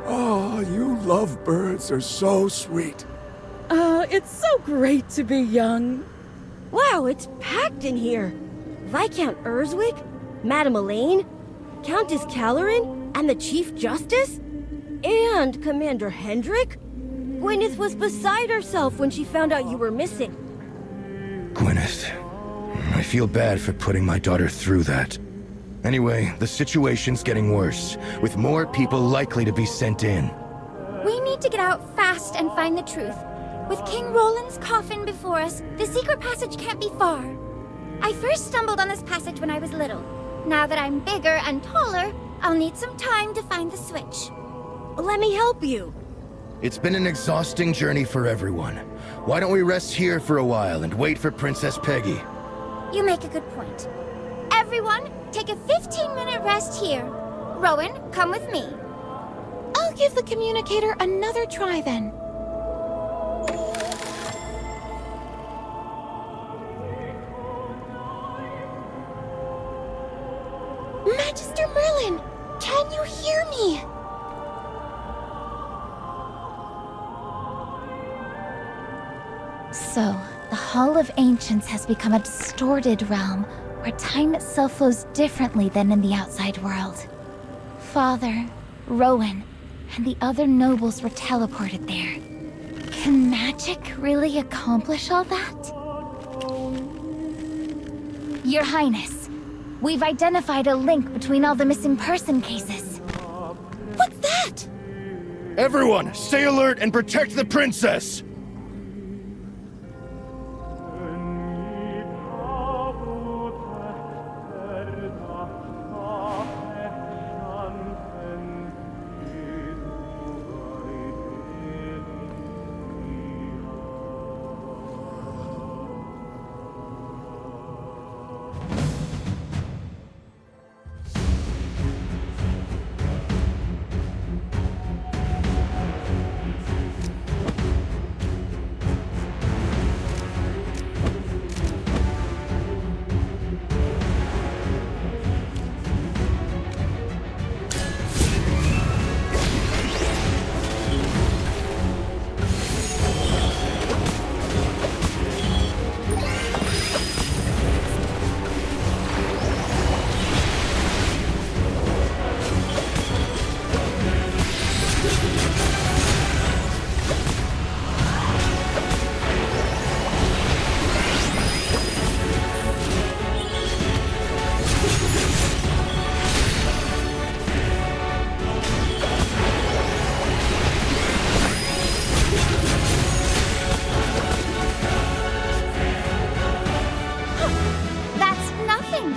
Oh, you lovebirds are so sweet. It's so great to be young. Wow, it's packed in here. Viscount Urswick, Madame Elaine, Countess Calorin, and the Chief Justice? And Commander Hendrik? Gwyneth was beside herself when she found out you were missing. Gwyneth, I feel bad for putting my daughter through that. Anyway, the situation's getting worse, with more people likely to be sent in. We need to get out fast and find the truth. With King Roland's coffin before us, the secret passage can't be far. I first stumbled on this passage when I was little. Now that I'm bigger and taller, I'll need some time to find the switch. Let me help you. It's been an exhausting journey for everyone. Why don't we rest here for a while and wait for Princess Peggy? You make a good point. Everyone, take a 15-minute rest here. Rowan, come with me. I'll give the communicator another try then. Magister Merlin, can you hear me? So, the Hall of Ancients has become a distorted realm where time itself flows differently than in the outside world. Father, Rowan, and the other nobles were teleported there. Can magic really accomplish all that? Your Highness, we've identified a link between all the missing person cases. What's that? Everyone, stay alert and protect the princess!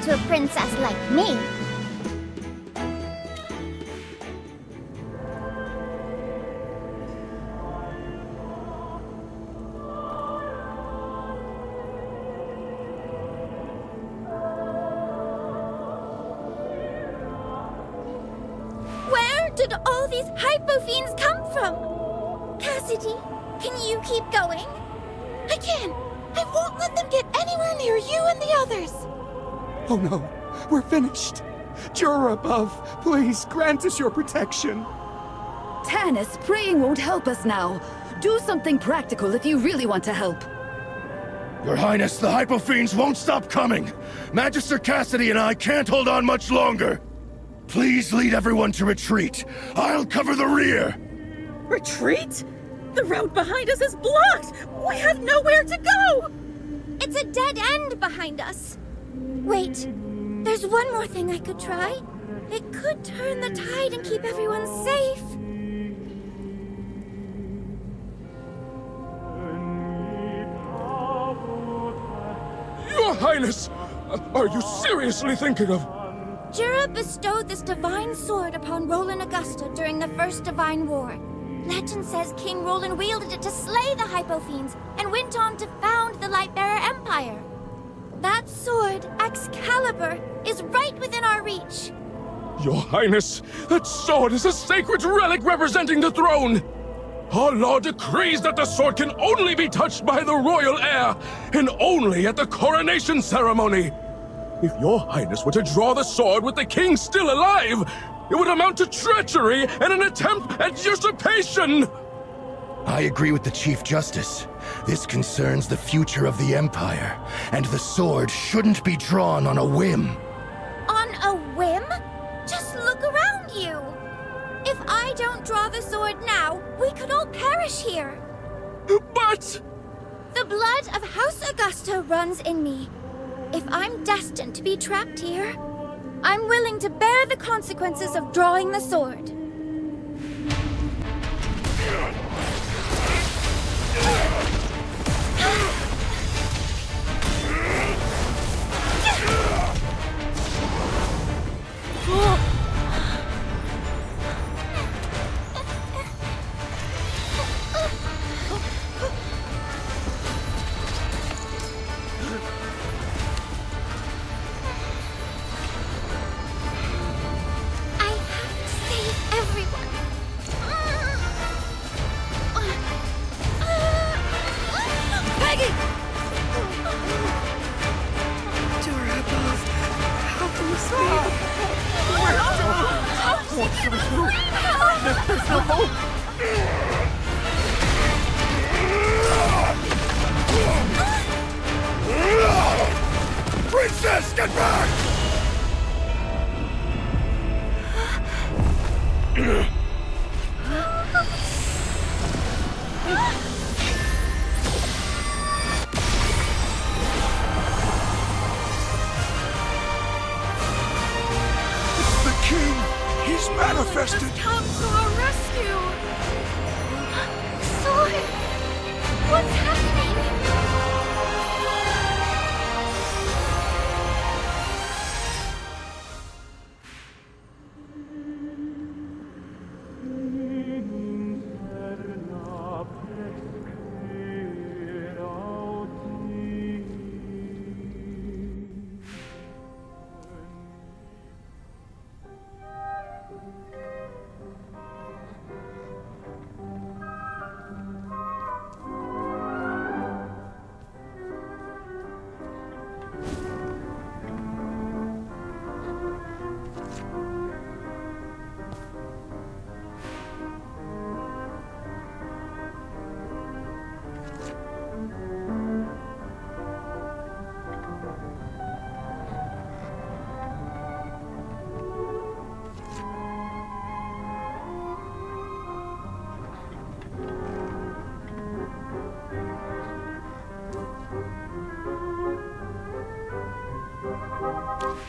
To a princess like me. Where did all these hypofiends come from? Cassidy, can you keep going? I can. I won't let them get anywhere near you and the others. Oh no, we're finished. Juror above, please grant us your protection. Tanis, praying won't help us now. Do something practical if you really want to help. Your Highness, the hypofiends won't stop coming. Magister Cassidy and I can't hold on much longer. Please lead everyone to retreat. I'll cover the rear. Retreat? The road behind us is blocked! We have nowhere to go! It's a dead end behind us. Wait, there's one more thing I could try. It could turn the tide and keep everyone safe. Your Highness! Are you seriously thinking of... Jura bestowed this divine sword upon Roland Augusta during the First Divine War. Legend says King Roland wielded it to slay the hypofiends and went on to found the Lightbearer Empire. That sword, Excalibur, is right within our reach. Your Highness, that sword is a sacred relic representing the throne! Our law decrees that the sword can only be touched by the royal heir, and only at the coronation ceremony. If your Highness were to draw the sword with the king still alive, it would amount to treachery and an attempt at usurpation! I agree with the Chief Justice. This concerns the future of the Empire, and the sword shouldn't be drawn on a whim. On a whim? Just look around you. If I don't draw the sword now, we could all perish here. But... The blood of House Augusta runs in me. If I'm destined to be trapped here, I'm willing to bear the consequences of drawing the sword. Princess, get back! has manifested! Come to our rescue! Sword! What's happening?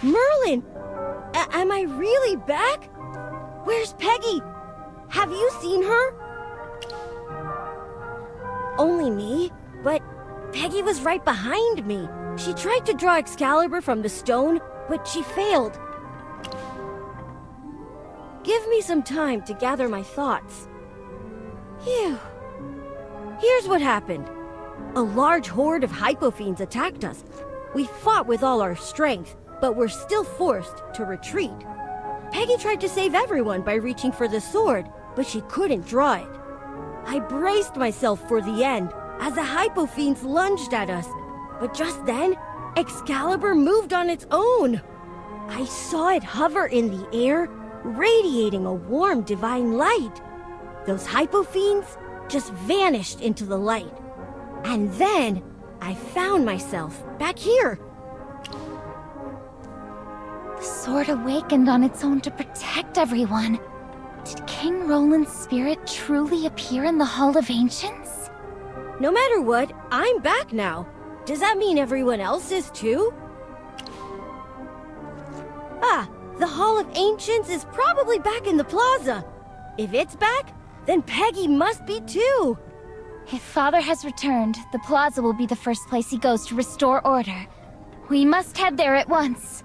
Merlin! Am I really back? Where's Peggy? Have you seen her? Only me? But Peggy was right behind me. She tried to draw Excalibur from the stone, but she failed. Give me some time to gather my thoughts. Phew. Here's what happened. A large horde of hypofiends attacked us. We fought with all our strength, but were still forced to retreat. Peggy tried to save everyone by reaching for the sword, but she couldn't draw it. I braced myself for the end as the hypofiends lunged at us, but just then, Excalibur moved on its own. I saw it hover in the air, radiating a warm divine light. Those hypofiends just vanished into the light. And then, I found myself back here. The sword awakened on its own to protect everyone. Did King Roland's spirit truly appear in the Hall of Ancients? No matter what, I'm back now. Does that mean everyone else is too? Ah, the Hall of Ancients is probably back in the plaza. If it's back, then Peggy must be too. If Father has returned, the plaza will be the first place he goes to restore order. We must head there at once.